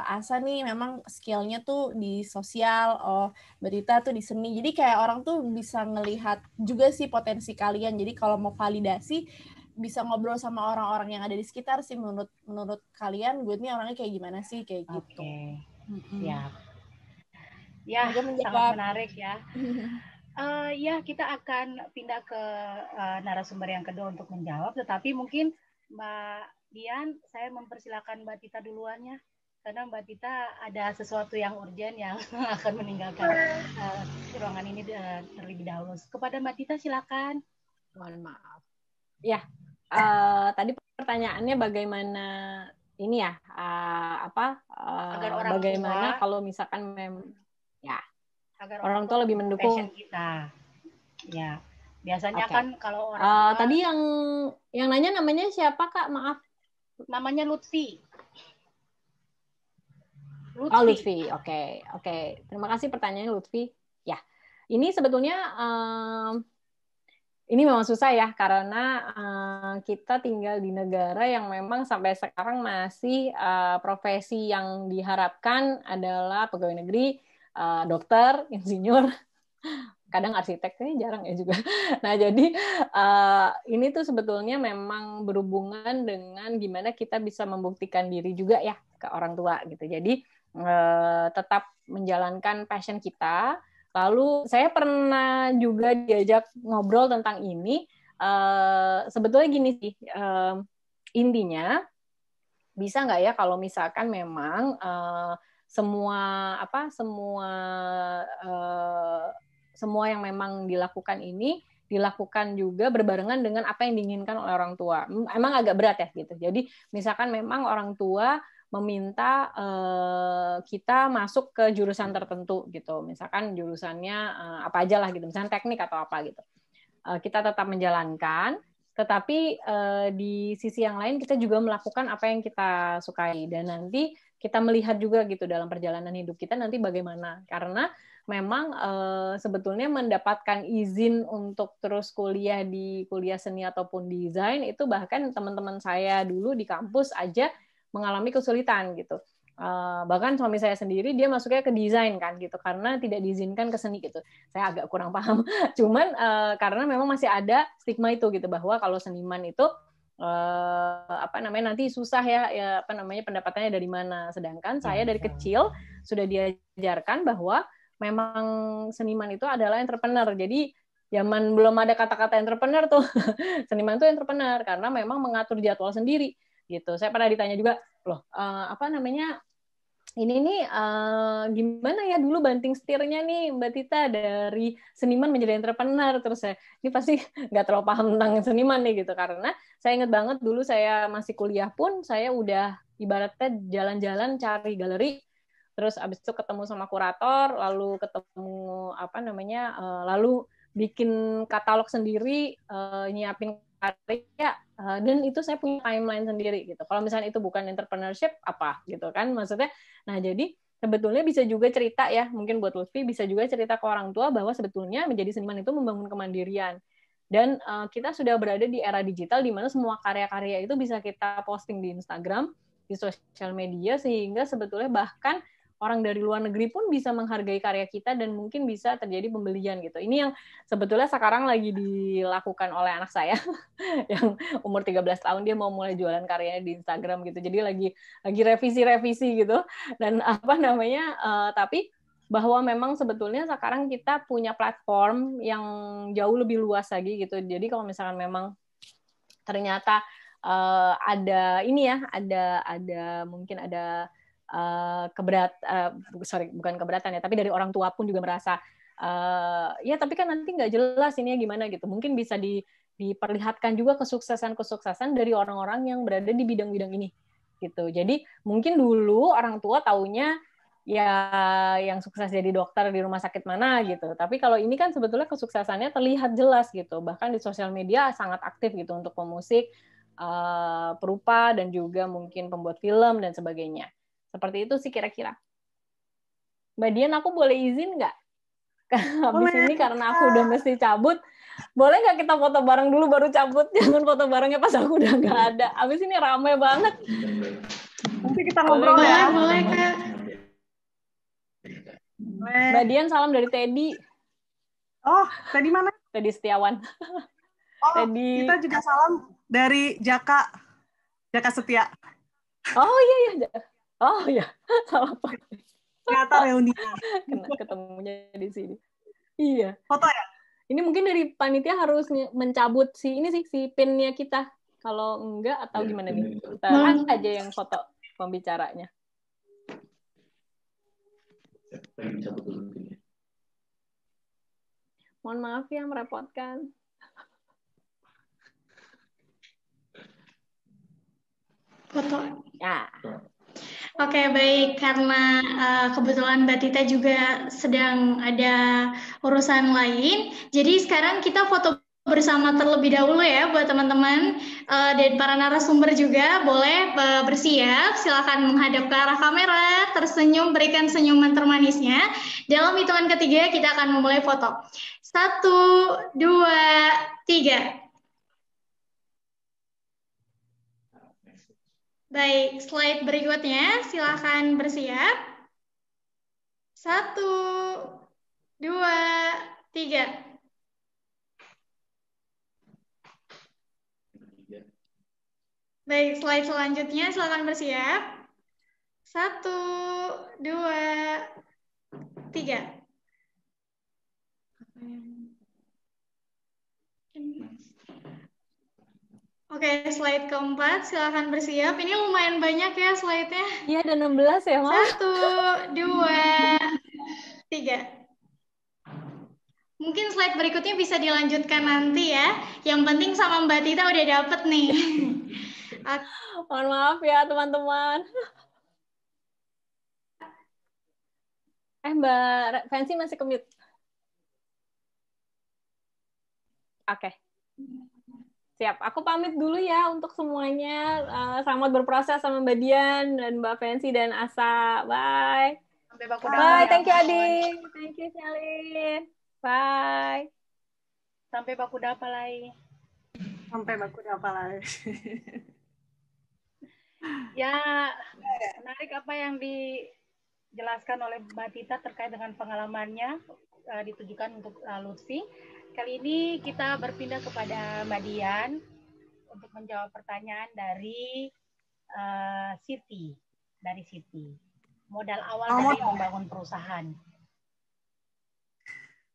Asa nih memang skillnya tuh di sosial, Berita tuh di seni. Jadi kayak orang tuh bisa ngelihat juga sih potensi kalian. Jadi kalau mau validasi bisa ngobrol sama orang-orang yang ada di sekitar sih, menurut kalian gue nih orangnya kayak gimana sih, kayak gitu. Siap. Ya, sangat menarik ya. Ya, kita akan pindah ke narasumber yang kedua untuk menjawab, tetapi mungkin Mbak Dian, saya mempersilakan Mbak Tita duluan ya, karena Mbak Tita ada sesuatu yang urgent yang akan meninggalkan ruangan ini terlebih dahulu. Kepada Mbak Tita silakan. Mohon maaf. Ya, tadi pertanyaannya bagaimana ini ya, bagaimana kalau misalkan ya agar orang tua lebih mendukung kita. Ya, biasanya kan kalau orang tua, tadi yang nanya namanya siapa Kak? Maaf. Namanya Lutfi. Oh, Lutfi. Oke. Terima kasih pertanyaannya, Lutfi. Ya, ini sebetulnya ini memang susah ya, karena kita tinggal di negara yang memang sampai sekarang masih profesi yang diharapkan adalah pegawai negeri, dokter, insinyur, kadang arsitek, jarang ya juga. Nah, jadi ini tuh sebetulnya memang berhubungan dengan gimana kita bisa membuktikan diri juga ya ke orang tua gitu. Jadi tetap menjalankan passion kita. Lalu saya pernah juga diajak ngobrol tentang ini. Sebetulnya gini sih, intinya bisa nggak ya kalau misalkan memang semua yang memang dilakukan ini dilakukan juga berbarengan dengan apa yang diinginkan oleh orang tua. Emang agak berat ya gitu. Jadi misalkan memang orang tua meminta kita masuk ke jurusan tertentu gitu, misalkan jurusannya apa aja lah gitu, misalkan teknik atau apa gitu, kita tetap menjalankan, tetapi di sisi yang lain kita juga melakukan apa yang kita sukai, dan nanti kita melihat juga gitu dalam perjalanan hidup kita nanti bagaimana, karena memang sebetulnya mendapatkan izin untuk terus kuliah di kuliah seni ataupun desain itu bahkan teman-teman saya dulu di kampus aja mengalami kesulitan gitu. Bahkan suami saya sendiri dia masuknya ke desain kan gitu karena tidak diizinkan ke seni gitu. Saya agak kurang paham. Cuman karena memang masih ada stigma itu gitu bahwa kalau seniman itu nanti susah ya pendapatannya dari mana. Sedangkan saya dari kecil sudah diajarkan bahwa memang seniman itu adalah entrepreneur. Jadi zaman belum ada kata-kata entrepreneur tuh. Seniman itu entrepreneur karena memang mengatur jadwal sendiri. Gitu. Saya pernah ditanya juga, loh, ini nih gimana ya dulu banting setirnya nih Mbak Tita dari seniman menjadi entrepreneur, terus saya ini pasti nggak terlalu paham tentang seniman nih gitu, karena saya ingat banget dulu saya masih kuliah pun saya udah ibaratnya jalan-jalan cari galeri, terus abis itu ketemu sama kurator, lalu ketemu lalu bikin katalog sendiri, nyiapin karya, dan itu saya punya timeline sendiri gitu. Kalau misalnya itu bukan entrepreneurship apa gitu kan maksudnya. Nah, jadi sebetulnya bisa juga cerita ya, mungkin buat Lutfi bisa juga cerita ke orang tua bahwa sebetulnya menjadi seniman itu membangun kemandirian. Dan kita sudah berada di era digital di mana semua karya-karya itu bisa kita posting di Instagram, di sosial media, sehingga sebetulnya bahkan orang dari luar negeri pun bisa menghargai karya kita dan mungkin bisa terjadi pembelian gitu. Ini yang sebetulnya sekarang lagi dilakukan oleh anak saya yang umur 13 tahun, dia mau mulai jualan karyanya di Instagram gitu. Jadi lagi revisi-revisi gitu. Dan tapi bahwa memang sebetulnya sekarang kita punya platform yang jauh lebih luas lagi gitu. Jadi kalau misalkan memang ternyata mungkin ada bukan keberatan ya, tapi dari orang tua pun juga merasa ya tapi kan nanti nggak jelas ini ya gimana gitu. Mungkin bisa diperlihatkan juga kesuksesan dari orang-orang yang berada di bidang-bidang ini gitu. Jadi mungkin dulu orang tua taunya ya yang sukses jadi dokter di rumah sakit mana gitu. Tapi kalau ini kan sebetulnya kesuksesannya terlihat jelas gitu. Bahkan di sosial media sangat aktif gitu untuk pemusik, perupa, dan juga mungkin pembuat film dan sebagainya. Seperti itu sih kira-kira. Mbak Dian, aku boleh izin nggak? Habis ini karena aku udah mesti cabut, boleh nggak kita foto bareng dulu baru cabut? Jangan foto barengnya pas aku udah nggak ada. Habis ini ramai banget. Nanti kita ngobrol ya. Boleh, Kak. Mbak Dian, salam dari Teddy. Oh, Teddy mana? Teddy Setiawan. Oh, Teddy. Kita juga salam dari Jaka Setia. Oh iya. Oh ya, salah Pak. Ternyata reuni. Ketemunya di sini. Iya. Foto ya? Ini mungkin dari panitia harus mencabut si pin-nya kita. Kalau enggak atau gimana nih? Kita aja yang foto pembicaranya. Mohon maaf ya merepotkan. Foto. Ya. Oke, baik. Karena kebetulan Mbak Tita juga sedang ada urusan lain, jadi sekarang kita foto bersama terlebih dahulu ya buat teman-teman dan para narasumber juga boleh bersiap, silakan menghadap ke arah kamera, tersenyum, berikan senyuman termanisnya. Dalam hitungan ketiga kita akan memulai foto. 1, 2, 3. Baik, slide berikutnya silakan bersiap. 1, 2, 3. Baik, slide selanjutnya silakan bersiap. 1, 2, 3. Oke, slide keempat silakan bersiap. Ini lumayan banyak ya slide-nya. Iya, ada 16 ya, Mam. 1, 2, 3. Mungkin slide berikutnya bisa dilanjutkan nanti ya. Yang penting sama Mbak Tita udah dapet nih. Mohon maaf ya, teman-teman. Mbak Fancy masih ke-mute. Oke. Siap. Aku pamit dulu ya untuk semuanya. Selamat berproses sama Mbak Dian dan Mbak Fancy dan Asa. Bye. Sampai baku Bye. Thank you, Adi. Thank you, Shalin. Bye. Sampai baku dapalai. Sampai baku dapalai. Ya, menarik apa yang dijelaskan oleh Mbak Tita terkait dengan pengalamannya ditujukan untuk Lutfi. Kali ini kita berpindah kepada Mbak Dian untuk menjawab pertanyaan dari Siti. Modal awal dari membangun perusahaan.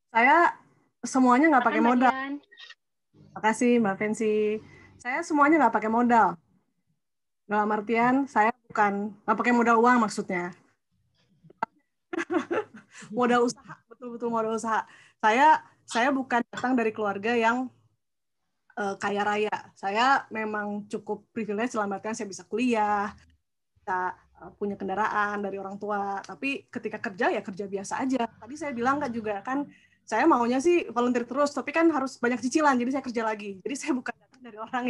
Saya semuanya nggak pakai modal. Makasih Mbak Fancy. Saya semuanya nggak pakai modal. Dalam artian saya bukan nggak pakai modal uang maksudnya. Modal usaha, betul-betul modal usaha. Saya bukan datang dari keluarga yang kaya raya. Saya memang cukup privilege dalam artian saya bisa kuliah, bisa punya kendaraan dari orang tua. Tapi ketika kerja ya kerja biasa aja. Tadi saya bilang kan juga kan saya maunya sih volunteer terus, tapi kan harus banyak cicilan, jadi saya kerja lagi. Jadi saya bukan datang dari orang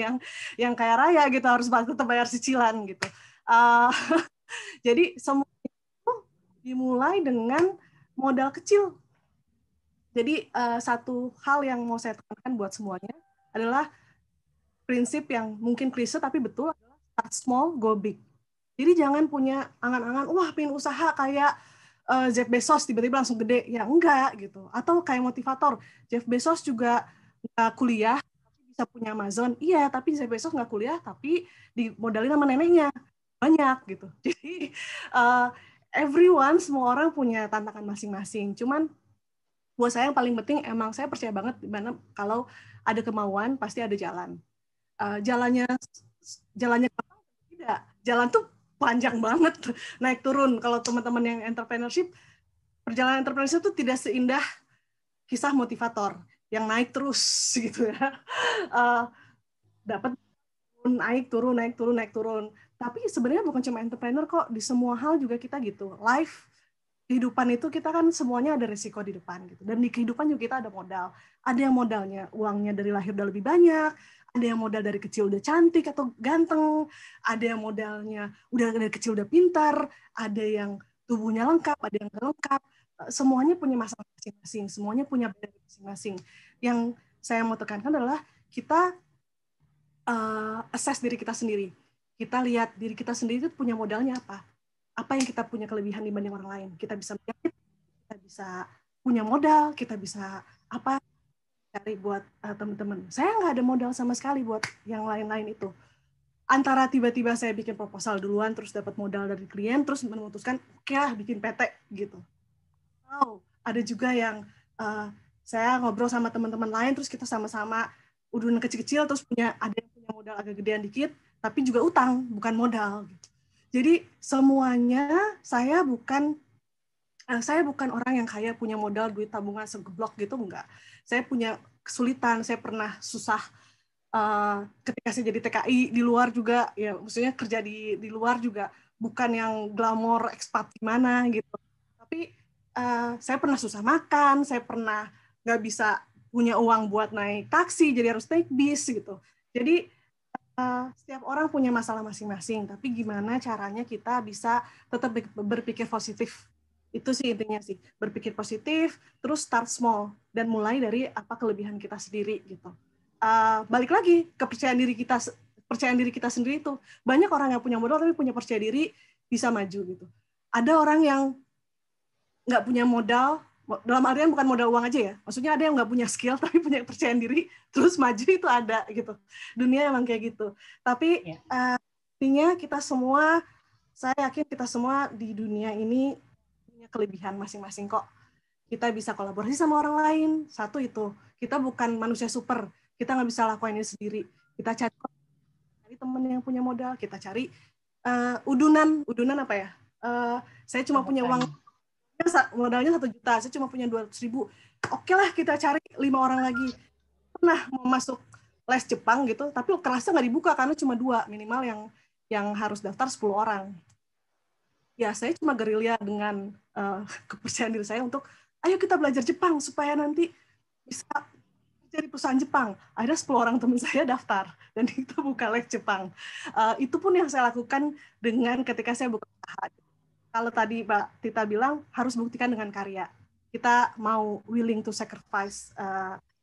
yang kaya raya gitu, harus tetap bayar cicilan gitu. Jadi semua itu dimulai dengan modal kecil. Jadi satu hal yang mau saya tekankan buat semuanya adalah prinsip yang mungkin klise tapi betul adalah start small, go big. Jadi jangan punya angan-angan, wah pengen usaha kayak Jeff Bezos tiba-tiba langsung gede. Ya enggak gitu. Atau kayak motivator, Jeff Bezos juga nggak kuliah, tapi bisa punya Amazon. Iya, tapi Jeff Bezos nggak kuliah, tapi dimodalin sama neneknya. Banyak gitu. Jadi everyone, semua orang punya tantangan masing-masing. Cuman buat saya yang paling penting emang saya percaya banget dimana kalau ada kemauan pasti ada jalan. Jalannya tidak. Jalan tuh panjang banget, naik turun. Kalau teman-teman yang entrepreneurship, perjalanan entrepreneurship itu tidak seindah kisah motivator yang naik terus gitu ya. Dapat naik turun. Tapi sebenarnya bukan cuma entrepreneur kok, di semua hal juga kita gitu. Life, kehidupan itu kita kan semuanya ada resiko di depan gitu. Dan di kehidupan juga kita ada modal. Ada yang modalnya uangnya dari lahir udah lebih banyak, ada yang modal dari kecil udah cantik atau ganteng, ada yang modalnya udah dari kecil udah pintar, ada yang tubuhnya lengkap, ada yang nggak lengkap. Semuanya punya masalah masing-masing, semuanya punya barrier masing-masing. Yang saya mau tekankan adalah kita assess diri kita sendiri. Kita lihat diri kita sendiri itu punya modalnya apa. Apa yang kita punya kelebihan dibanding orang lain. Kita bisa menjahit, kita bisa punya modal, kita bisa apa cari buat teman-teman. Saya nggak ada modal sama sekali buat yang lain-lain itu. Antara tiba-tiba saya bikin proposal duluan, terus dapat modal dari klien, terus memutuskan, oke lah bikin PT gitu. Ada juga yang saya ngobrol sama teman-teman lain, terus kita sama-sama udah kecil-kecil, terus ada yang punya modal agak gedean dikit, tapi juga utang, bukan modal gitu. Jadi semuanya saya bukan orang yang kaya punya modal duit tabungan segeblok gitu, enggak. Saya punya kesulitan, saya pernah susah ketika saya jadi TKI di luar juga, ya maksudnya kerja di luar juga bukan yang glamor ekspat gimana gitu. Tapi saya pernah susah makan, saya pernah nggak bisa punya uang buat naik taksi, jadi harus naik bis gitu. Jadi setiap orang punya masalah masing-masing, tapi gimana caranya kita bisa tetap berpikir positif. Itu sih intinya sih, berpikir positif, terus start small, dan mulai dari apa kelebihan kita sendiri gitu. Balik lagi, kepercayaan diri kita sendiri itu. Banyak orang yang punya modal tapi punya percaya diri, bisa maju gitu. Ada orang yang nggak punya modal, dalam artian bukan modal uang aja ya, maksudnya ada yang nggak punya skill tapi punya kepercayaan diri terus maju, itu ada gitu. Dunia emang kayak gitu. Tapi intinya kita semua, saya yakin kita semua di dunia ini punya kelebihan masing-masing kok. Kita bisa kolaborasi sama orang lain. Satu itu, kita bukan manusia super, kita nggak bisa lakuin ini sendiri. Kita cari teman yang punya modal, kita cari udunan apa ya? Saya cuma punya uang, modalnya 1 juta, saya cuma punya 200.000. Oke lah, kita cari 5 orang lagi. Pernah mau masuk les Jepang gitu, tapi kelasnya nggak dibuka karena cuma 2 minimal yang harus daftar 10 orang. Ya, saya cuma gerilya dengan kepercayaan diri saya untuk, ayo kita belajar Jepang supaya nanti bisa jadi perusahaan Jepang. Akhirnya 10 orang teman saya daftar dan itu buka les Jepang. Itu pun yang saya lakukan dengan ketika saya buka usaha. Kalau tadi Mbak Tita bilang, harus buktikan dengan karya. Kita mau willing to sacrifice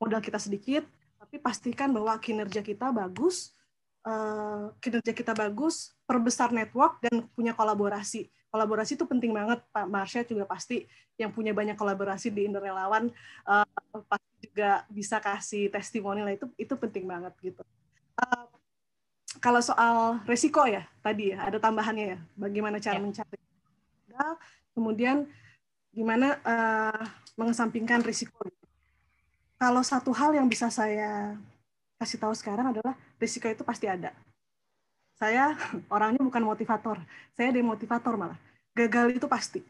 modal kita sedikit, tapi pastikan bahwa kinerja kita bagus, perbesar network, dan punya kolaborasi. Kolaborasi itu penting banget, Pak Marsha juga pasti yang punya banyak kolaborasi di Indo Relawan, pasti juga bisa kasih testimoni lah, itu penting banget gitu. Kalau soal resiko ya, tadi ya, ada tambahannya ya, bagaimana cara mencari. Kemudian gimana mengesampingkan risiko. Kalau satu hal yang bisa saya kasih tahu sekarang adalah risiko itu pasti ada. Saya orangnya bukan motivator, saya demotivator malah. Gagal itu pasti.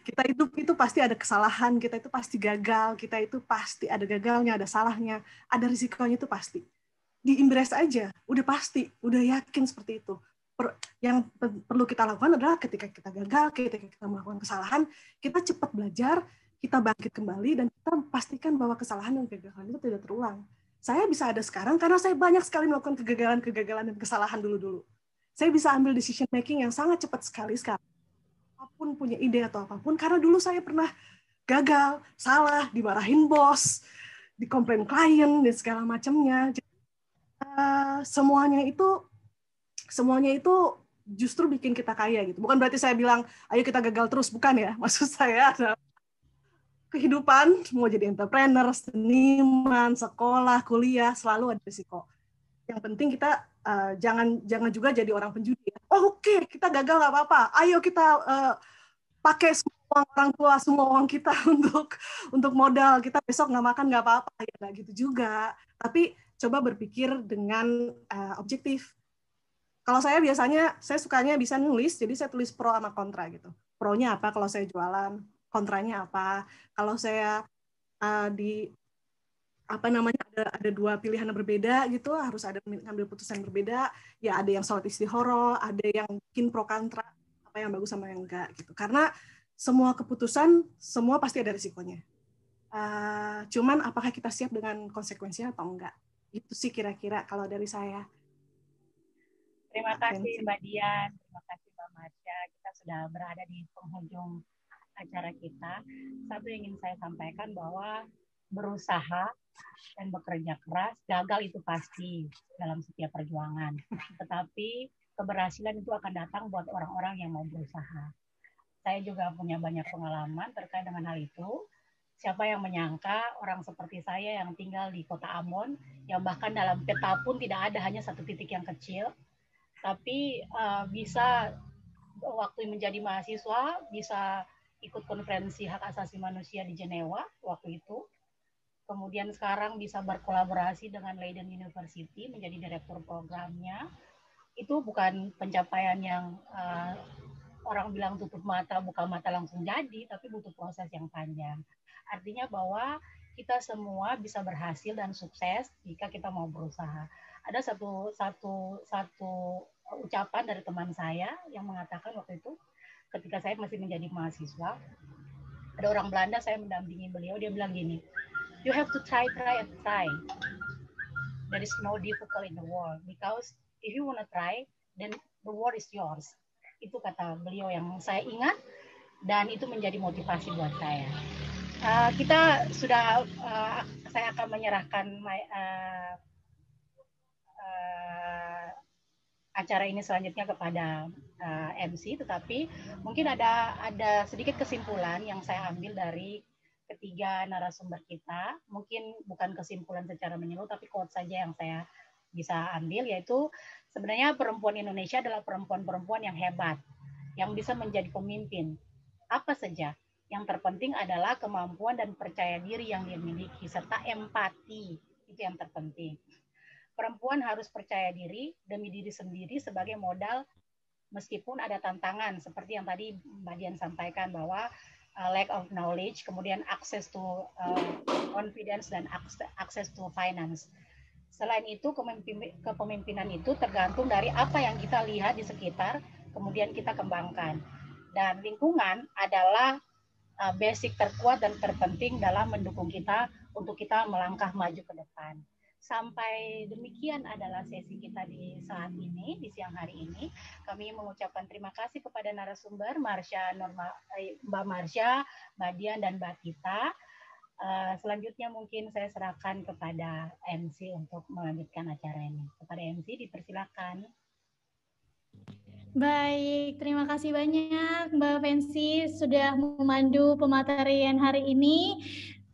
Kita itu pasti ada kesalahan, kita itu pasti gagal, kita itu pasti ada gagalnya, ada salahnya, ada risikonya, itu pasti. Di-embrace aja, udah pasti, udah yakin seperti itu. Yang perlu kita lakukan adalah ketika kita gagal, ketika kita melakukan kesalahan, kita cepat belajar, kita bangkit kembali, dan kita pastikan bahwa kesalahan dan kegagalan itu tidak terulang. Saya bisa ada sekarang karena saya banyak sekali melakukan kegagalan dan kesalahan dulu-dulu. Saya bisa ambil decision making yang sangat cepat sekali sekarang. Apapun punya ide atau apapun, karena dulu saya pernah gagal, salah, dimarahin bos, dikomplain klien, dan segala macamnya. Semuanya itu justru bikin kita kaya gitu. Bukan berarti saya bilang, ayo kita gagal terus, bukan ya. Maksud saya adalah kehidupan, mau jadi entrepreneur, seniman, sekolah, kuliah, selalu ada risiko. Yang penting kita jangan juga jadi orang penjudi. Ya. Oh, oke, kita gagal nggak apa-apa. Ayo kita pakai semua uang orang tua, semua uang kita untuk modal. Kita besok nggak makan nggak apa-apa. Ya nggak gitu juga. Tapi coba berpikir dengan objektif. Kalau saya biasanya, saya sukanya bisa nulis, jadi saya tulis pro sama kontra gitu. Pro-nya apa kalau saya jualan, kontranya apa. Kalau saya ada 2 pilihan yang berbeda gitu, harus ada ngambil putusan berbeda. Ya ada yang sholat istihoro, ada yang bikin pro kontra, apa yang bagus sama yang enggak gitu. Karena semua keputusan, semua pasti ada risikonya. Cuman apakah kita siap dengan konsekuensinya atau enggak? Itu sih kira-kira kalau dari saya. Terima kasih Mbak Dian, terima kasih Mbak Marsha. Kita sudah berada di penghujung acara kita. Satu yang ingin saya sampaikan bahwa berusaha dan bekerja keras, gagal itu pasti dalam setiap perjuangan. Tetapi keberhasilan itu akan datang buat orang-orang yang mau berusaha. Saya juga punya banyak pengalaman terkait dengan hal itu. Siapa yang menyangka orang seperti saya yang tinggal di kota Ambon, yang bahkan dalam peta pun tidak ada, hanya satu titik yang kecil, tapi bisa waktu menjadi mahasiswa, bisa ikut konferensi hak asasi manusia di Jenewa waktu itu. Kemudian sekarang bisa berkolaborasi dengan Leiden University menjadi direktur programnya. Itu bukan pencapaian yang orang bilang tutup mata, buka mata langsung jadi, tapi butuh proses yang panjang. Artinya bahwa kita semua bisa berhasil dan sukses jika kita mau berusaha. Ada satu ucapan dari teman saya yang mengatakan waktu itu, ketika saya masih menjadi mahasiswa, ada orang Belanda, saya mendampingi beliau, dia bilang gini, you have to try. There is no difficult in the world because if you wanna try, then the world is yours. Itu kata beliau yang saya ingat dan itu menjadi motivasi buat saya. Kita sudah, saya akan menyerahkan acara ini selanjutnya kepada MC, tetapi mungkin ada sedikit kesimpulan yang saya ambil dari ketiga narasumber kita. Mungkin bukan kesimpulan secara menyeluruh, tapi quote saja yang saya bisa ambil, yaitu sebenarnya perempuan Indonesia adalah perempuan-perempuan yang hebat, yang bisa menjadi pemimpin. Apa saja. Yang terpenting adalah kemampuan dan percaya diri yang dimiliki, serta empati. Itu yang terpenting. Perempuan harus percaya diri demi diri sendiri sebagai modal meskipun ada tantangan seperti yang tadi Mbak Dian sampaikan bahwa lack of knowledge, kemudian access to confidence dan access to finance. Selain itu kepemimpinan itu tergantung dari apa yang kita lihat di sekitar, kemudian kita kembangkan. Dan lingkungan adalah basic terkuat dan terpenting dalam mendukung kita untuk kita melangkah maju ke depan. Sampai demikian adalah sesi kita di saat ini, di siang hari ini. Kami mengucapkan terima kasih kepada narasumber Mbak Marsha, Mbak Dian, dan Mbak Tita. Selanjutnya mungkin saya serahkan kepada MC untuk melanjutkan acara ini. Kepada MC dipersilakan. Baik, terima kasih banyak Mbak Fancy sudah memandu pematerian hari ini.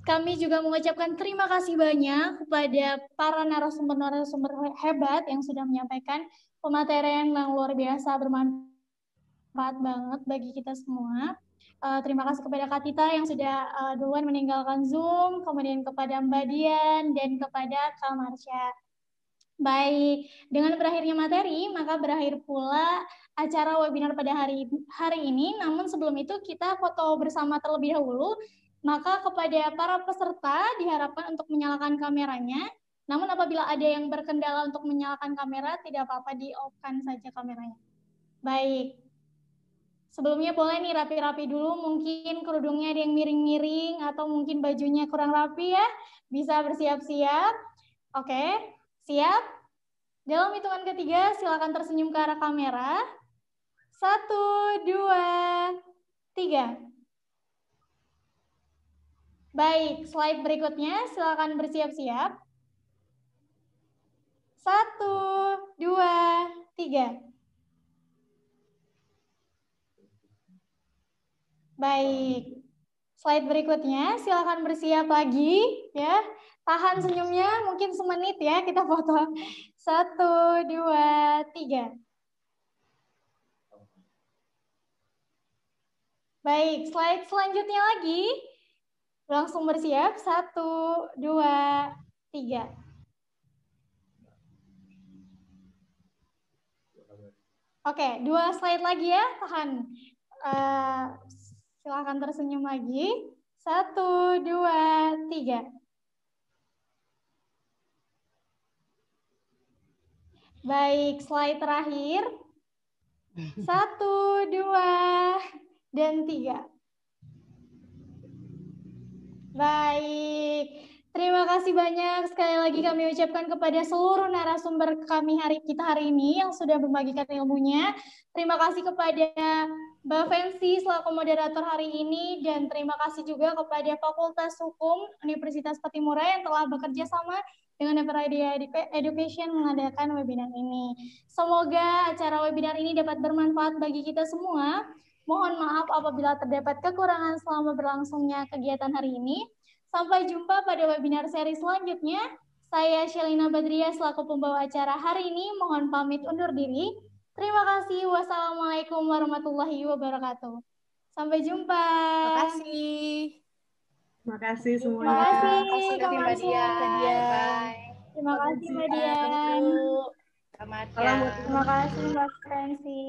Kami juga mengucapkan terima kasih banyak kepada para narasumber-narasumber hebat yang sudah menyampaikan pematerian yang luar biasa bermanfaat banget bagi kita semua. Terima kasih kepada Kak Tita yang sudah duluan meninggalkan Zoom, kemudian kepada Mbak Dian, dan kepada Kak Marsha. Baik, dengan berakhirnya materi, maka berakhir pula acara webinar pada hari ini. Namun sebelum itu kita foto bersama terlebih dahulu. Maka kepada para peserta diharapkan untuk menyalakan kameranya. Namun apabila ada yang berkendala untuk menyalakan kamera, tidak apa-apa, di-off-kan saja kameranya. Baik. Sebelumnya boleh nih rapi-rapi dulu, mungkin kerudungnya ada yang miring-miring atau mungkin bajunya kurang rapi ya. Bisa bersiap-siap. Oke, siap? Dalam hitungan ketiga, silakan tersenyum ke arah kamera. 1, 2, 3. Baik, slide berikutnya silakan bersiap-siap. 1, 2, 3. Baik, slide berikutnya silakan bersiap lagi ya. Tahan senyumnya mungkin semenit ya, kita foto. 1, 2, 3. Baik, slide selanjutnya lagi. Langsung bersiap, 1, 2, 3. Oke, 2 slide lagi ya, tahan. Silakan tersenyum lagi. 1, 2, 3. Baik, slide terakhir. 1, 2, dan 3. Baik, terima kasih banyak sekali lagi kami ucapkan kepada seluruh narasumber kami hari ini yang sudah membagikan ilmunya. Terima kasih kepada Mbak Fancy selaku moderator hari ini, dan terima kasih juga kepada Fakultas Hukum Universitas Patimura yang telah bekerja sama dengan FRID Education mengadakan webinar ini. Semoga acara webinar ini dapat bermanfaat bagi kita semua. Mohon maaf apabila terdapat kekurangan selama berlangsungnya kegiatan hari ini. Sampai jumpa pada webinar seri selanjutnya. Saya Shelina Badria selaku pembawa acara hari ini. Mohon pamit undur diri. Terima kasih. Wassalamualaikum warahmatullahi wabarakatuh. Sampai jumpa. Terima kasih. Terima kasih semuanya. Terima kasih, Kak Mbak Marsha. Dian. Terima kasih, Mbak Dian. Selamat Terima kasih, Mbak Fancy.